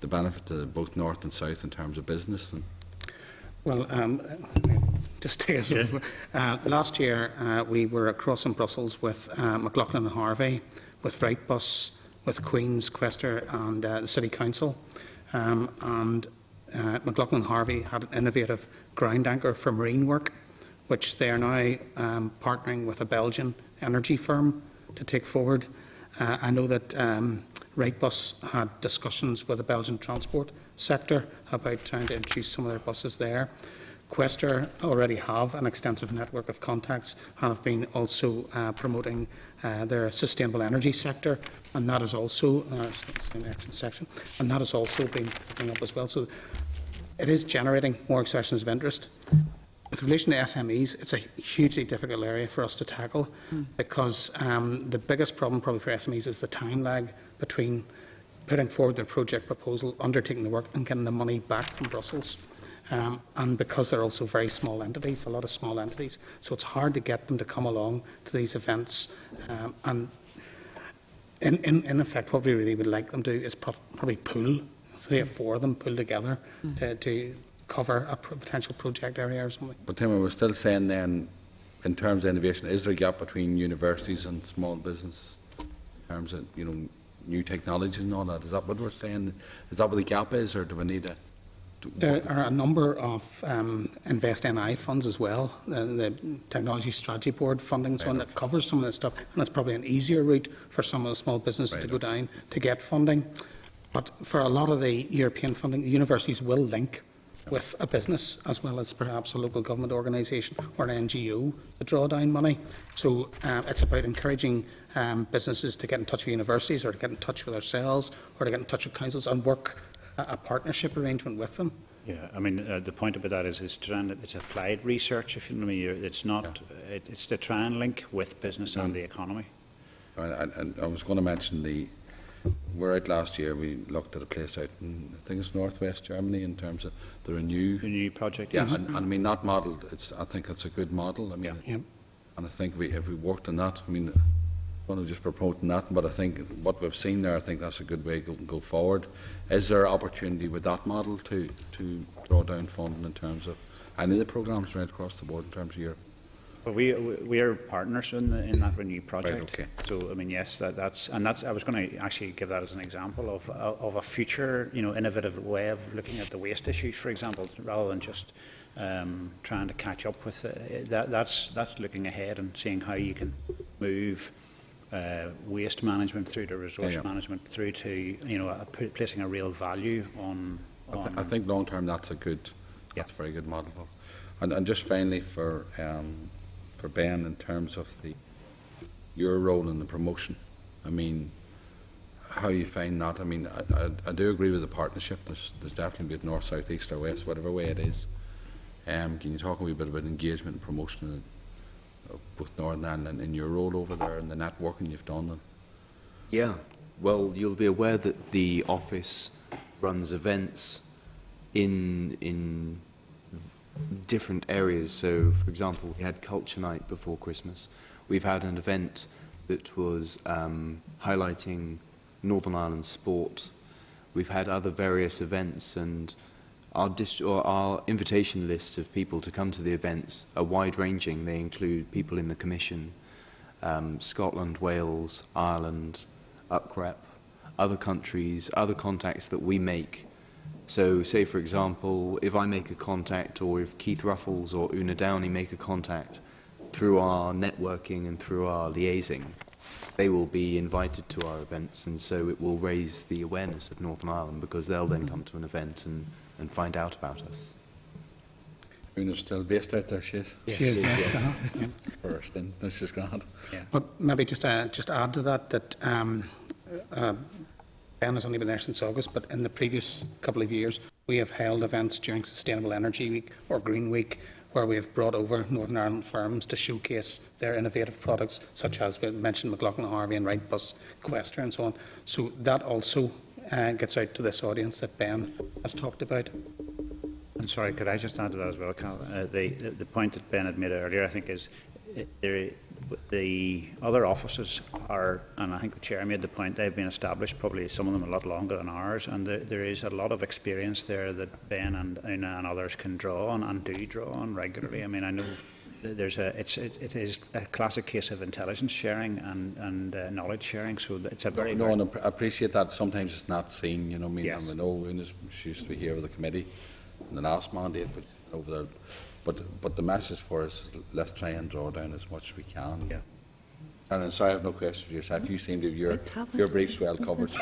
Speaker 7: the benefit to both north and south in terms of business. And
Speaker 14: well, just take us over. Last year we were across in Brussels with McLaughlin and Harvey, with Wrightbus, with Queen's, Quester and the City Council. And McLaughlin and Harvey had an innovative ground anchor for marine work, which they are now partnering with a Belgian energy firm to take forward. I know that Wrightbus had discussions with the Belgian transport sector about trying to introduce some of their buses there. Quester already have an extensive network of contacts and have been also promoting their sustainable energy sector, and that is also and that has also been picking up as well. So it is generating more expressions of interest. With relation to SMEs, it's a hugely difficult area for us to tackle because the biggest problem probably for SMEs is the time lag between putting forward their project proposal, undertaking the work and getting the money back from Brussels. And because they're also very small entities, a lot of small entities, so it's hard to get them to come along to these events. And in effect, what we really would like them to do is probably pool, 3 or 4 of them pull together to cover a potential project area or something.
Speaker 7: But Tim, I was still saying then, in terms of innovation, is there a gap between universities and small business in terms of new technologies and all that. Is that what we're saying? Is that what the gap is, or do we need a...
Speaker 14: There are a number of Invest NI funds as well, the Technology Strategy Board funding, so on, that covers some of this stuff, and it's probably an easier route for some of the small businesses to go down to get funding. But for a lot of the European funding, the universities will link with a business as well as perhaps a local government organisation or an NGO to draw down money. So it's about encouraging businesses to get in touch with universities, or to get in touch with ourselves, or to get in touch with councils and work a partnership arrangement with them.
Speaker 13: Yeah, I mean, the point about that is it's applied research, if you know what I mean. It's not, it's to try and link with business and the economy.
Speaker 7: And I was going to mention we're out last year, we looked at a place out in, I think it's northwest Germany, in terms of the Renew
Speaker 13: project.
Speaker 7: Yeah, and I mean, that model, I think it's a good model. I mean,
Speaker 14: and
Speaker 7: I think if we worked on that, I mean, I'm not just promoting that, but I think what we've seen there, I think that's a good way to go forward. Is there opportunity with that model to draw down funding in terms of any of the programmes right across the board in terms of Europe?
Speaker 13: Well, we are partners in that Renew project.
Speaker 7: Right, okay.
Speaker 13: So I mean, yes, that's I was going to actually give that as an example of a future, innovative way of looking at the waste issues, for example, rather than just trying to catch up with it. That's looking ahead and seeing how you can move waste management through to resource management, through to placing a real value on.
Speaker 7: I think long term that's a very good model. And just finally for Ben, in terms of your role in the promotion, I mean, how you find that? I mean, I do agree with the partnership. There's definitely be it north, south, east or west, whatever way it is. Can you talk a wee bit about engagement and promotion of both Northern Ireland and in your role over there and the networking you've done?
Speaker 15: Yeah, well, you'll be aware that the office runs events in different areas. So, for example, we had Culture Night before Christmas. We've had an event that was highlighting Northern Ireland sport. We've had other various events, and our invitation list of people to come to the events are wide-ranging. They include people in the Commission, Scotland, Wales, Ireland, UCREP, other countries, other contacts that we make. So, say for example, if I make a contact, or if Keith Ruffles or Una Downey make a contact, through our networking and through our liaising, they will be invited to our events, and so it will raise the awareness of Northern Ireland, because they'll then come to an event and find out about us.
Speaker 7: Una's still based out there, she is?
Speaker 14: Yes, she is, yes.
Speaker 7: For her stint, no, she's grand.
Speaker 14: Yeah. But maybe just add to that, Ben has only been there since August, but in the previous couple of years, we have held events during Sustainable Energy Week or Green Week, where we have brought over Northern Ireland firms to showcase their innovative products, such as we mentioned McLaughlin Harvey and Wrightbus, Questor and so on. So that also gets out to this audience that Ben has talked about.
Speaker 13: And sorry, could I just add to that as well, Cal? The point that Ben had made earlier, I think, is the other offices are, and I think the Chair made the point, they've been established, probably some of them a lot longer than ours, and there is a lot of experience there that Ben and Una and others can draw on, and do draw on regularly. I mean, I know it is a classic case of intelligence sharing and knowledge sharing, so it's a very...
Speaker 7: And I appreciate that. Sometimes it's not seen, you know what I mean?
Speaker 13: Yes.
Speaker 7: I know she used to be here with the committee in the last mandate, but over there. But the message for us is let's try and draw down as much as we can.
Speaker 13: Yeah.
Speaker 7: And sorry, I have no questions for yourself. You seem to have your briefs well covered. So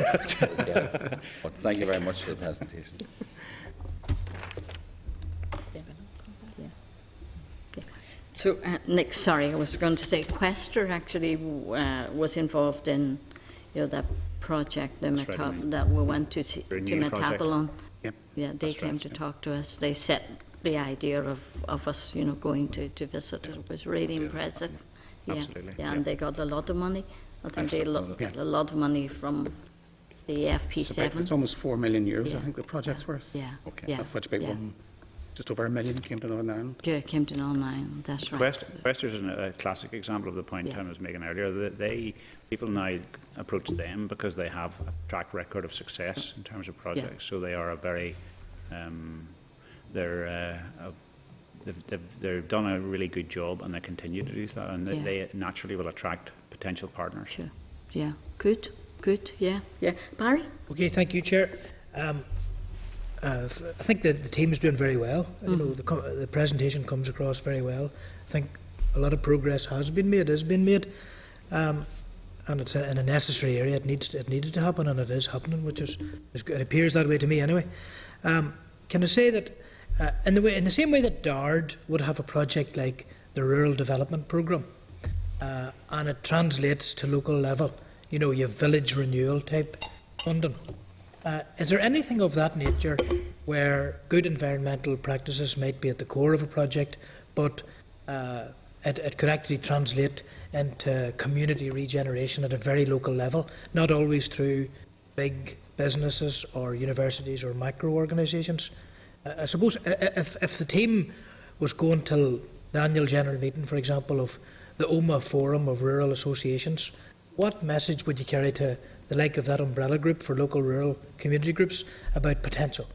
Speaker 7: okay. But thank you very much for the presentation.
Speaker 1: So, Nick, sorry, I was going to say, Questor actually was involved in, that project that we went to Metabolon.
Speaker 14: Yep.
Speaker 1: Yeah, they came to talk to us. They set the idea of us, going to visit. It was really impressive. Yeah,
Speaker 13: absolutely.
Speaker 1: Yeah, and they got a lot of money. I think they got a lot of money from the FP7.
Speaker 14: It's almost €4 million, I think the project's worth.
Speaker 1: Yeah.
Speaker 14: Okay. Of which about just over $1 million came to Northern Ireland.
Speaker 1: Yeah, came to Northern Ireland, that's right.
Speaker 13: Questor's a classic example of the point Tim was making earlier. People now approach them because they have a track record of success in terms of projects. So they are a very, they've done a really good job, and they continue to do that, and they naturally will attract potential partners.
Speaker 1: Sure. Yeah, good. Good, yeah. Barry?
Speaker 2: Okay, thank you, Chair. I think the team is doing very well. You know, the presentation comes across very well. I think a lot of progress has been made, is being made, and it's in a necessary area. It needed to happen, and it is happening, which is good. It appears that way to me, anyway. Can I say that in the same way that DARD would have a project like the Rural Development Programme, and it translates to local level. You know, you have village renewal type funding. Is there anything of that nature where good environmental practices might be at the core of a project, but it could actually translate into community regeneration at a very local level, not always through big businesses or universities or micro-organisations? I suppose if the team was going till the annual general meeting, for example, of the OMA Forum of Rural Associations, what message would you carry to the like of that umbrella group for local rural community groups about potential?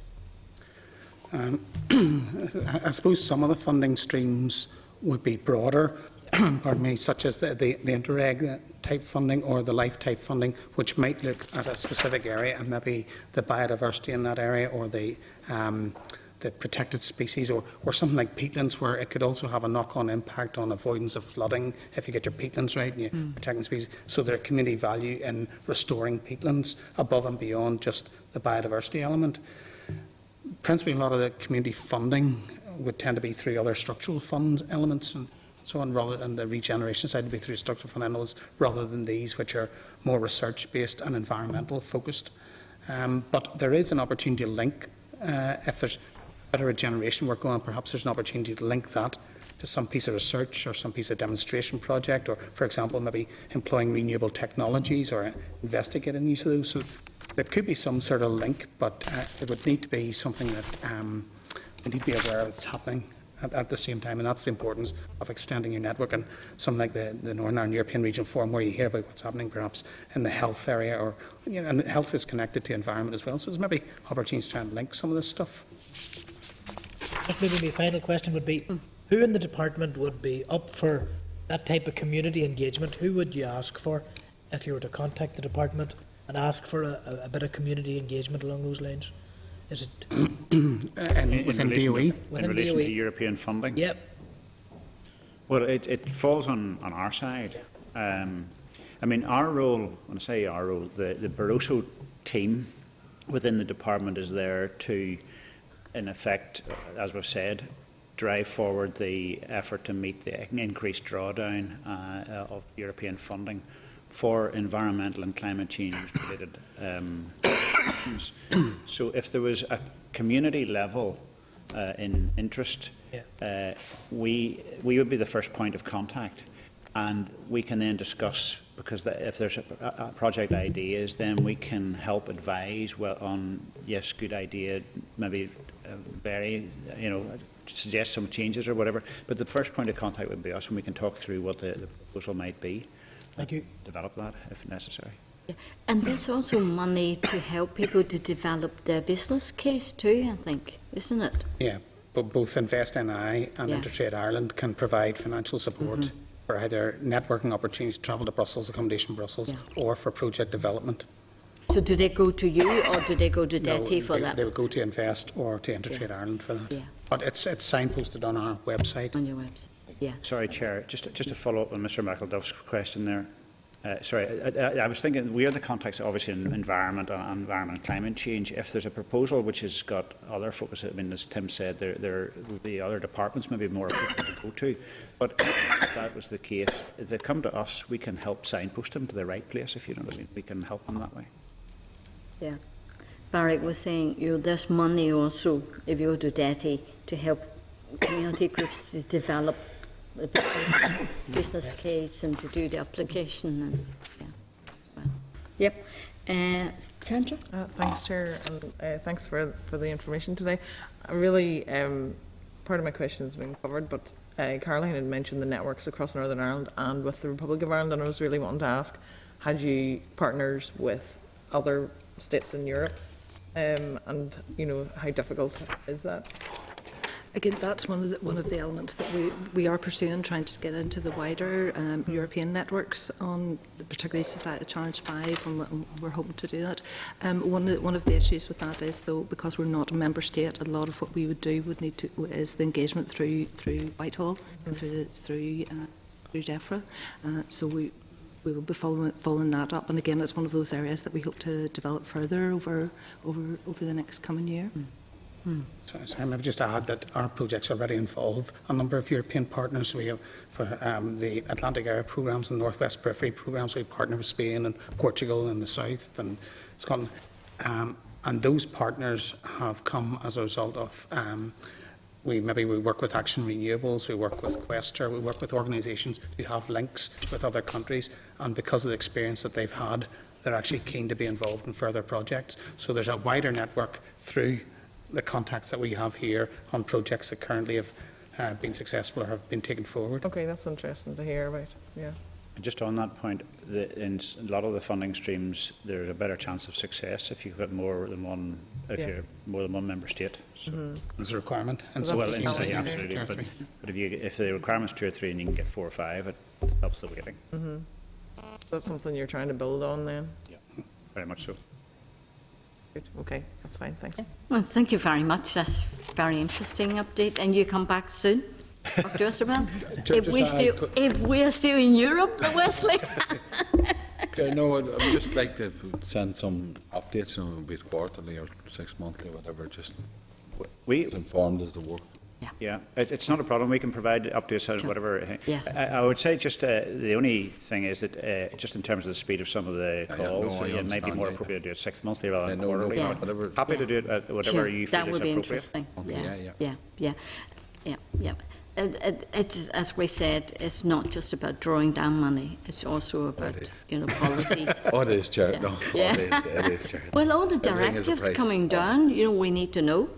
Speaker 14: I suppose some of the funding streams would be broader, pardon me, such as the Interreg type funding or the LIFE type funding, which might look at a specific area and maybe the biodiversity in that area or the protected species or something like peatlands, where it could also have a knock-on impact on avoidance of flooding if you get your peatlands right and you protect the species. So there's community value in restoring peatlands above and beyond just the biodiversity element. Principally, a lot of the community funding would tend to be through other structural fund elements and so on, rather than the regeneration side to be through structural fund elements, rather than these, which are more research-based and environmental focused. But there is an opportunity to link, if there's better regeneration work going on, perhaps there's an opportunity to link that to some piece of research or some piece of demonstration project, or, for example, maybe employing renewable technologies or investigating use of those. So there could be some sort of link, but it would need to be something that we need to be aware of that's happening at the same time, and that's the importance of extending your network. And something like the Northern Ireland European Region Forum, where you hear about what's happening perhaps in the health area, or and health is connected to environment as well. So there's maybe opportunities to try and link some of this stuff.
Speaker 2: Just maybe my final question would be, who in the department would be up for that type of community engagement? Who would you ask for if you were to contact the department and ask for a bit of community engagement along those lines? Is it
Speaker 14: within DOE?
Speaker 13: In relation to European funding?
Speaker 2: Yep.
Speaker 13: Well, it falls on our side. I mean, our role, when I say our role, the Barroso team within the department is there to, in effect, as we've said, drive forward the effort to meet the increased drawdown of European funding for environmental and climate change related issues. So if there was a community level in interest, we would be the first point of contact, and we can then discuss, because if there's a project ideas, then we can help advise on, yes, good idea, maybe very, suggest some changes or whatever. But the first point of contact would be us, and we can talk through what the proposal might be.
Speaker 2: Thank you.
Speaker 13: Develop that if necessary.
Speaker 1: Yeah. And there's also money to help people to develop their business case too, I think, isn't it?
Speaker 14: Yeah, but both Invest NI and Intertrade Ireland can provide financial support for either networking opportunities, travel to Brussels, accommodation in Brussels, or for project development.
Speaker 1: So do they go to you, or do they go to DETI for that?
Speaker 14: They would go to Invest or to Intertrade Ireland for that. Yeah. But it's signposted on our website.
Speaker 1: On your website, yeah.
Speaker 13: Sorry, Chair, just to follow up on Mr McElduff's question there. I was thinking, we are the context, obviously, in environment and climate change. If there's a proposal which has got other focus, I mean, as Tim said, there would be other departments maybe more appropriate to go to. But if that was the case, if they come to us, we can help signpost them to the right place, if you know what I mean. We can help them that way. Yeah.
Speaker 1: Barrick was saying, there's money also, if you go to DETI, to help community groups to develop the business case and to do the application. And, Sandra?
Speaker 8: Thanks, Chair, and thanks for the information today. Really, part of my question has been covered, but Caroline had mentioned the networks across Northern Ireland and with the Republic of Ireland, and I was really wanting to ask, had you partners with other states in Europe, and how difficult is that?
Speaker 16: Again, that's one of the elements that we are pursuing, trying to get into the wider European networks on particularly Society Challenge 5, and we're hoping to do that. One of the issues with that is, though, because we're not a member state, a lot of what we would do would need to is the engagement through Whitehall, through DEFRA. So we will be following that up, and again, it's one of those areas that we hope to develop further over the next coming year.
Speaker 14: So I maybe just add that our projects already involve a number of European partners. We have for the Atlantic Area programmes and North West Periphery programmes. We partner with Spain and Portugal in the south and Scotland, and those partners have come as a result of we work with Action Renewables, we work with Questor, we work with organisations who have links with other countries, and because of the experience that they've had, they're actually keen to be involved in further projects. So there's a wider network through the contacts that we have here on projects that currently have been successful or have been taken forward.
Speaker 8: Okay, that's interesting to hear about. Yeah.
Speaker 13: Just on that point, in a lot of the funding streams, there's a better chance of success if you've got more than one. If you're more than one member state, so
Speaker 14: there's a requirement. And
Speaker 13: so well, absolutely. But if the requirement's 2 or 3 and you can get 4 or 5, it helps the weighting.
Speaker 8: That's something you're trying to build on, then.
Speaker 13: Yeah, very much so.
Speaker 8: Okay, that's fine, thanks.
Speaker 1: Well, thank you very much. That's a very interesting update. And you come back soon, Dr. Osterman? if we're still in Europe, Wesley?
Speaker 7: No, I'd just like to send some updates, be it quarterly or 6 monthly, whatever, just as informed as the work.
Speaker 13: Yeah, it's not a problem. We can provide updates on whatever.
Speaker 1: Yes.
Speaker 13: I would say just the only thing is that just in terms of the speed of some of the calls, it might be more appropriate to do it 6 monthly rather than quarterly. Happy to do it at whatever you feel is appropriate.
Speaker 1: That would be interesting. Yeah. It's, as we said, it's not just about drawing down money. It's also about policies.
Speaker 7: It is, Chair.
Speaker 1: Yeah.
Speaker 7: No,
Speaker 1: Yeah.
Speaker 7: It is, Chair.
Speaker 1: Well, all the directives coming down, we need to know.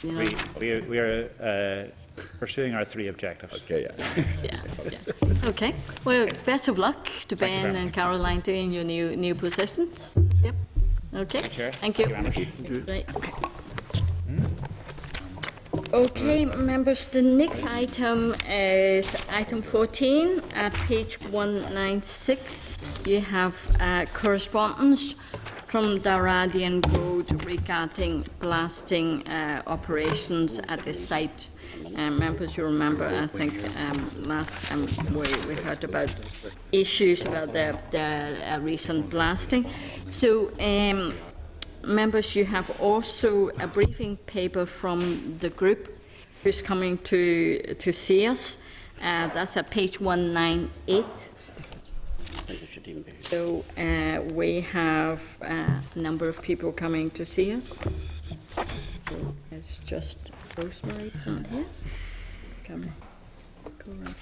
Speaker 13: We are pursuing our 3 objectives.
Speaker 7: Okay,
Speaker 1: yeah. Okay. Well, best of luck to Ben and Caroline doing your new positions. Yep. Okay. Thank you. Right. Okay, members, the next item is item 14 at page 196. You have correspondence from Daradian Road regarding blasting operations at the site. Members, you remember, I think last time we heard about issues about the recent blasting. So, members, you have also a briefing paper from the group who's coming to see us. That's at page 198. So we have a number of people coming to see us. So it's just Rosemary on here. Come, go around.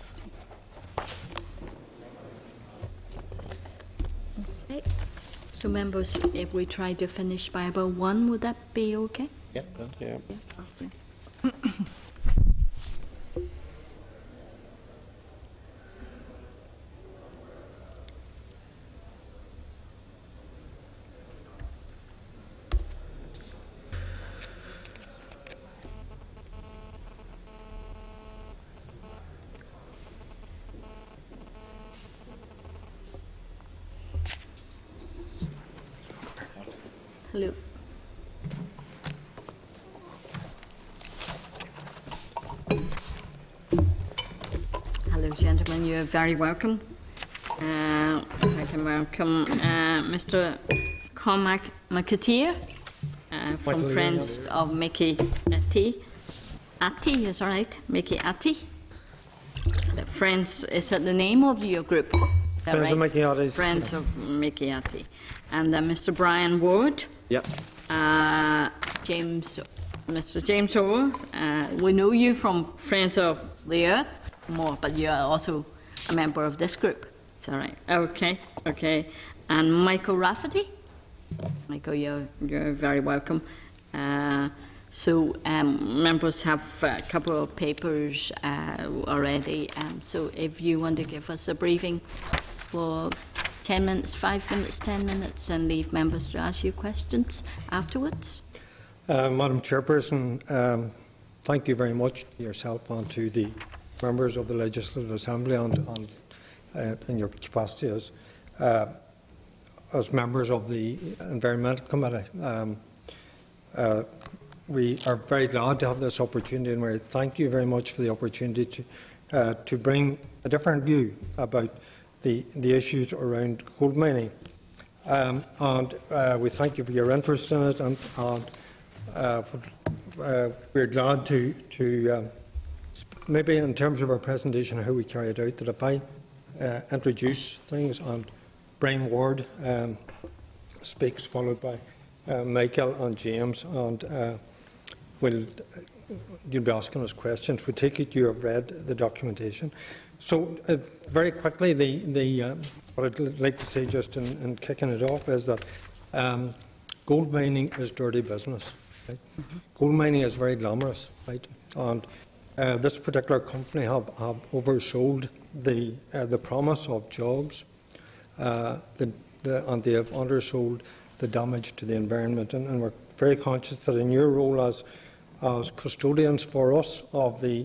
Speaker 1: Okay. So members, if we try to finish by about 1, would that be okay?
Speaker 4: Yeah.
Speaker 1: Hello. Hello, gentlemen. You're very welcome. I can welcome Mr. Cormac McAteer from Friends of Mickey Atty. Atty is all right. Mickey Atty. Friends, is that the name of your group?
Speaker 17: Friends of Mickey Atty.
Speaker 1: Friends of Mickey Atty. And Mr. Brian Ward.
Speaker 17: Yep.
Speaker 1: Mr. James Orr, we know you from Friends of the Earth more, but you are also a member of this group. Is that right? Okay. And Michael Rafferty. Michael, you're very welcome. So members have a couple of papers already. So if you want to give us a briefing for 10 minutes, 5 minutes, 10 minutes, and leave members to ask you questions afterwards.
Speaker 17: Madam Chairperson, thank you very much to yourself and to the members of the Legislative Assembly and in your capacity as members of the Environmental Committee. We are very glad to have this opportunity, and we thank you very much for the opportunity to bring a different view about the issues around gold mining. We thank you for your interest in it, and we're glad to maybe in terms of our presentation, how we carry it out, that if I introduce things and Brian Ward speaks, followed by Michael and James, and you'll be asking us questions. We take it you have read the documentation. So very quickly, what I'd like to say just in kicking it off is that gold mining is dirty business. Right? Gold mining is very glamorous, right? And this particular company have oversold the promise of jobs, and they have undersold the damage to the environment. And we're very conscious that in your role as custodians for us of the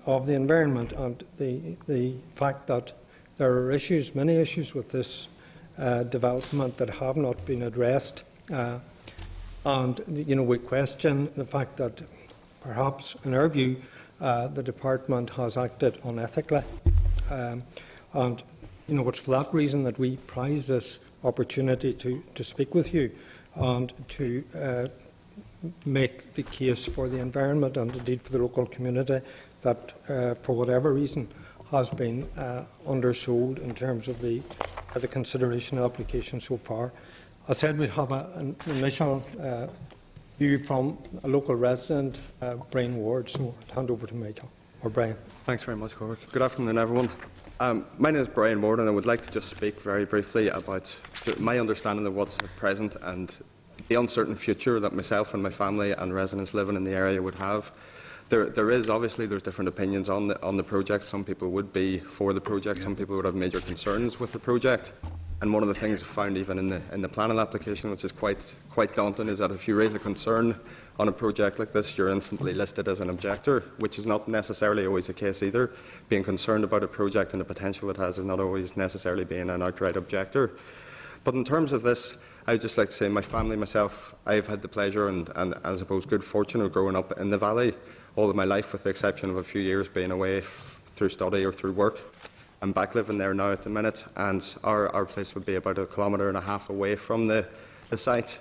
Speaker 17: environment, and the fact that there are issues, many issues with this development that have not been addressed, and we question the fact that perhaps, in our view, the department has acted unethically, and it's for that reason that we prize this opportunity to speak with you and to make the case for the environment and indeed for the local community that, for whatever reason, has been undersold in terms of the consideration of the application so far. I said we'd have an initial view from a local resident, Brian Ward, so I'll hand over to Michael, or Brian.
Speaker 18: Thanks very much, Cormac. Good afternoon, everyone. My name is Brian Ward, and I would like to just speak very briefly about my understanding of what's at present and the uncertain future that myself and my family and residents living in the area would have. There's different opinions on the project. Some people would be for the project, some people would have major concerns with the project. And one of the things I found even in the planning application, which is quite daunting, is that if you raise a concern on a project like this, you're instantly listed as an objector, which is not necessarily always the case either. Being concerned about a project and the potential it has is not always necessarily being an outright objector. But in terms of this, I would just like to say my family, myself, I've had the pleasure and I suppose good fortune of growing up in the valley all of my life, with the exception of a few years being away through study or through work. I'm back living there now at the minute, and our place would be about 1.5 kilometres away from the site.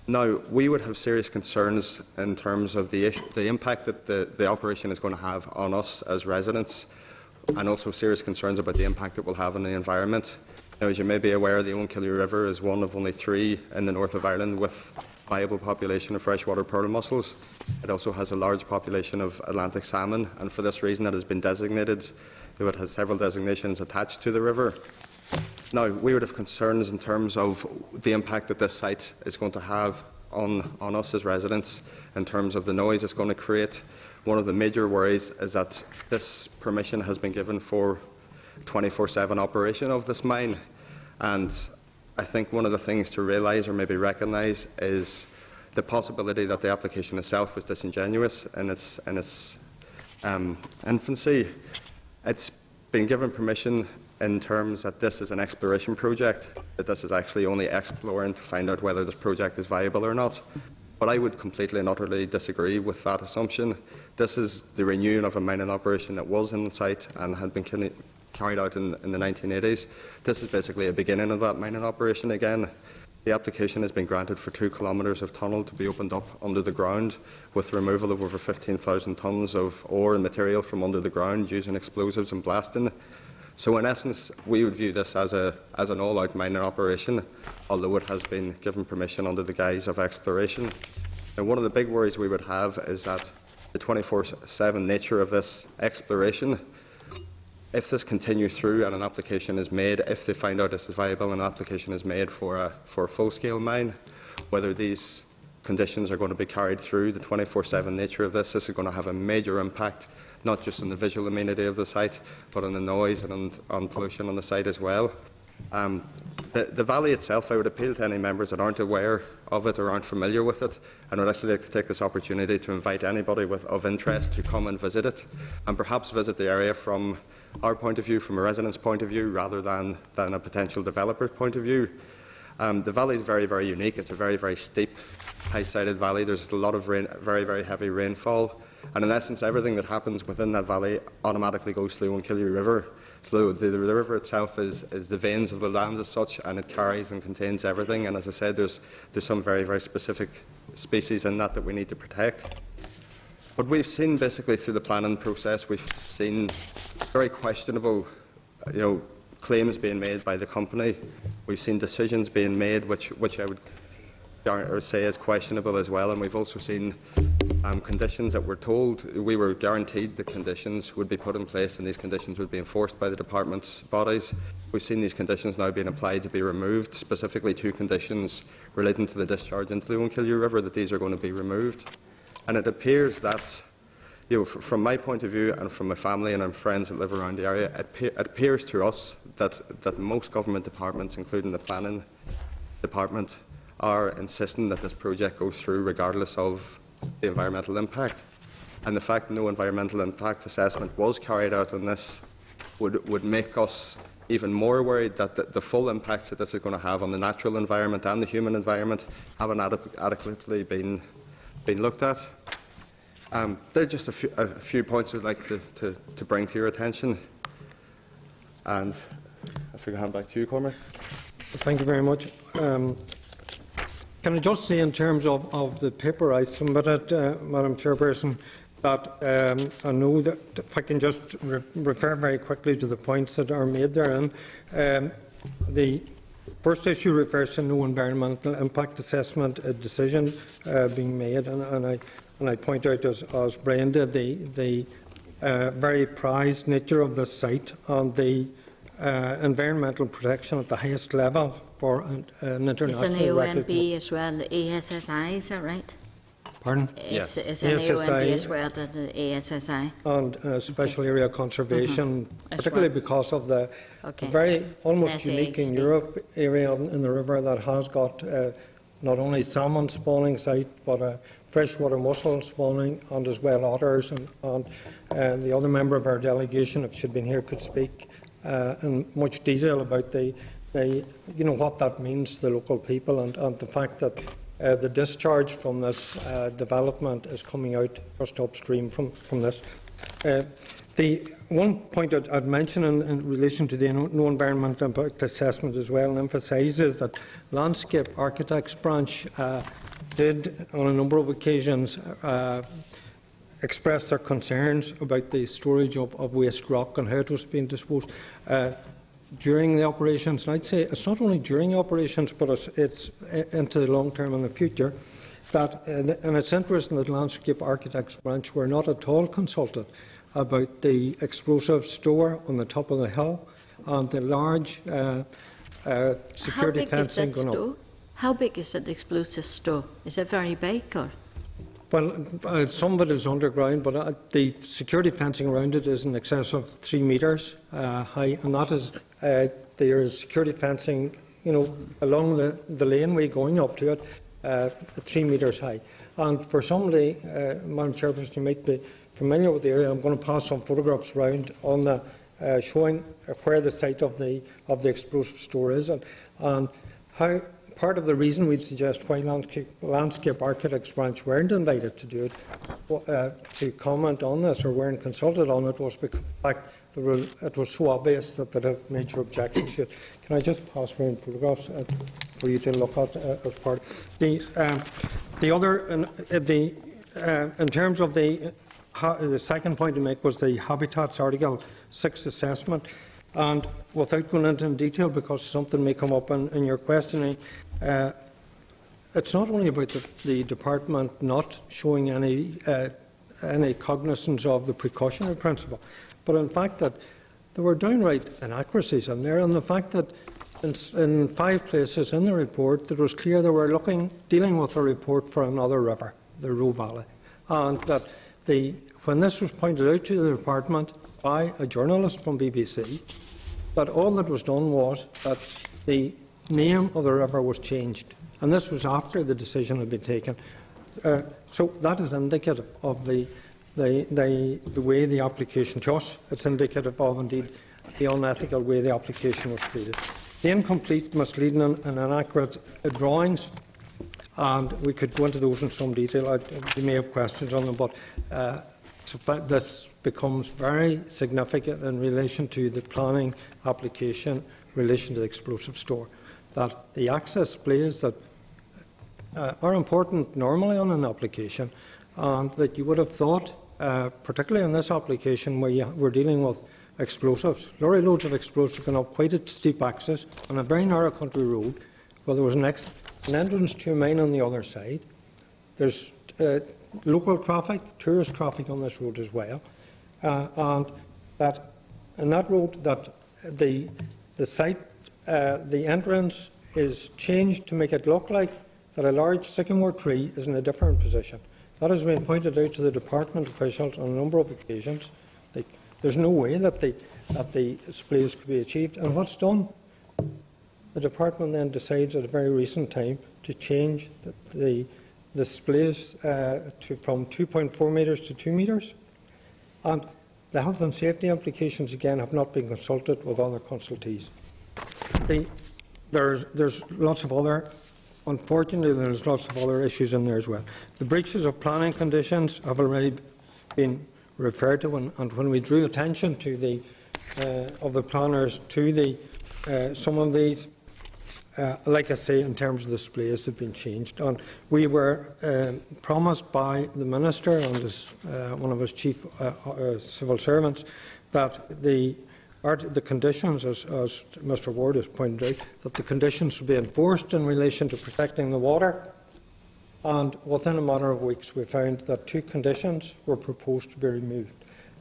Speaker 18: Now, we would have serious concerns in terms of the impact that the operation is going to have on us as residents, and also serious concerns about the impact it will have on the environment. Now, as you may be aware, the Owen River is one of only 3 in the north of Ireland with viable population of freshwater pearl mussels. It also has a large population of Atlantic salmon, and for this reason it has been designated. It has several designations attached to the river. Now, we would have concerns in terms of the impact that this site is going to have on us as residents, in terms of the noise it's going to create. One of the major worries is that this permission has been given for 24/7 operation of this mine, and I think one of the things to realise or maybe recognise is the possibility that the application itself was disingenuous in its infancy. It's been given permission in terms that this is an exploration project, that this is actually only exploring to find out whether this project is viable or not. But I would completely and utterly disagree with that assumption. This is the renewing of a mining operation that was in the site and had been carried out in the 1980s. This is basically a beginning of that mining operation again. The application has been granted for 2 kilometres of tunnel to be opened up under the ground, with removal of over 15,000 tonnes of ore and material from under the ground using explosives and blasting. So in essence, we would view this as an all-out mining operation, although it has been given permission under the guise of exploration. Now, one of the big worries we would have is that the 24/7 nature of this exploration, if this continues through and an application is made, if they find out this is viable and an application is made for a full-scale mine, whether these conditions are going to be carried through, the 24/7 nature of this is going to have a major impact, not just on the visual amenity of the site, but on the noise and on pollution on the site as well. The valley itself, I would appeal to any members that aren't aware of it or aren't familiar with it, and I would actually like to take this opportunity to invite anybody of interest to come and visit it, and perhaps visit the area from our point of view, from a resident's point of view, rather than a potential developer's point of view. The valley is very, very unique. It's a very, very steep, high-sided valley. There's a lot of rain, very, very heavy rainfall, and in essence, everything that happens within that valley automatically goes through Onkillie River. So the river itself is the veins of the land as such, and it carries and contains everything. And as I said, there's some very, very specific species in that we need to protect. But we've seen basically through the planning process, we've seen very questionable, claims being made by the company. We've seen decisions being made which I would say is questionable as well. And we've also seen conditions that we're told, we were guaranteed the conditions would be put in place and these conditions would be enforced by the department's bodies. We've seen these conditions now being applied to be removed, specifically 2 conditions relating to the discharge into the Onkillie River, that these are going to be removed. And it appears that, from my point of view and from my family and our friends that live around the area, it appears to us that most government departments, including the planning department, are insisting that this project goes through regardless of the environmental impact. And the fact no environmental impact assessment was carried out on this would make us even more worried that the full impacts that this is going to have on the natural environment and the human environment haven't adequately been looked at. There are just a few points I'd like to bring to your attention. And if we can hand back to you, Cormac.
Speaker 17: Thank you very much. Can I just say, in terms of the paper I submitted, Madam Chairperson, that I know that, if I can just refer very quickly to the points that are made therein. The first issue refers to no environmental impact assessment decision being made, and I point out, as Brian did, the very prized nature of the site and the environmental protection at the highest level for an international
Speaker 1: recognition. It's an AONB as well, the ASSI, is that right?
Speaker 17: Pardon?
Speaker 1: Yes. It's an AONB as well, the ASSI.
Speaker 17: And special area conservation, particularly because of the very almost unique in Europe area in the river that has got not only salmon spawning site, but freshwater mussel spawning, and as well otters. And the other member of our delegation, if she'd been here, could speak in much detail about what that means to the local people, and the fact that the discharge from this development is coming out just upstream from this. The one point I'd mention in relation to the no environmental impact assessment as well, and emphasise, is that Landscape Architects Branch did on a number of occasions express their concerns about the storage of waste rock and how it was being disposed during the operations. And I'd say it's not only during operations, but it's into the long term and the future. And it's interesting that Landscape Architects Branch were not at all consulted about the explosive store on the top of the hill and the large security fencing going up.
Speaker 1: How big is that explosive store? Is it very big, or?
Speaker 17: Well, some of it is underground, but the security fencing around it is in excess of 3 metres high, and that is there is security fencing, along the laneway going up to it, 3 metres high. And for somebody, Madam Chairperson, you might be familiar with the area, I'm going to pass some photographs around on the showing where the site of the explosive store is, and how. Part of the reason we'd suggest why Landscape Architects Branch weren't invited to do it, to comment on this, or weren't consulted on it, was because in fact it was so obvious that they'd have major objections to it. Can I just pass around photographs for you to look at as part? The other, in terms of the second point to make, was the Habitats Article 6 assessment. And without going into detail, because something may come up in your questioning, it's not only about the department not showing any cognizance of the precautionary principle, but in fact that there were downright inaccuracies in there, and the fact that in 5 places in the report it was clear they were dealing with a report for another river, the Roe Valley, and that when this was pointed out to the department by a journalist from BBC, that all that was done was that the name of the river was changed, and this was after the decision had been taken. So that is indicative of the way the application, Josh, it's indicative of indeed the unethical way the application was treated. The incomplete, misleading and inaccurate drawings, and we could go into those in some detail. You may have questions on them, but this becomes very significant in relation to the planning application in relation to the explosive store. That the access displays that are important normally on an application, and that you would have thought, particularly on this application where we're dealing with explosives, lorry loads of explosives going up quite a steep axis on a very narrow country road, where there was an entrance to a mine on the other side. There's local traffic, tourist traffic on this road as well, and that in that road that the site, the entrance is changed to make it look like that a large sycamore tree is in a different position. That has been pointed out to the department officials on a number of occasions. There's no way that the displays could be achieved. And what's done? The department then decides at a very recent time to change the displays from 2.4 metres to 2 metres. And the health and safety implications, again, have not been consulted with other consultees. There's lots of other, unfortunately, there's lots of other issues in there as well. The breaches of planning conditions have already been referred to, and when we drew attention to the planners to some of these, like I say, in terms of the displays, have been changed. And we were promised by the Minister and one of his chief civil servants that the conditions, as Mr Ward has pointed out, that the conditions should be enforced in relation to protecting the water. And within a matter of weeks, we found that 2 conditions were proposed to be removed.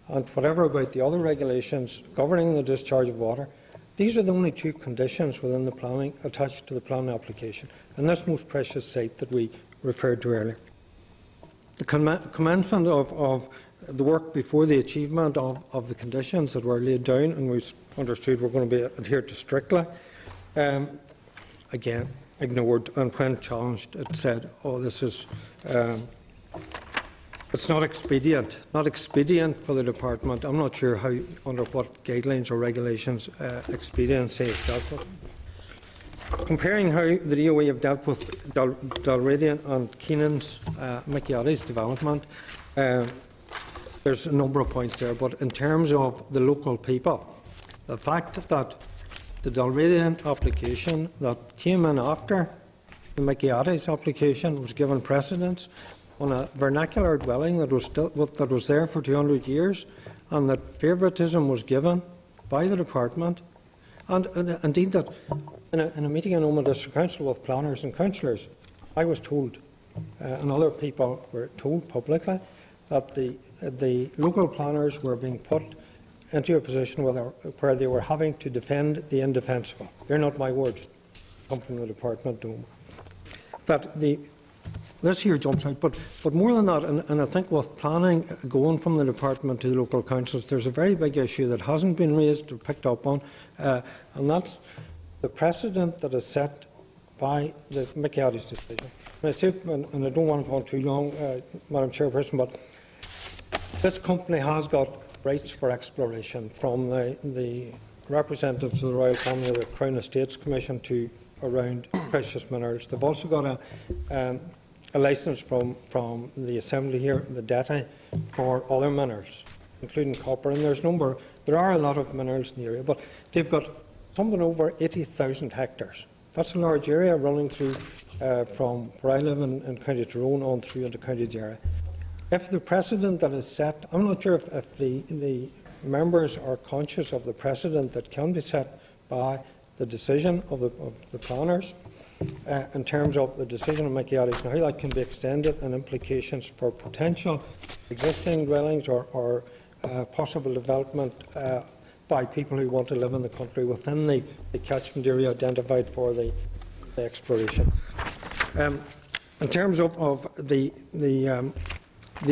Speaker 17: And whatever about the other regulations governing the discharge of water, these are the only 2 conditions within the planning attached to the planning application, and this most precious site that we referred to earlier. The commencement of the work before the achievement of the conditions that were laid down, and we understood were going to be adhered to strictly, again, ignored, and when challenged, it said, "Oh, this is it's not expedient for the department." I'm not sure how, under what guidelines or regulations, expediency is dealt with. Comparing how the DOE have dealt with Dalradian and Keenan's Michiati's development, there's a number of points there, but in terms of the local people, the fact that the Dalradian application that came in after the Michiati's application was given precedence on a vernacular dwelling that was there for 200 years, and that favouritism was given by the department, and indeed that in a meeting in Omagh District Council with planners and councillors, I was told, and other people were told publicly, that the local planners were being put into a position where they were having to defend the indefensible. They're not my words, they come from the department. That this here jumps out, but more than that, and I think with planning going from the department to the local councils, there's a very big issue that hasn't been raised or picked up on, and that's the precedent that is set by the Michiati's decision. And I don't want to go on too long, Madam Chairperson, but this company has got rights for exploration from the representatives of the Royal Family of the Crown Estates Commission to around precious minerals. They've also got a licence from the Assembly here, the DETI, for other minerals, including copper. And there are a lot of minerals in the area, but they've got something over 80,000 hectares. That's a large area running through from where I live in County Tyrone on through into County Derry. If the precedent that is set, I'm not sure if the members are conscious of the precedent that can be set by the decision of the planners in terms of the decision of Michiati's and how that can be extended and implications for potential existing dwellings or possible development by people who want to live in the country within the catchment area identified for the exploration. In terms of the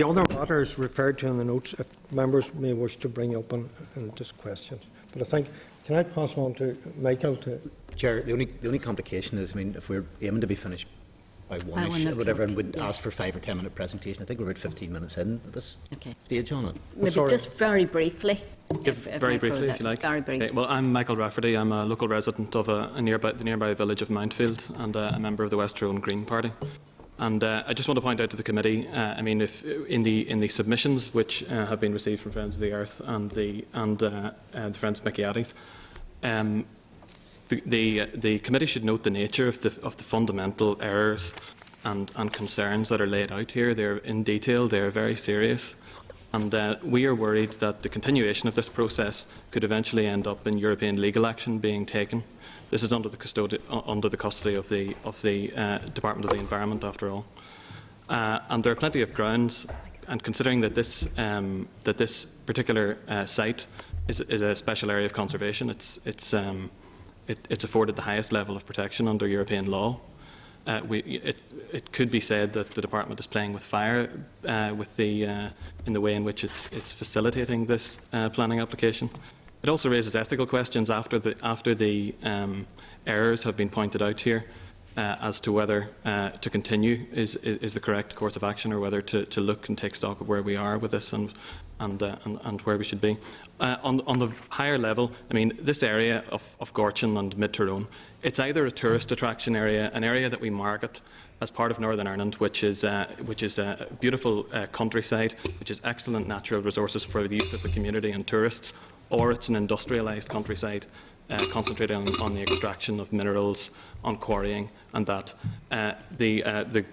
Speaker 17: other matters referred to in the notes, if members may wish to bring up and just questions. But I think Can I pass on to Michael?
Speaker 4: Chair, the only complication is, I mean, if we're aiming to be finished by one-ish or whatever, and would ask for a 5 or 10 minute presentation, I think we're about 15 minutes in at this stage on it.
Speaker 1: Maybe just very briefly.
Speaker 19: Very briefly, if you like.
Speaker 1: Very brief.
Speaker 19: Okay, well, I'm Michael Rafferty. I'm a local resident of the nearby village of Mountfield and a member of the West Tyrone Green Party. And I just want to point out to the committee, I mean, if in the submissions which have been received from Friends of the Earth and the Friends of Mickey Addies, the committee should note the nature of the fundamental errors and concerns that are laid out here. They're in detail. They're very serious. And we are worried that the continuation of this process could eventually end up in European legal action being taken. This is under the custody of the Department of the Environment, after all. And there are plenty of grounds. And considering that this particular site is a special area of conservation, it's afforded the highest level of protection under European law. It could be said that the department is playing with fire in the way in which it's facilitating this planning application. It also raises ethical questions after the errors have been pointed out here as to whether to continue is the correct course of action, or whether to look and take stock of where we are with this and where we should be. On the higher level, I mean, this area of Gorchin and Mid Tyrone, it's either a tourist attraction area, an area that we market as part of Northern Ireland, which is a beautiful countryside, which has excellent natural resources for the use of the community and tourists, or it's an industrialised countryside concentrated on the extraction of minerals, on quarrying, and that. The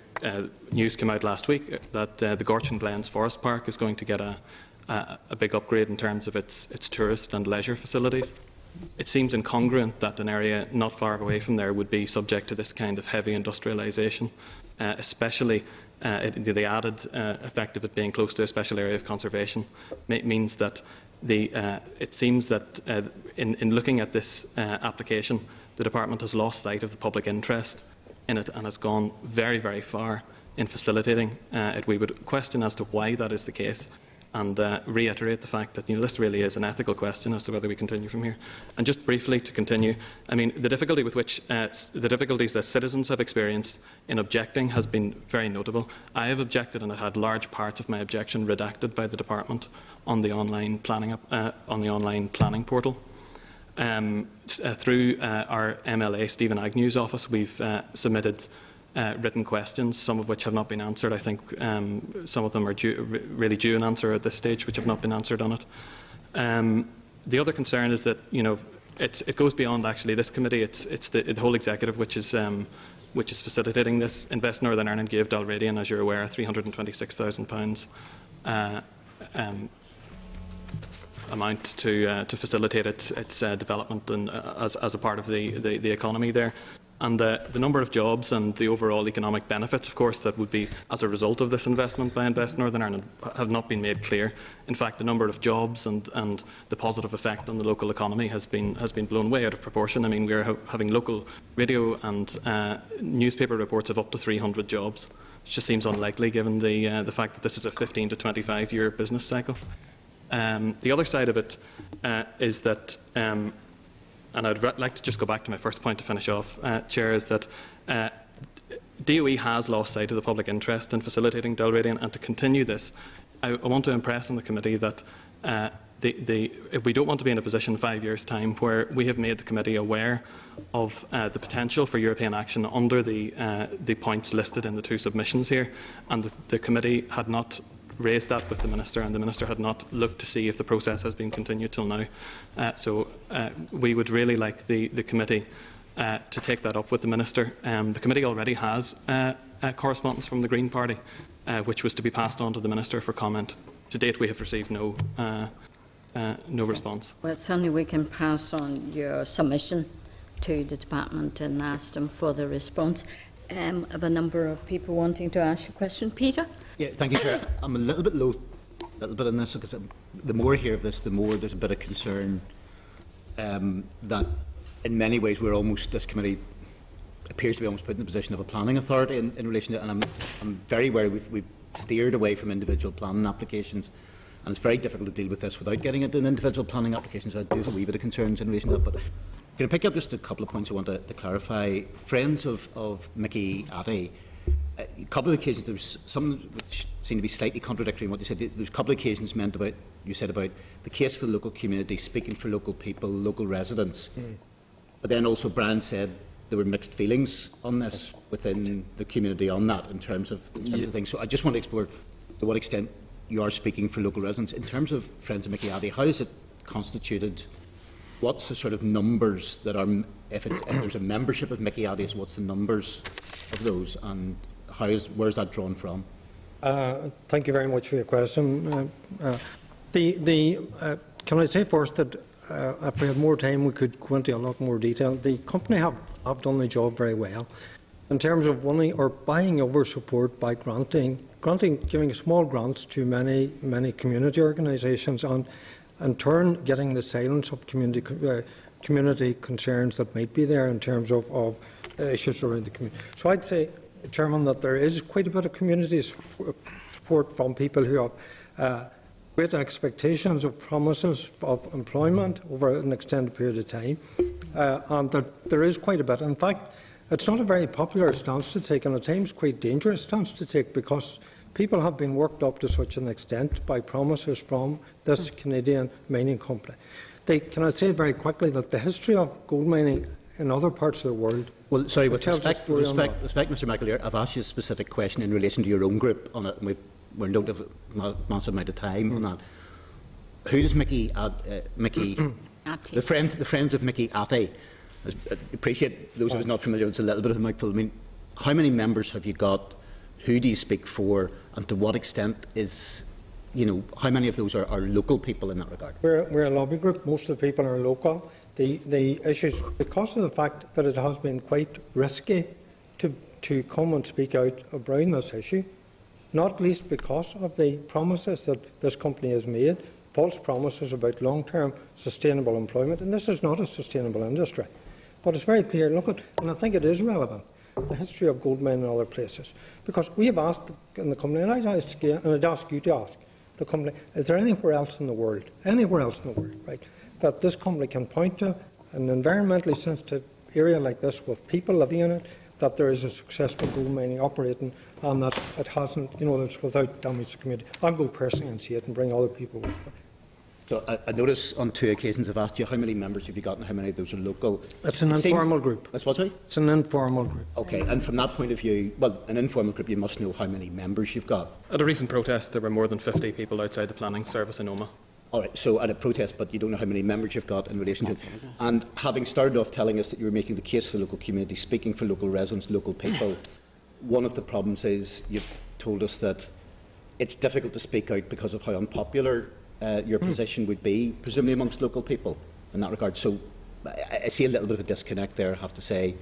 Speaker 19: news came out last week that the Gorchin Glens Forest Park is going to get a big upgrade in terms of its tourist and leisure facilities. It seems incongruent that an area not far away from there would be subject to this kind of heavy industrialisation, especially the added effect of it being close to a special area of conservation means that it seems that in looking at this application, the department has lost sight of the public interest in it and has gone very, very far in facilitating it. We would question as to why that is the case, and reiterate the fact that this really is an ethical question as to whether we continue from here. And just briefly to continue, I mean, the difficulty with which the difficulties that citizens have experienced in objecting has been very notable. I have objected, and I had large parts of my objection redacted by the department on the online planning portal. Through our MLA Stephen Agnew's office, we've submitted written questions, some of which have not been answered. I think some of them are really due an answer at this stage, which have not been answered on it. The other concern is that it goes beyond actually this committee. It's the whole executive which is facilitating this. Invest Northern Ireland gave Dalradian, as you're aware, £326,000 amount to facilitate its development and as a part of the economy there. And the number of jobs and the overall economic benefits, of course, that would be as a result of this investment by Invest Northern Ireland have not been made clear. In fact, the number of jobs and the positive effect on the local economy has been blown way out of proportion. I mean, we are having local radio and newspaper reports of up to 300 jobs. It just seems unlikely given the fact that this is a 15 to 25-year business cycle. The other side of it is that and I'd like to just go back to my first point to finish off, Chair, is that DOE has lost sight of the public interest in facilitating Dalradian, and to continue this, I want to impress on the committee that we don't want to be in a position in 5 years' time where we have made the committee aware of the potential for European action under the points listed in the two submissions here, and the committee had not raised that with the Minister, and the Minister had not looked to see if the process has been continued till now. So we would really like the committee to take that up with the Minister. The committee already has correspondence from the Green Party, which was to be passed on to the Minister for comment. To date, we have received no response.
Speaker 1: Well, certainly we can pass on your submission to the department and ask them for the response. I have a number of people wanting to ask you a question. Peter?
Speaker 4: Yeah, thank you, Chair. I'm a little bit in this, because the more I hear of this, the more there's a bit of concern that in many ways this committee appears to be almost put in the position of a planning authority in relation to, and I'm very aware we've steered away from individual planning applications And it's very difficult to deal with this without getting into an individual planning application, so I do have a wee bit of concerns in relation to that. But can I pick up just a couple of points I want to clarify? Friends of Mickey Addy, a couple of occasions, there was some which seem to be slightly contradictory in what you said. There's a couple of occasions you said about the case for the local community, speaking for local people, local residents. But then also Brian said there were mixed feelings on this within the community on that in terms of things. So I just want to explore to what extent you are speaking for local residents. In terms of Friends of Mickey Addy, how is it constituted? What's the sort of numbers that are, if there's a membership of Mickey Addy's, what's the numbers of those, and where's that drawn from?
Speaker 17: Thank you very much for your question. Can I say first that if we had more time, we could go into a lot more detail. The company have done the job very well in terms of winning or buying over support by giving small grants to many community organisations, and in turn getting the silence of community concerns that might be there in terms of issues around the community. So I'd say, Chairman, that there is quite a bit of community support from people who have great expectations of promises of employment over an extended period of time, and there is quite a bit. In fact, it's not a very popular stance to take, and at times quite dangerous stance to take, because people have been worked up to such an extent by promises from this Canadian mining company. Can I say very quickly that the history of gold mining in other parts of the world...
Speaker 4: Well, sorry, with respect, Mr McAleer, I've asked you a specific question in relation to your own group on it, and we're not of a massive amount of time on that. Who does Mickey the friends of Mickey Addy? I appreciate those of us not familiar. It's a little bit of a mouthful. I mean, how many members have you got? Who do you speak for? And to what extent is, how many of those are local people in that regard?
Speaker 17: We're a lobby group. Most of the people are local. The issues, because of the fact that it has been quite risky to come and speak out around this issue, not least because of the promises that this company has made, false promises about long-term sustainable employment, and this is not a sustainable industry. But it's very clear, and I think it is relevant, the history of gold mining in other places. Because we have asked in the company, and I'd ask you to ask the company, is there anywhere else in the world, right, that this company can point to an environmentally sensitive area like this with people living in it, that there is a successful gold mining operating, and that it hasn't, it's without damage to the community. I'll go personally and see it and bring other people with me.
Speaker 4: So I notice on 2 occasions I've asked you how many members have you got and how many of those are local.
Speaker 17: It's an informal group.
Speaker 4: That's what, sorry?
Speaker 17: It's an informal group.
Speaker 4: Okay, and from that point of view, well, an informal group, you must know how many members you've got.
Speaker 19: At a recent protest, there were more than 50 people outside the planning service in Omagh.
Speaker 4: All right, so at a protest, but you don't know how many members you've got in relation to it. And having started off telling us that you were making the case for local community, speaking for local residents, local people, one of the problems is you've told us that it's difficult to speak out because of how unpopular your position would be, presumably amongst local people in that regard. So I see a little bit of a disconnect there, I have to say,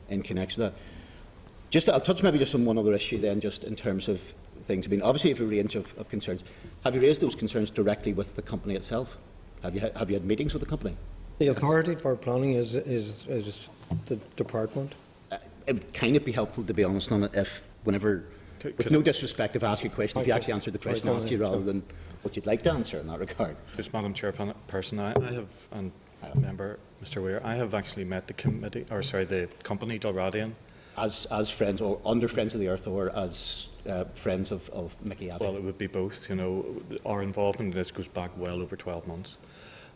Speaker 4: in connection with that. I'll touch maybe just on one other issue then, just in terms of things. I mean, obviously you have a range of concerns. Have you raised those concerns directly with the company itself? Have you had meetings with the company?
Speaker 17: The authority for planning is the department.
Speaker 4: It would kind of be helpful, to be honest, on it, if whenever, with no disrespect, if I ask you a question, if you actually answered the question I asked you rather than what you'd like to answer in that regard.
Speaker 20: Just, Madam Chairperson, I have, and member Mr. Weir, I have actually met the committee, or sorry, the company Dalradian.
Speaker 4: As friends, or under Friends of the Earth, or as friends of Mickey Addy?
Speaker 20: Well, it would be both. Our involvement in this goes back well over 12 months.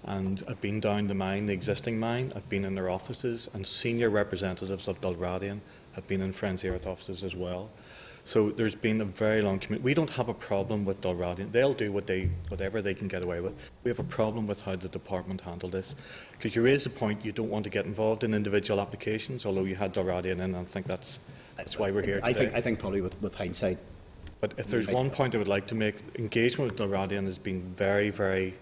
Speaker 20: And I've been down the mine, the existing mine. I've been in their offices, and senior representatives of Dalradian have been in Friends of the Earth offices as well. So there's been a very long commitment. We don't have a problem with Dalradian. They'll do whatever they can get away with. We have a problem with how the department handled this. Because you raise the point, you don't want to get involved in individual applications, although you had Dalradian in, and I think that's why we're here today.
Speaker 4: I think probably with hindsight.
Speaker 20: But if there's one point I would like to make, engagement with Dalradian has been very, very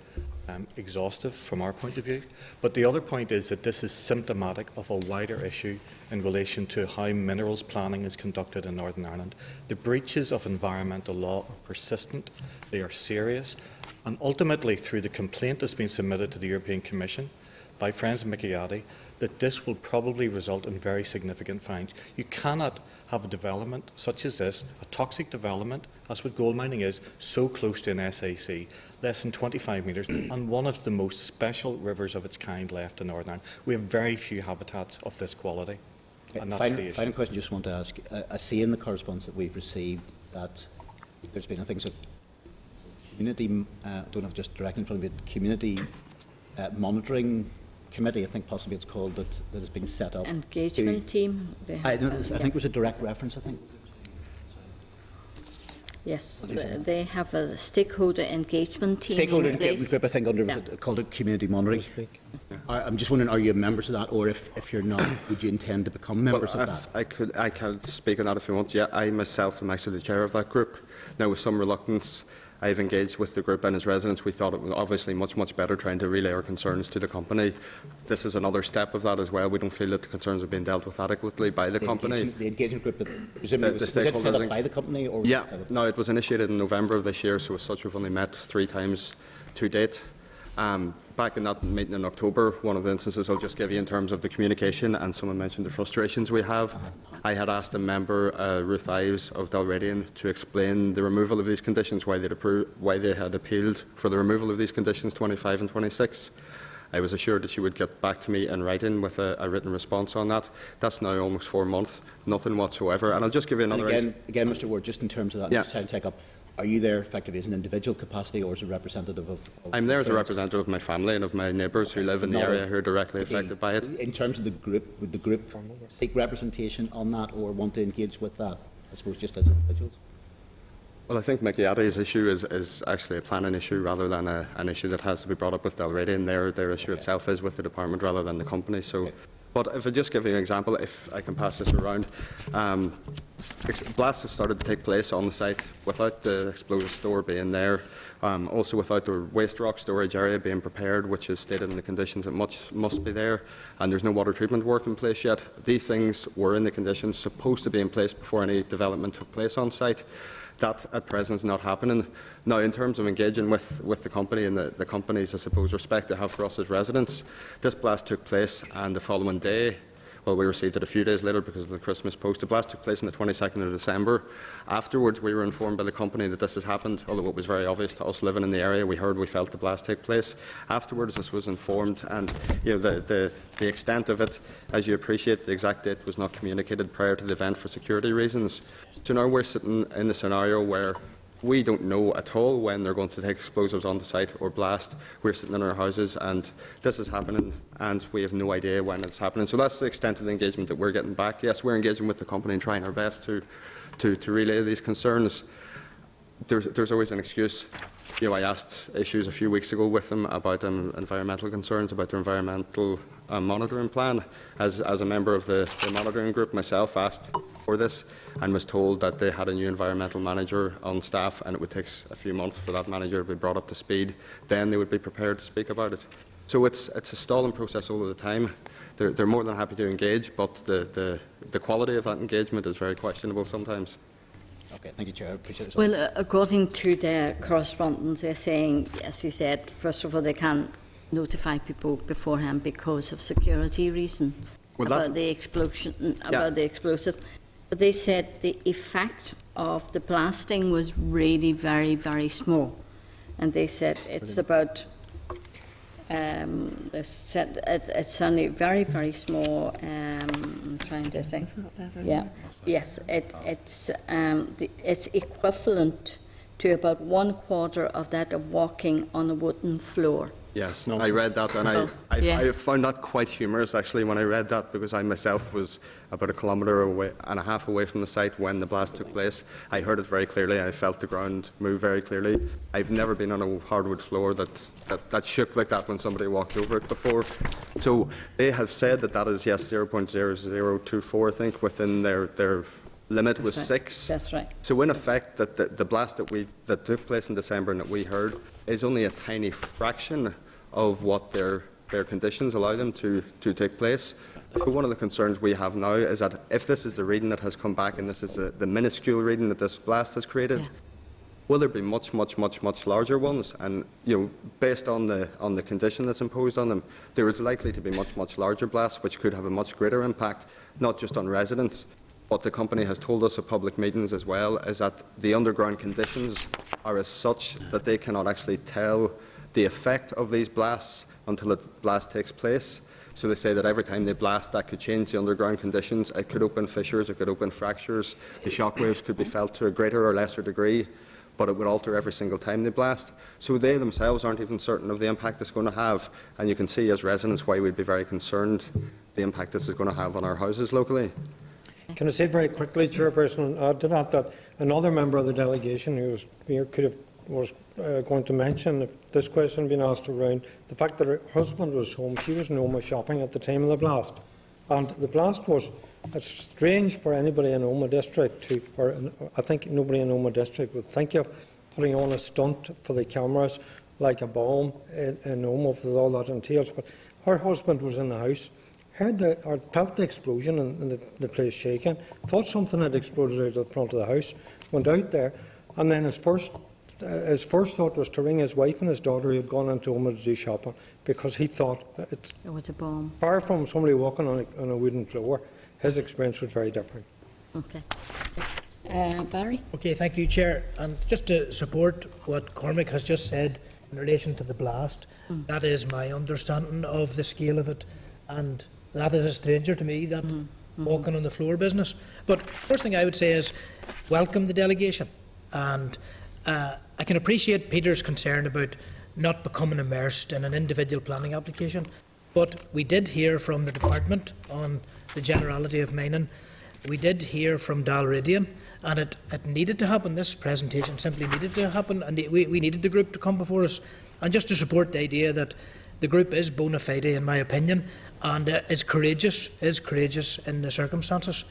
Speaker 20: exhaustive from our point of view. But the other point is that this is symptomatic of a wider issue in relation to how minerals planning is conducted in Northern Ireland. The breaches of environmental law are persistent, they are serious, and ultimately through the complaint that's been submitted to the European Commission by Friends of Mickey Addy, that this will probably result in very significant fines. You cannot have a development such as this, a toxic development, that's what gold mining is, so close to an SAC, less than 25 metres, and one of the most special rivers of its kind left in Northern Ireland. We have very few habitats of this quality. And that's the issue.
Speaker 4: Final question, just want to ask. I see in the correspondence that we've received that there's been, I think, community, don't have just directly in front of it, community monitoring committee, I think possibly it's called, that has been set up.
Speaker 1: Engagement team.
Speaker 4: I think it was a direct reference, I think.
Speaker 1: Yes, they have a stakeholder engagement team.
Speaker 4: Stakeholder engagement group, I think, under was it called it community monitoring. I'm just wondering, are you members of that, or if you're not, would you intend to become members of that?
Speaker 18: I can speak on that if you want. Yeah, I myself am actually the chair of that group. Now, with some reluctance, I've engaged with the group and its residents. We thought it was obviously much better trying to relay our concerns to the company. This is another step of that as well. We don't feel that the concerns are being dealt with adequately by the company.
Speaker 4: The engagement group, that presumably was it set up by the company? Or
Speaker 18: yeah, no, it was initiated in November of this year, so as such we've only met 3 times to date. Back in that meeting in October, one of the instances I'll just give you in terms of the communication, and someone mentioned the frustrations we have. I had asked a member, Ruth Ives of Dalradian, to explain the removal of these conditions, why they had appealed for the removal of these conditions 25 and 26. I was assured that she would get back to me in writing with a written response on that. That's now almost 4 months, nothing whatsoever. And I'll just give you another.
Speaker 4: Again, Mr. Ward, just in terms of that, just trying to take up. Are you there effectively as an individual capacity or as a representative of
Speaker 18: I'm there as a representative of my family and of my neighbours who live in the area who are directly affected by it.
Speaker 4: In terms of the group, would the group seek representation on that or want to engage with that, I suppose, just as individuals?
Speaker 18: Well, I think Mickey Addy's issue is actually a planning issue rather than an issue that has to be brought up with Dalradian. Their issue itself is with the department rather than the company. So, but if I just give you an example, if I can pass this around, blasts have started to take place on the site without the explosive store being there, also without the waste rock storage area being prepared, which is stated in the conditions that must be there, and there's no water treatment work in place yet. These things were in the conditions supposed to be in place before any development took place on site. That at present is not happening. Now, in terms of engaging with the company and the company's, I suppose, respect they have for us as residents, this blast took place, and the following day, well, we received it a few days later because of the Christmas post. The blast took place on the 22nd of December. Afterwards, we were informed by the company that this has happened, although it was very obvious to us living in the area. We felt the blast take place. Afterwards, this was informed, and the extent of it, as you appreciate, the exact date was not communicated prior to the event for security reasons. So now we're sitting in the scenario where we don't know at all when they're going to take explosives on the site or blast. We're sitting in our houses and this is happening and we have no idea when it's happening. So that's the extent of the engagement that we're getting back. Yes, we're engaging with the company and trying our best to relay these concerns. There's always an excuse. I asked issues a few weeks ago with them about environmental concerns, about their environmental monitoring plan. As a member of the monitoring group myself, asked for this and was told that they had a new environmental manager on staff and it would take a few months for that manager to be brought up to speed. Then they would be prepared to speak about it. So it's a stalling process all of the time. They're more than happy to engage, but the quality of that engagement is very questionable sometimes.
Speaker 4: Okay, thank you, Chair. I appreciate it.
Speaker 1: Well, according to their correspondence, they're saying, as you said, first of all, they can't notify people beforehand because of security reasons about the explosion, about the explosive. But they said the effect of the blasting was really very, very small, and they said it's about. They said it's only very, very small. I'm trying to think. Yeah. Yes. It's equivalent to about 1/4 of that of walking on a wooden floor.
Speaker 18: Yes, I read that, and I found that quite humorous, actually, when I read that, because I myself was about 1.5 kilometres away from the site when the blast took place. I heard it very clearly, and I felt the ground move very clearly. I've never been on a hardwood floor that shook like that when somebody walked over it before. So they have said that is, yes, 0.0024, I think, within their limit was 6.
Speaker 1: That's right.
Speaker 18: So in effect, that the blast that took place in December and that we heard is only a tiny fraction of what their conditions allow them to take place. So one of the concerns we have now is that if this is the reading that has come back and this is the minuscule reading that this blast has created, Will there be much larger ones? And based on the condition that's imposed on them, there is likely to be much larger blasts, which could have a much greater impact, not just on residents. What the company has told us at public meetings as well is that the underground conditions are as such that they cannot actually tell the effect of these blasts until a blast takes place. So they say that every time they blast, that could change the underground conditions. It could open fissures, it could open fractures. The shock waves could be felt to a greater or lesser degree, but it would alter every single time they blast. So they themselves aren't even certain of the impact it's going to have. And you can see as residents why we'd be very concerned the impact this is going to have on our houses locally.
Speaker 17: Can I say very quickly, Chairperson, add to that another member of the delegation who was here was going to mention, if this question had been asked around, the fact that her husband was home. She was in Omagh shopping at the time of the blast. And the blast was strange for anybody in Omagh district, I think nobody in Omagh district would think of putting on a stunt for the cameras like a bomb in Omagh with all that entails. But her husband was in the house, felt the explosion and the place shaking, thought something had exploded out of the front of the house, went out there, and then his first thought was to ring his wife and his daughter who had gone into Omagh to do shopping, because he thought that it
Speaker 1: was a bomb.
Speaker 17: Far from somebody walking on a wooden floor, his experience was very different.
Speaker 1: Okay. Barry?
Speaker 2: Okay, thank you, Chair. And just to support what Cormac has just said in relation to the blast, that is my understanding of the scale of it, and that is a stranger to me, that walking on the floor business. But first thing I would say is welcome the delegation, and I can appreciate Peter's concern about not becoming immersed in an individual planning application, but we did hear from the department on the generality of mining. We did hear from Dalradian, and it needed to happen. This presentation simply needed to happen, and we needed the group to come before us. And just to support the idea that the group is bona fide, in my opinion, and is courageous in the circumstances.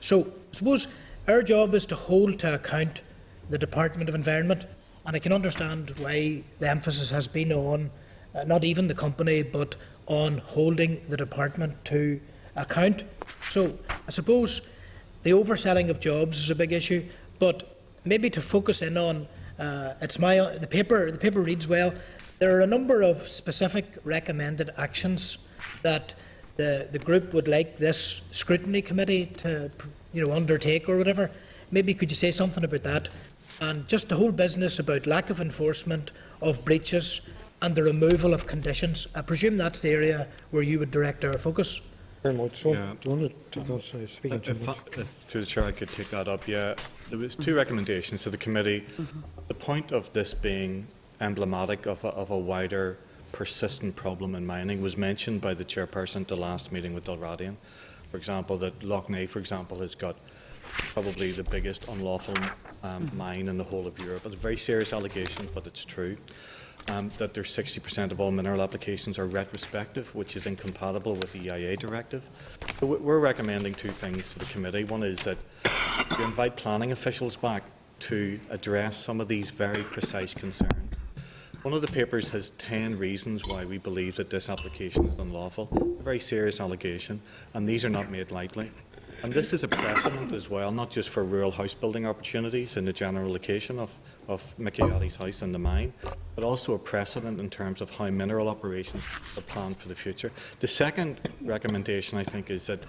Speaker 2: So I suppose our job is to hold to account the Department of Environment, and I can understand why the emphasis has been on not even the company, but on holding the department to account. So I suppose the overselling of jobs is a big issue, but maybe to focus in on the paper reads well. There are a number of specific recommended actions that the group would like this scrutiny committee to undertake or whatever. Maybe could you say something about that? And just the whole business about lack of enforcement of breaches and the removal of conditions. I presume that's the area where you would direct our focus.
Speaker 17: Very much so.
Speaker 20: Yeah.
Speaker 17: Do you want to go speaking too much?
Speaker 20: If through the chair I could take that up, yeah. There was two recommendations to the committee. The point of this being emblematic of a wider persistent problem in mining was mentioned by the chairperson at the last meeting with Dalradian. For example, that Lough Neagh, for example, has got probably the biggest unlawful mine in the whole of Europe. It's a very serious allegation, but it's true. That there's 60% of all mineral applications are retrospective, which is incompatible with the EIA directive. So we're recommending two things to the committee. One is that we invite planning officials back to address some of these very precise concerns. One of the papers has 10 reasons why we believe that this application is unlawful. It's a very serious allegation, and these are not made lightly. And this is a precedent as well, not just for rural house building opportunities in the general location of Mickey Addy's house and the mine, but also a precedent in terms of how mineral operations are planned for the future. The second recommendation, I think, is that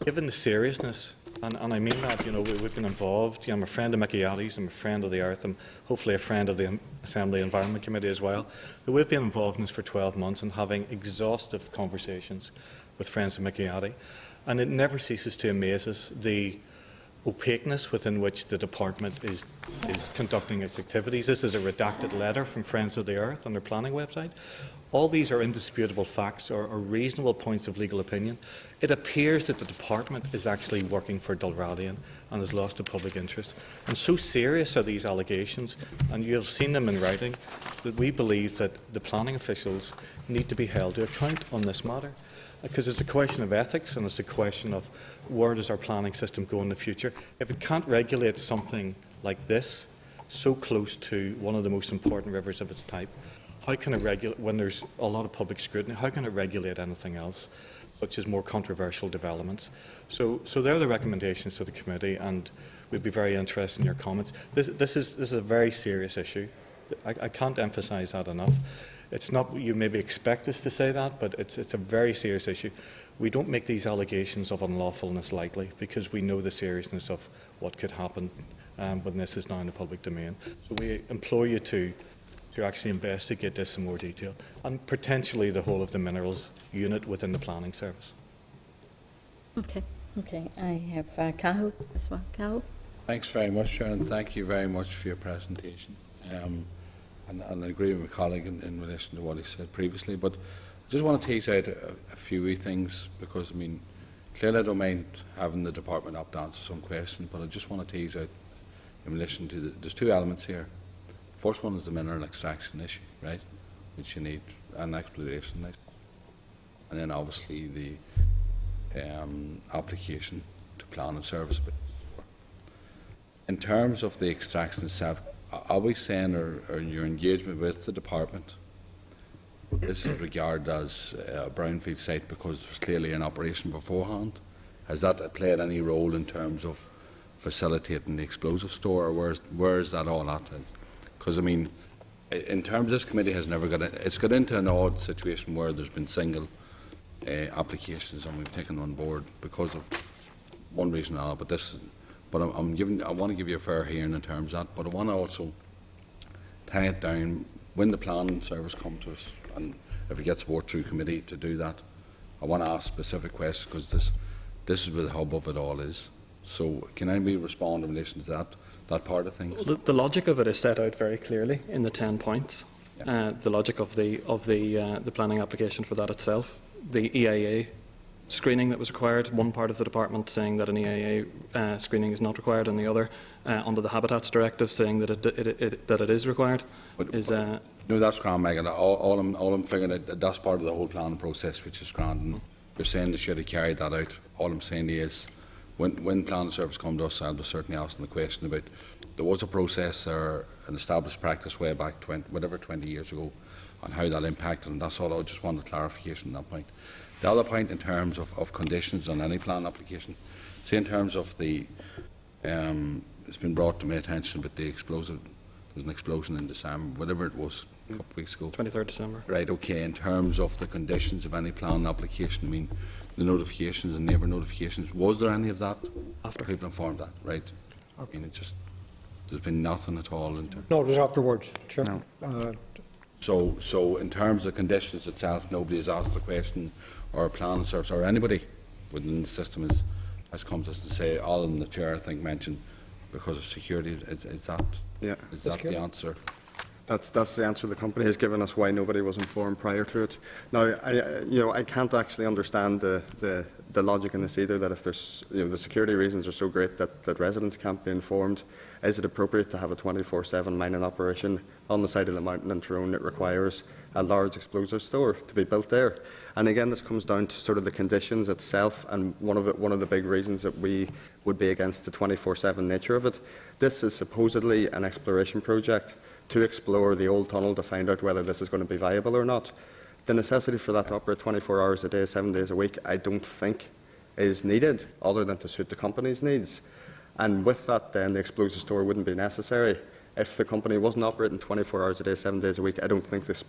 Speaker 20: given the seriousness, and I mean that, we've been involved. I'm a friend of Mickey Addy's, I'm a friend of the Earth, I'm hopefully a friend of the Assembly Environment Committee as well. But we've been involved in this for 12 months and having exhaustive conversations with friends of Mickey Addy. And it never ceases to amaze us the opaqueness within which the department is conducting its activities. This is a redacted letter from Friends of the Earth on their planning website. All these are indisputable facts or reasonable points of legal opinion. It appears that the department is actually working for Dalradian and has lost the public interest. And so serious are these allegations, and you have seen them in writing, that we believe that the planning officials need to be held to account on this matter. Because it's a question of ethics and it's a question of where does our planning system go in the future. If it can't regulate something like this, so close to one of the most important rivers of its type, how can it regulate, when there's a lot of public scrutiny, how can it regulate anything else? such as more controversial developments. So they're the recommendations to the committee, and we'd be very interested in your comments. This is a very serious issue. I can't emphasise that enough. It's not, you maybe expect us to say that, but it's a very serious issue. We don't make these allegations of unlawfulness lightly, because we know the seriousness of what could happen when this is now in the public domain. So we implore you to actually investigate this in more detail, and potentially the whole of the minerals unit within the planning service.
Speaker 1: Okay. I have Cahill as well. Cahill?
Speaker 3: Thanks very much, Sharon. Thank you very much for your presentation. And I agree with my colleague in relation to what he said previously, but I just want to tease out a few wee things, because, I mean, clearly I don't mind having the department up to answer some questions, but I just want to tease out in relation to there's two elements here. The first one is the mineral extraction issue, right, which you need an exploration, and then obviously the application to plan and service. In terms of the extraction itself, are we saying, or in your engagement with the department, this is regarded as a brownfield site because it was clearly in operation beforehand? Has that played any role in terms of facilitating the explosive store, or where is that all at? Because, I mean, in terms of this committee has never got it's got into an odd situation where there's been single applications, and we've taken on board because of one reason or another. But I want to give you a fair hearing in terms of that. But I want to also tie it down when the planning service come to us, and if it gets support through committee to do that. I want to ask specific questions, because this is where the hub of it all is. So can I respond in relation to that part of things?
Speaker 19: Well, the logic of it is set out very clearly in the 10 points. Yeah. The logic of the planning application for that itself, the EIA screening that was required, one part of the department saying that an EIA screening is not required, and the other under the Habitats Directive saying that it is required.
Speaker 3: No, that's grand, Megan. All I'm figuring out, that's part of the whole planning process, which is grand. And you're saying they should have carried that out. All I'm saying is, when planning service come to us, I'll be certainly asking the question about, there was a process or an established practice way back 20 years ago on how that impacted, and that's all. I just wanted clarification on that point. The other point in terms of conditions on any plan application, see in terms of the, it's been brought to my attention about the explosive, there's an explosion in December, whatever it was, a couple of weeks ago.
Speaker 19: 23rd December. Right,
Speaker 3: okay, in terms of the conditions of any plan application, I mean, the notifications and neighbour notifications, was there any of that? After people informed that, right? Okay. I mean, there's been nothing at all in terms.
Speaker 17: No, it was afterwards, Chair.
Speaker 3: No. So in terms of conditions itself, nobody has asked the question, or a plan service, or anybody within the system has come to us to say, all in the chair, I think, mentioned because of security. Is that the answer?
Speaker 18: That's the answer the company has given us why nobody was informed prior to it. Now, I can't actually understand the logic in this either. That if there's the security reasons are so great that residents can't be informed, is it appropriate to have a 24/7 mining operation on the side of the mountain in Tyrone that requires a large explosive store to be built there? And again, this comes down to sort of the conditions itself, and one of the big reasons that we would be against the 24/7 nature of it. This is supposedly an exploration project to explore the old tunnel to find out whether this is going to be viable or not. The necessity for that to operate 24 hours a day, 7 days a week, I don't think is needed, other than to suit the company's needs. And with that, then, the explosive store wouldn't be necessary. If the company wasn't operating 24 hours a day, 7 days a week, I don't think the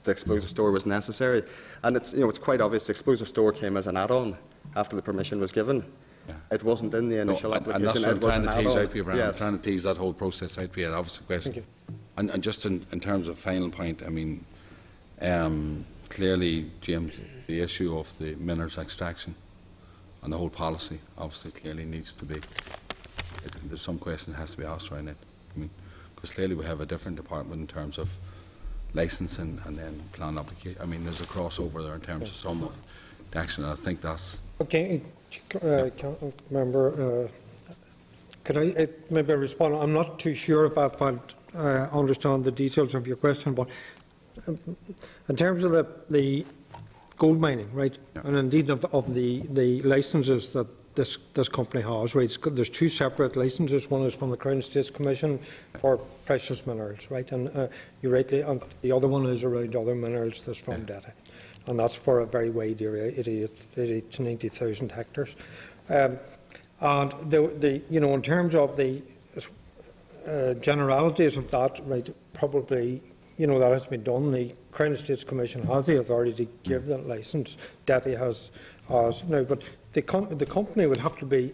Speaker 18: explosive store was necessary. And it's quite obvious the explosive store came as an add-on after the permission was given. Yeah. It wasn't in the initial application.
Speaker 3: And that's what I'm trying to tease out for you, Brian. Yes. I'm trying to tease that whole process out for you. That was the question. Thank you. And just in terms of final point, I mean, clearly, James, the issue of the minerals extraction and the whole policy obviously clearly needs to be, there's some question that has to be asked around it. I mean, because clearly we have a different department in terms of licensing and then plan application. I mean, there's a crossover there in terms of some of the action, and I think that's... Okay,
Speaker 17: Member, could I maybe respond? I'm not too sure if I understand the details of your question, but in terms of the gold mining, right, and indeed of the licences that this company has, right, there's two separate licences. One is from the Crown Estates Commission for precious minerals, right, and you rightly, and the other one is around other minerals that's from data. and that's for a very wide area, 80 to 90,000 hectares. And in terms of the generalities of that, right, probably, that has been done. The Crown Estates Commission has the authority to give the licence. DETI has now, but the company would have to be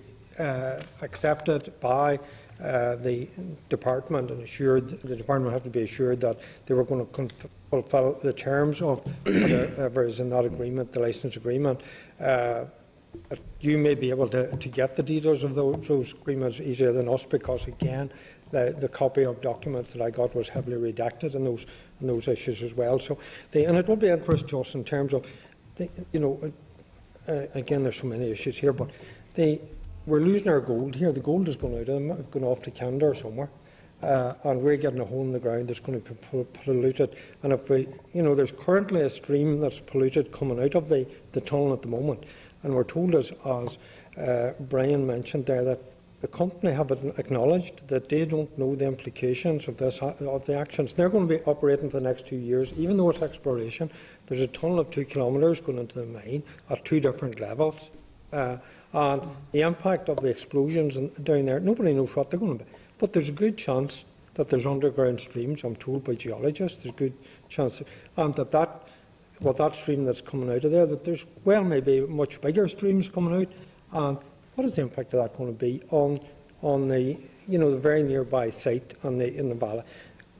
Speaker 17: accepted by the department and assured. The department would have to be assured that they were going to fulfil the terms of whatever is in that agreement, the licence agreement. You may be able to get the details of those agreements easier than us, because again, the copy of documents that I got was heavily redacted in those issues as well. So, and it will be interest to us in terms of, again, there's so many issues here, but we're losing our gold here. The gold is going out, going off to Canada or somewhere, and we're getting a hole in the ground that's going to be polluted. And if we, there's currently a stream that's polluted coming out of the tunnel at the moment, and we're told, as Brian mentioned there, that the company have acknowledged that they don't know the implications of the actions. They're going to be operating for the next 2 years, even though it's exploration. There's a tunnel of 2 kilometres going into the mine at 2 different levels. And the impact of the explosions down there, nobody knows what they're going to be. But there's a good chance that there's underground streams, I'm told by geologists, there's a good chance, and that stream that's coming out of there, that there's, maybe much bigger streams coming out. And what is the impact of that going to be on the, the very nearby site in the valley?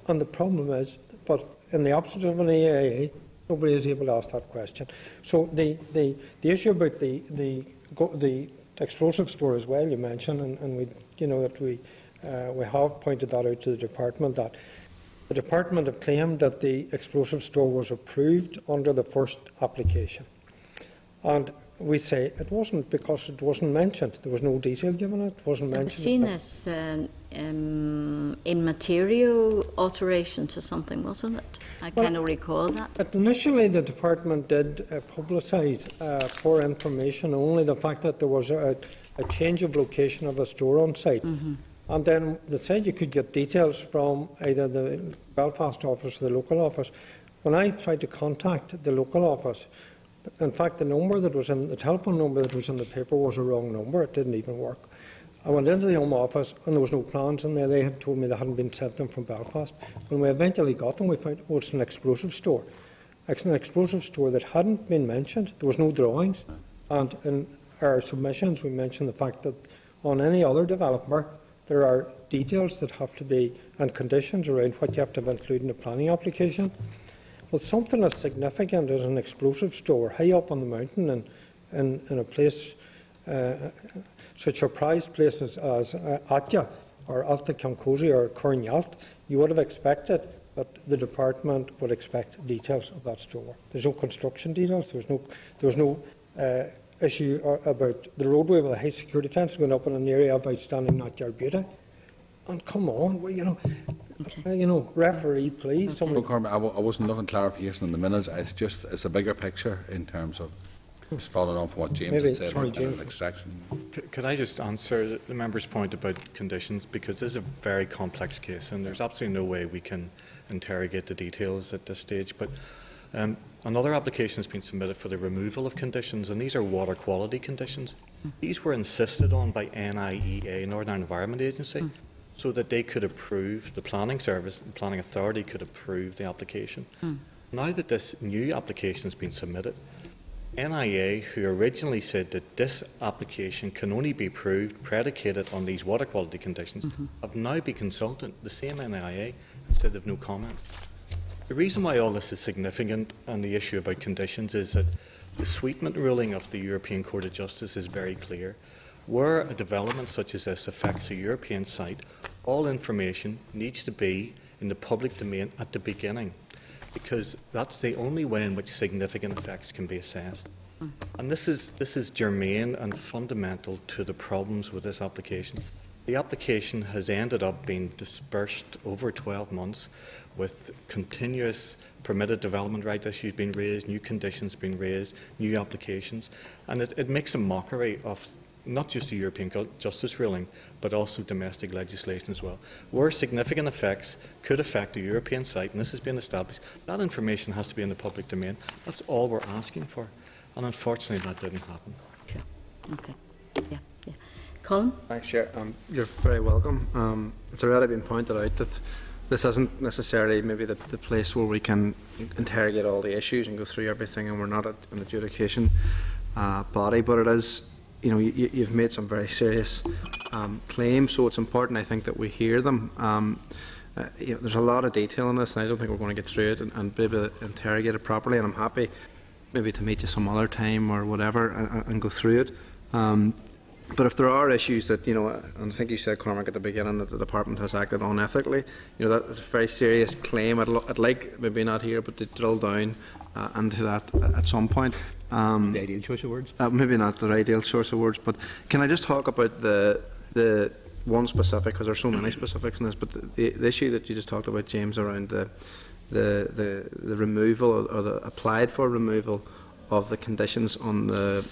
Speaker 17: And the problem is, but in the absence of an EIA, nobody is able to ask that question. So the issue about the explosive store as well, you mentioned, and we, that we have pointed that out to the department, that the department have claimed that the explosive store was approved under the first application. And we say it wasn't, because it wasn't mentioned. There was no detail given it. It wasn't mentioned.
Speaker 1: Seen as immaterial alterations or something, wasn't it? I kind of recall that.
Speaker 17: Initially, the department did publicise for information only the fact that there was a change of location of a store on site. And then they said you could get details from either the Belfast office or the local office. When I tried to contact the local office, in fact, the telephone number that was in the paper was a wrong number. It didn't even work. I went into the Home Office and there was no plans in there. They had told me they hadn't been sent them from Belfast. When we eventually got them, we found it's an explosive store. It's an explosive store that hadn't been mentioned. There was no drawings. And in our submissions, we mentioned the fact that on any other developer, there are details that have to be, and conditions around what you have to include in a planning application. With something as significant as an explosive store high up on the mountain and in a place, such a prized places as Atya or Alta Kamkosi or Cornyalt, you would have expected that the department would expect details of that store. There's no construction details. There was no issue about the roadway with a high security fence going up in an area of outstanding natural beauty. And come on, referee, please.
Speaker 7: Well, Cormac, I wasn't looking clarification on the minutes. It's a bigger picture in terms of just following on from what James had said about extraction.
Speaker 20: Could I just answer the member's point about conditions, because this is a very complex case and there's absolutely no way we can interrogate the details at this stage. But another application has been submitted for the removal of conditions, and these are water quality conditions. These were insisted on by NIEA, Northern Environment Agency, so that they could approve, the planning service, the planning authority could approve the application. Now that this new application has been submitted, NIA, who originally said that this application can only be approved predicated on these water quality conditions, have now been consulted, the same NIA, and said they've no comment. The reason why all this is significant and the issue about conditions is that the Sweetman ruling of the European Court of Justice is very clear. Where a development such as this affects a European site, all information needs to be in the public domain at the beginning, because that's the only way in which significant effects can be assessed. And this is germane and fundamental to the problems with this application. The application has ended up being dispersed over 12 months with continuous permitted development right issues being raised, new conditions being raised, new applications, and it makes a mockery of not just the European Justice ruling, but also domestic legislation as well. Where significant effects could affect a European site, and this has been established, that information has to be in the public domain. That's all we're asking for. And unfortunately, that didn't happen.
Speaker 1: Sure. Okay. Yeah. Yeah. Colin?
Speaker 21: Thanks, Chair. You're very welcome. It's already been pointed out that this isn't necessarily maybe the place where we can interrogate all the issues and go through everything, and we're not an adjudication body, but it is, you know, you've made some very serious claims, so it's important, I think, that we hear them. You know, there's a lot of detail in this, and I don't think we're going to get through it and be able to interrogate it properly, and I'm happy maybe to meet you some other time or whatever and go through it. But if there are issues that, you know, and I think you said, Cormac, at the beginning that the department has acted unethically, you know, that is a very serious claim. I'd like, maybe not here, but to drill down into that at some point.
Speaker 4: The ideal choice of words?
Speaker 21: Maybe not the ideal choice of words, but can I just talk about the one specific, because there's so many specifics in this, but the issue that you just talked about, James, around the removal or the applied for removal of the conditions on the,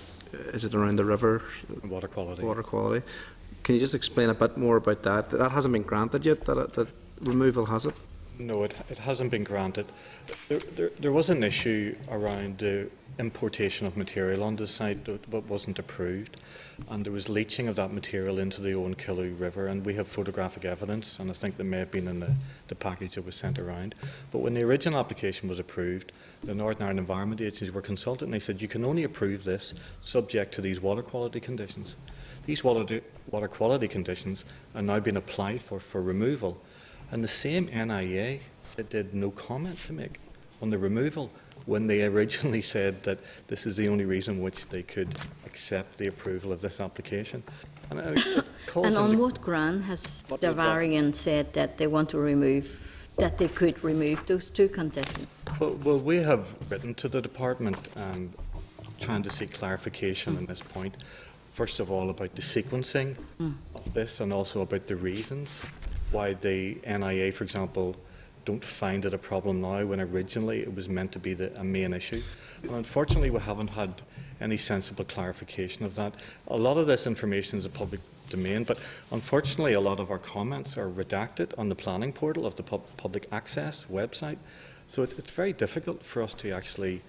Speaker 21: is it around the river?
Speaker 20: Water quality.
Speaker 21: Water quality. Can you just explain a bit more about that? That hasn't been granted yet, that removal, has it?
Speaker 20: No, it hasn't been granted. There was an issue around the importation of material on the site that wasn't approved, and there was leaching of that material into the Owenkillu River, and we have photographic evidence, and I think there may have been in the package that was sent around. But when the original application was approved, the Northern Ireland Environment Agency were consulted, and they said you can only approve this subject to these water quality conditions. These water quality conditions are now being applied for removal, and the same NIA said they had no comment to make on the removal when they originally said that this is the only reason which they could accept the approval of this application. And
Speaker 1: on what ground has Davarian said that they want to remove, that they could remove those two conditions?
Speaker 20: Well, we have written to the department trying to seek clarification on this point. First of all, about the sequencing of this, and also about the reasons why the NIA, for example, don't find it a problem now when originally it was meant to be a main issue. And unfortunately, we haven't had any sensible clarification of that. A lot of this information is a public domain, but unfortunately, a lot of our comments are redacted on the planning portal of the public access website. So it's very difficult for us to actually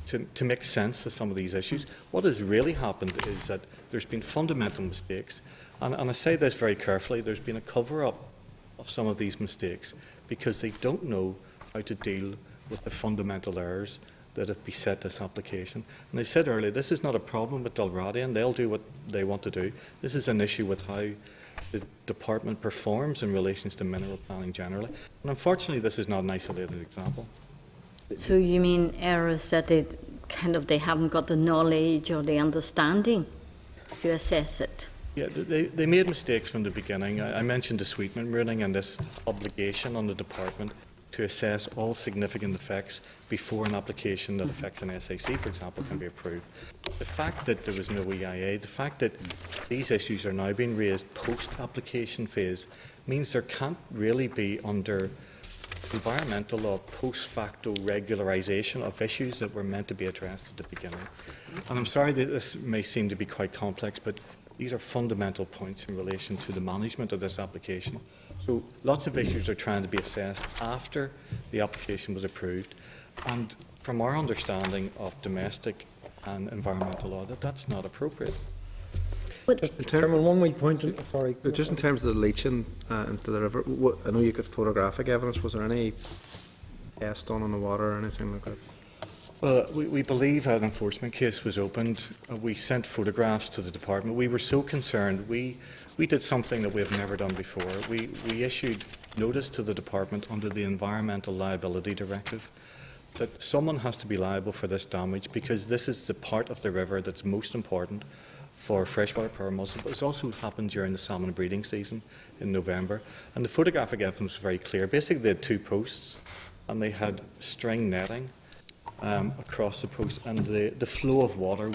Speaker 20: to make sense of some of these issues. What has really happened is that there's been fundamental mistakes, and I say this very carefully, there's been a cover-up of some of these mistakes because they don't know how to deal with the fundamental errors that have beset this application. And I said earlier, this is not a problem with Dalradian. They'll do what they want to do. This is an issue with how the department performs in relation to mineral planning generally. And unfortunately, this is not an isolated example.
Speaker 1: So you mean errors that they haven't got the knowledge or the understanding to assess it?
Speaker 20: Yeah, they made mistakes from the beginning. I mentioned the Sweetman ruling and this obligation on the department to assess all significant effects before an application that affects an SAC, for example, can be approved. The fact that there was no EIA, the fact that these issues are now being raised post-application phase, means there can't really be, under environmental law, post-facto regularisation of issues that were meant to be addressed at the beginning. And I'm sorry that this may seem to be quite complex, but these are fundamental points in relation to the management of this application. So lots of issues are trying to be assessed after the application was approved, and from our understanding of domestic and environmental law, that's not appropriate.
Speaker 21: Chairman, one wee point, sorry, just in terms of the leaching into the river, I know you got photographic evidence. Was there any test done on the water or anything like that?
Speaker 20: Well, we believe an enforcement case was opened. We sent photographs to the department. We were so concerned. We did something that we have never done before. We issued notice to the department under the Environmental Liability Directive that someone has to be liable for this damage, because this is the part of the river that's most important for freshwater pearl mussel, but it's also happened during the salmon breeding season in November. And the photographic evidence was very clear. Basically, they had two posts, and they had string netting across the post, and the flow of water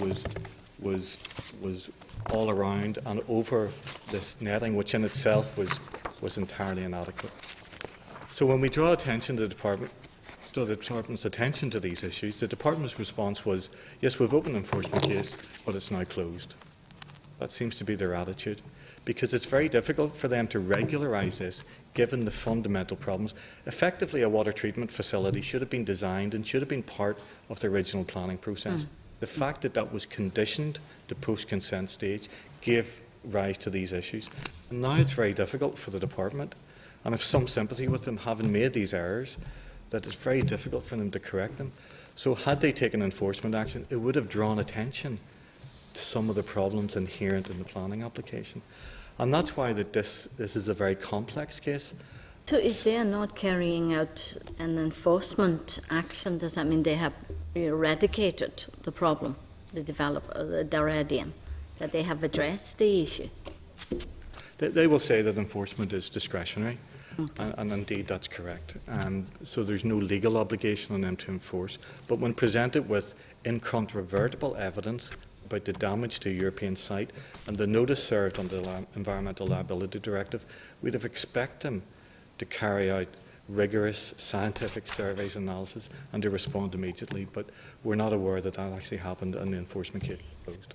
Speaker 20: was all around and over this netting, which in itself was entirely inadequate. So when we draw attention to the department's attention to these issues, the department's response was, yes, we've opened an enforcement case, but it's now closed. That seems to be their attitude, because it's very difficult for them to regularise this, given the fundamental problems. Effectively, a water treatment facility should have been designed and should have been part of the original planning process. The fact that that was conditioned to post-consent stage gave rise to these issues. And now it's very difficult for the department, and I have some sympathy with them having made these errors, that it's very difficult for them to correct them. So had they taken enforcement action, it would have drawn attention to some of the problems inherent in the planning application. And that's why this is a very complex case.
Speaker 1: So if they are not carrying out an enforcement action, does that mean they have eradicated the problem, the developer, the Dalradian, that they have addressed the issue?
Speaker 20: They will say that enforcement is discretionary, and indeed that's correct. So there's no legal obligation on them to enforce. But when presented with incontrovertible evidence about the damage to a European site and the notice served under the Environmental Liability Directive, we'd have expected them to carry out rigorous scientific surveys and analysis and to respond immediately. But we're not aware that that actually happened and the enforcement case was closed.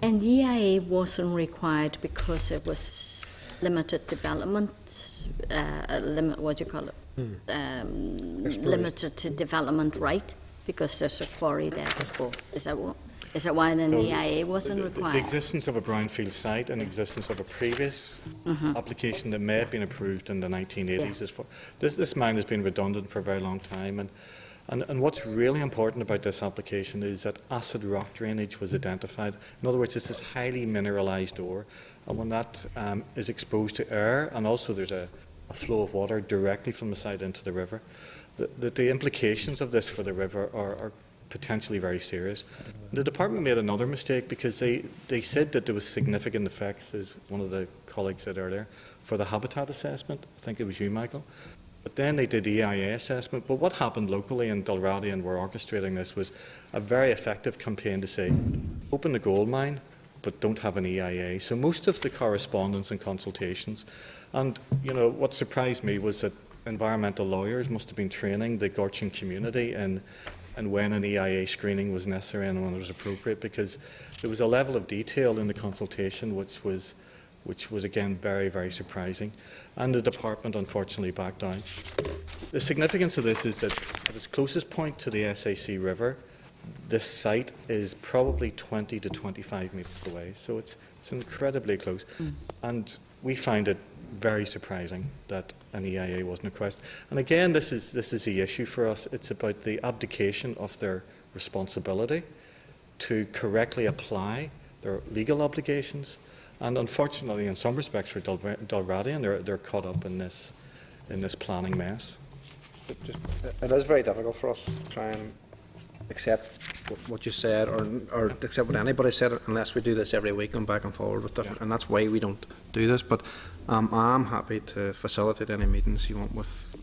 Speaker 1: And the EIA wasn't required because it was limited development, what do you call it? Limited to development right, because there's a quarry there before. Is that why an EIA wasn't required?
Speaker 20: The existence of a brownfield site and existence of a previous application that may have been approved in the 1980s. Yeah. This mine has been redundant for a very long time. And what's really important about this application is that acid rock drainage was identified. In other words, it's this highly mineralised ore. And when that is exposed to air, and also there's a flow of water directly from the site into the river, the implications of this for the river are potentially very serious. The department made another mistake because they said that there was significant effects, as one of the colleagues said earlier, for the habitat assessment. I think it was you, Michael. But then they did the EIA assessment. But what happened locally, and Dalradian were orchestrating this, was a very effective campaign to say, open the gold mine, but don't have an EIA. So most of the correspondence and consultations, and what surprised me was that environmental lawyers must have been training the Gorchin community and when an EIA screening was necessary and when it was appropriate, because there was a level of detail in the consultation which was again very, very surprising, and the department unfortunately backed down. The significance of this is that at its closest point to the SAC River, this site is probably 20 to 25 metres away, so it's incredibly close, and we find it very surprising that an EIA wasn't requested. And again, this is the issue for us. It's about the abdication of their responsibility to correctly apply their legal obligations. And unfortunately, in some respects for Dalradian, they're caught up in this planning mess.
Speaker 21: It is very difficult for us to try and accept what you said or accept what anybody said unless we do this every week and back and forward with different, and that's why we don't do this. But I'm happy to facilitate any meetings you want with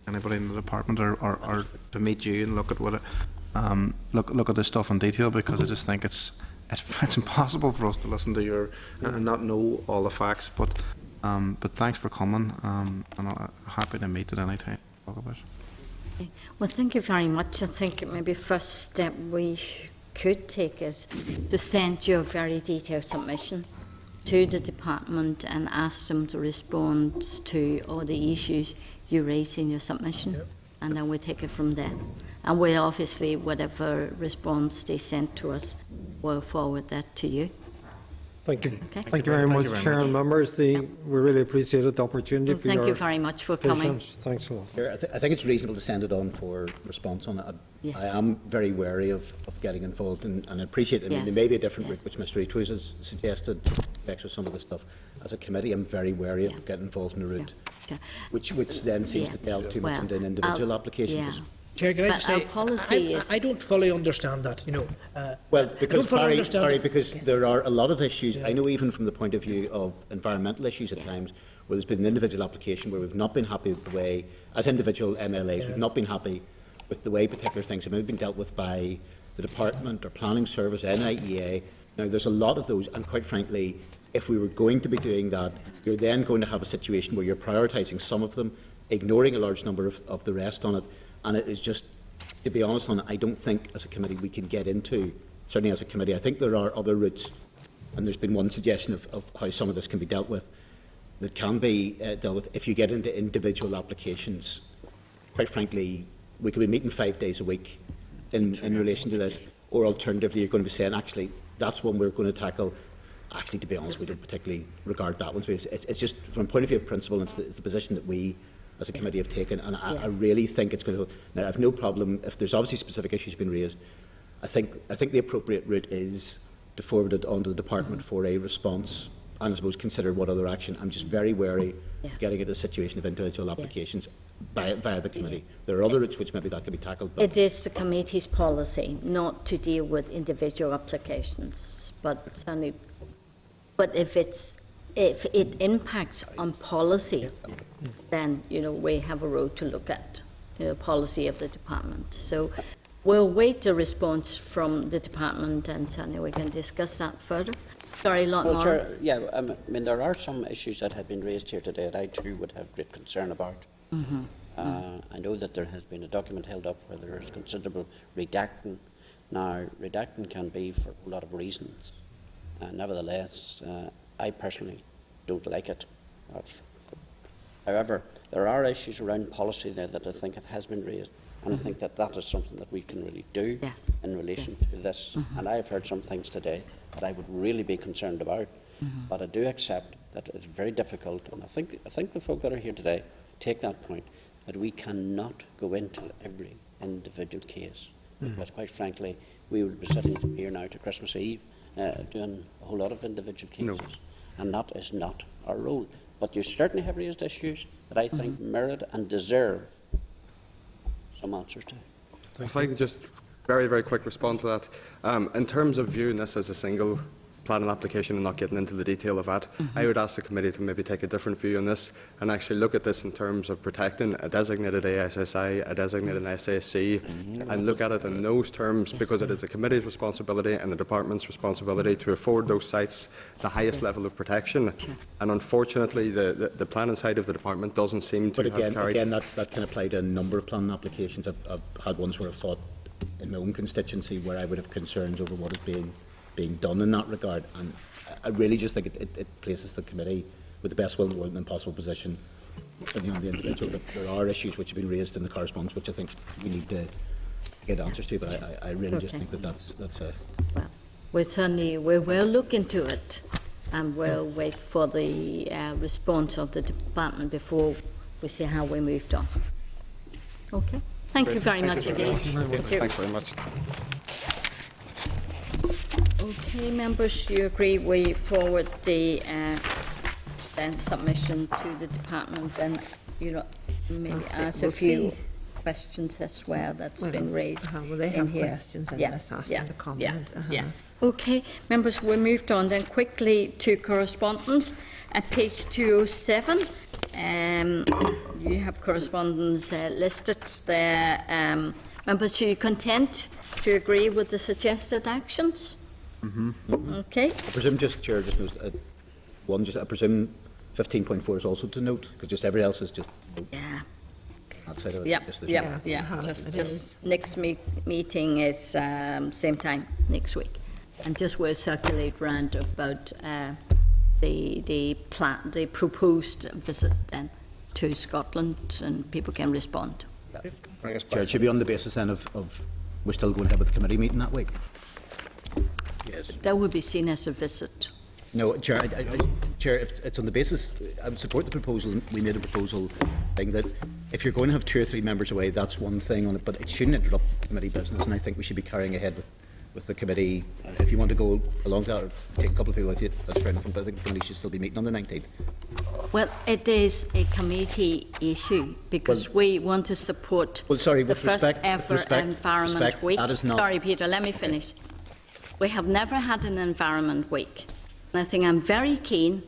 Speaker 21: anybody in the department or to meet you and look at what look at this stuff in detail, because I just think it's impossible for us to listen to your and not know all the facts. But thanks for coming, and I'm happy to meet at any time to talk about it.
Speaker 1: Well, thank you very much. I think maybe first step we could take is to send you a very detailed submission to the department and ask them to respond to all the issues you raise in your submission, and then we'll take it from there. And we'll obviously, whatever response they send to us, we'll forward that to you.
Speaker 17: Thank you.
Speaker 1: Okay.
Speaker 17: Thank you very much, Chair and members. We really appreciate the opportunity.
Speaker 1: Well, thank you very much for coming.
Speaker 17: Thanks a lot.
Speaker 4: I think it's reasonable to send it on for response on it.
Speaker 1: Yeah.
Speaker 4: I am very wary of getting involved, and I appreciate it. I mean, there may be a different route, which Mr. Eatwood has suggested, with some of the stuff. As a committee, I'm very wary of getting involved in a route, which then seems to delve too much into individual applications.
Speaker 2: Chair, can I just say, I don't fully understand that,
Speaker 4: well, because, Barry, because there are a lot of issues, I know even from the point of view of environmental issues at times, where there's been an individual application where we've not been happy with the way, as individual MLAs, we've not been happy with the way particular things have maybe been dealt with by the Department or Planning Service, NIEA. Now, there's a lot of those, and quite frankly, if we were going to be doing that, you're then going to have a situation where you're prioritising some of them, ignoring a large number of the rest on it. And it is just, to be honest on it, I don't think as a committee we can get into, certainly as a committee. I think there are other routes and there's been one suggestion of how some of this can be dealt with, that can be dealt with if you get into individual applications. Quite frankly, we could be meeting 5 days a week in relation to this, or alternatively you're going to be saying, actually, that's one we're going to tackle. Actually, to be honest, we don't particularly regard that one. It's just, from a point of view of principle, it's the position that we as a committee have taken, and I really think it's going to... Now, I have no problem, if there's obviously specific issues being raised, I think the appropriate route is to forward it on to the department for a response, and I suppose consider what other action. I'm just very wary of getting into a situation of individual applications via the committee. There are other routes which maybe that could be tackled. But
Speaker 1: it is the committee's policy not to deal with individual applications, but if it impacts on policy, then we have a road to look at, policy of the department. So we'll wait a response from the department, and certainly we can discuss that further. Sorry, Lord
Speaker 5: Chair, I mean, there are some issues that have been raised here today that I too would have great concern about. I know that there has been a document held up where there is considerable redacting. Now, redacting can be for a lot of reasons. Nevertheless, I personally don't like it. However, there are issues around policy there that I think it has been raised, and I think that that is something that we can really do in relation to this. And I have heard some things today that I would really be concerned about, but I do accept that it's very difficult, and I think the folk that are here today take that point, that we cannot go into every individual case, because quite frankly, we would be sitting here now to Christmas Eve doing a whole lot of individual cases, and that is not our role. But you certainly have raised issues that I think merit and deserve some answers to.
Speaker 18: If I could just very, very quick respond to that. In terms of viewing this as a single planning application and not getting into the detail of that, I would ask the committee to maybe take a different view on this and actually look at this in terms of protecting a designated ASSI, a designated SAC, and look at it in those terms, because it is a committee's responsibility and the department's responsibility to afford those sites the highest level of protection. And unfortunately, the planning side of the department doesn't seem to have carried...
Speaker 4: Again, that can apply to a number of planning applications. I've had ones where I've thought in my own constituency where I would have concerns over what is being done in that regard, and I really just think it places the committee with the best will in the world in an impossible position depending on the individual. But there are issues which have been raised in the correspondence which I think we need to get answers to, but I really just think that's a...
Speaker 1: Well, we'll look into it, and we'll wait for the response of the department before we see how we moved on. Okay. Thank you very much indeed.
Speaker 18: Thanks very much.
Speaker 1: Okay, members, do you agree we forward the then submission to the department, then maybe ask a few questions as well that's been raised
Speaker 9: well, they have questions and let's ask them to comment.
Speaker 1: Okay, members, we moved on then quickly to correspondence at page 207. You have correspondence listed there. Members, are you content to agree with the suggested actions? Okay.
Speaker 4: I presume Chair, I presume 15.4 is also to note, because just everything else is just outside of it.
Speaker 1: Just next meeting is same time next week, and just we'll circulate round about the proposed visit then to Scotland, and people can respond.
Speaker 4: Chair, it should be on the basis then of we're still going ahead with the committee meeting that week.
Speaker 1: Yes. That would be seen as a visit.
Speaker 4: No, Chair, Chair, if it's on the basis, I would support the proposal. We made a proposal thing that if you're going to have 2 or 3 members away, that's one thing on it, but it shouldn't interrupt committee business, and I think we should be carrying ahead with the committee. If you want to go along to that or take a couple of people with you, that's fair enough, but I think the committee should still be meeting on the 19th.
Speaker 1: Well, it is a committee issue because we want to support the first ever Environment Week. Sorry, Peter, let me finish. We have never had an Environment Week. And I think I'm very keen,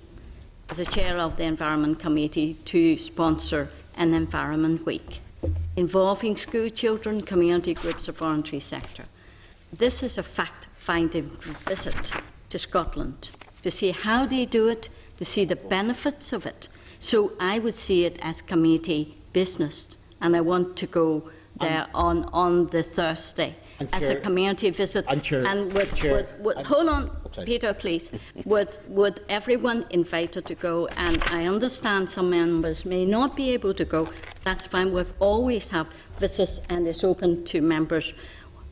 Speaker 1: as a chair of the Environment Committee, to sponsor an Environment Week involving school children, community groups of voluntary sector. This is a fact-finding visit to Scotland to see how they do it, to see the benefits of it. So I would see it as committee business, and I want to go there on the Thursday. as a community visit. And hold on, Peter, please. Would everyone invited to go? And I understand some members may not be able to go. That's fine. We've always have visits, and it's open to members.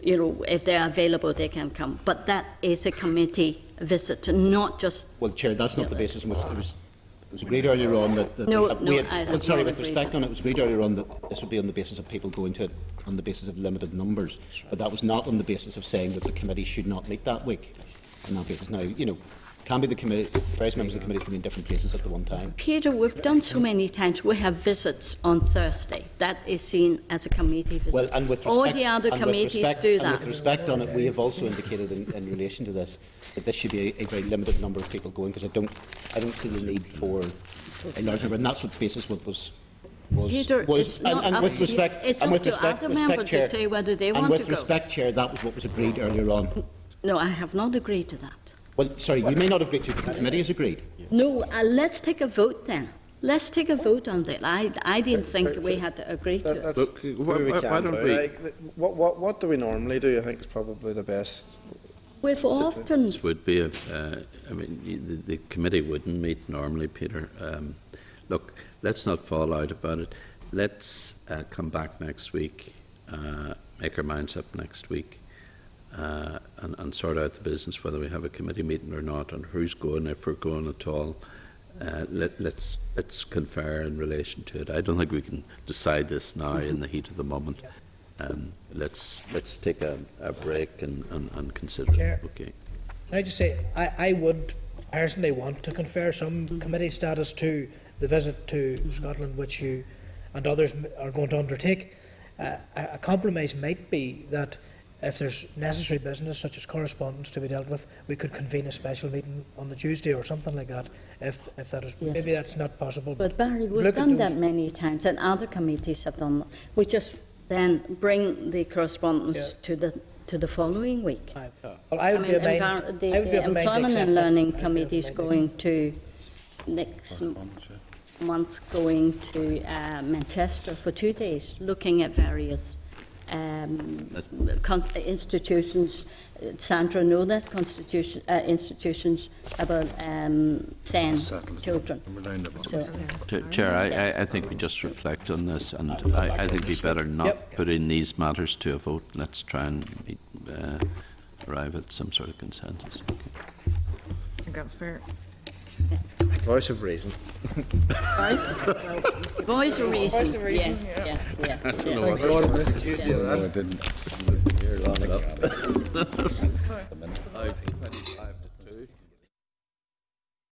Speaker 1: You know, if they're available, they can come. But that is a committee visit, not just.
Speaker 4: Well, Chair, that's not the basis on which it was agreed earlier on that. With respect on it was agreed earlier on that this would be on the basis of people going to it on the basis of limited numbers, but that was not on the basis of saying that the committee should not meet that week. On that basis, now can be the committee. Various members of the committee can be in different places at the one time.
Speaker 1: Peter, we've done so many times. We have visits on Thursday. That is seen as a committee visit.
Speaker 4: Well, and with respect,
Speaker 1: all the other committees do that.
Speaker 4: And with respect on it, we have also indicated in relation to this that this should be a very limited number of people going, because I don't see the need for a large number, and that's what basis what was.
Speaker 1: Peter, it's not
Speaker 4: and with respect,
Speaker 1: it's
Speaker 4: and with
Speaker 1: up to
Speaker 4: respect,
Speaker 1: other members
Speaker 4: Chair,
Speaker 1: to say whether they want
Speaker 4: and with
Speaker 1: to go.
Speaker 4: respect, Chair, that was what was agreed earlier on.
Speaker 1: No, I have not agreed to that.
Speaker 4: Well, sorry, you may not have agreed to it, but the committee has agreed.
Speaker 1: No, let's take a vote then. Let's take a vote on that. I didn't think we had to agree to it.
Speaker 21: Look, what do we normally do? I think is probably the best.
Speaker 1: We've often.
Speaker 3: This would be the committee wouldn't meet normally, Peter. Look, let's not fall out about it. Let's come back next week, make our minds up next week, and sort out the business, whether we have a committee meeting or not, and who's going, if we're going at all. Let's confer in relation to it. I don't think we can decide this now in the heat of the moment. Let's take a break and consider
Speaker 2: Chair,
Speaker 3: it. Okay.
Speaker 2: Can I just say, I would personally want to confer some committee status to the visit to Scotland, which you and others are going to undertake. A compromise might be that if there's necessary business, such as correspondence, to be dealt with, we could convene a special meeting on the Tuesday or something like that, if that is. Yes. Maybe that's not possible.
Speaker 1: But Barry, we've done that many times, and other committees have done that. We just then bring the correspondence to the following week.
Speaker 2: Well, I would be
Speaker 1: the Employment and Learning Committee is going to next month going to Manchester for 2 days, looking at various institutions. Sandra know that institutions about SEND children.
Speaker 3: Chair, I think we just reflect on this, and I think we better not put in these matters to a vote. Let's try and arrive at some sort of consensus. Okay.
Speaker 8: I think that's fair.
Speaker 21: Voice of reason.
Speaker 1: Voice of reason. Yes. Yeah.
Speaker 3: I don't know what I didn't hear long enough.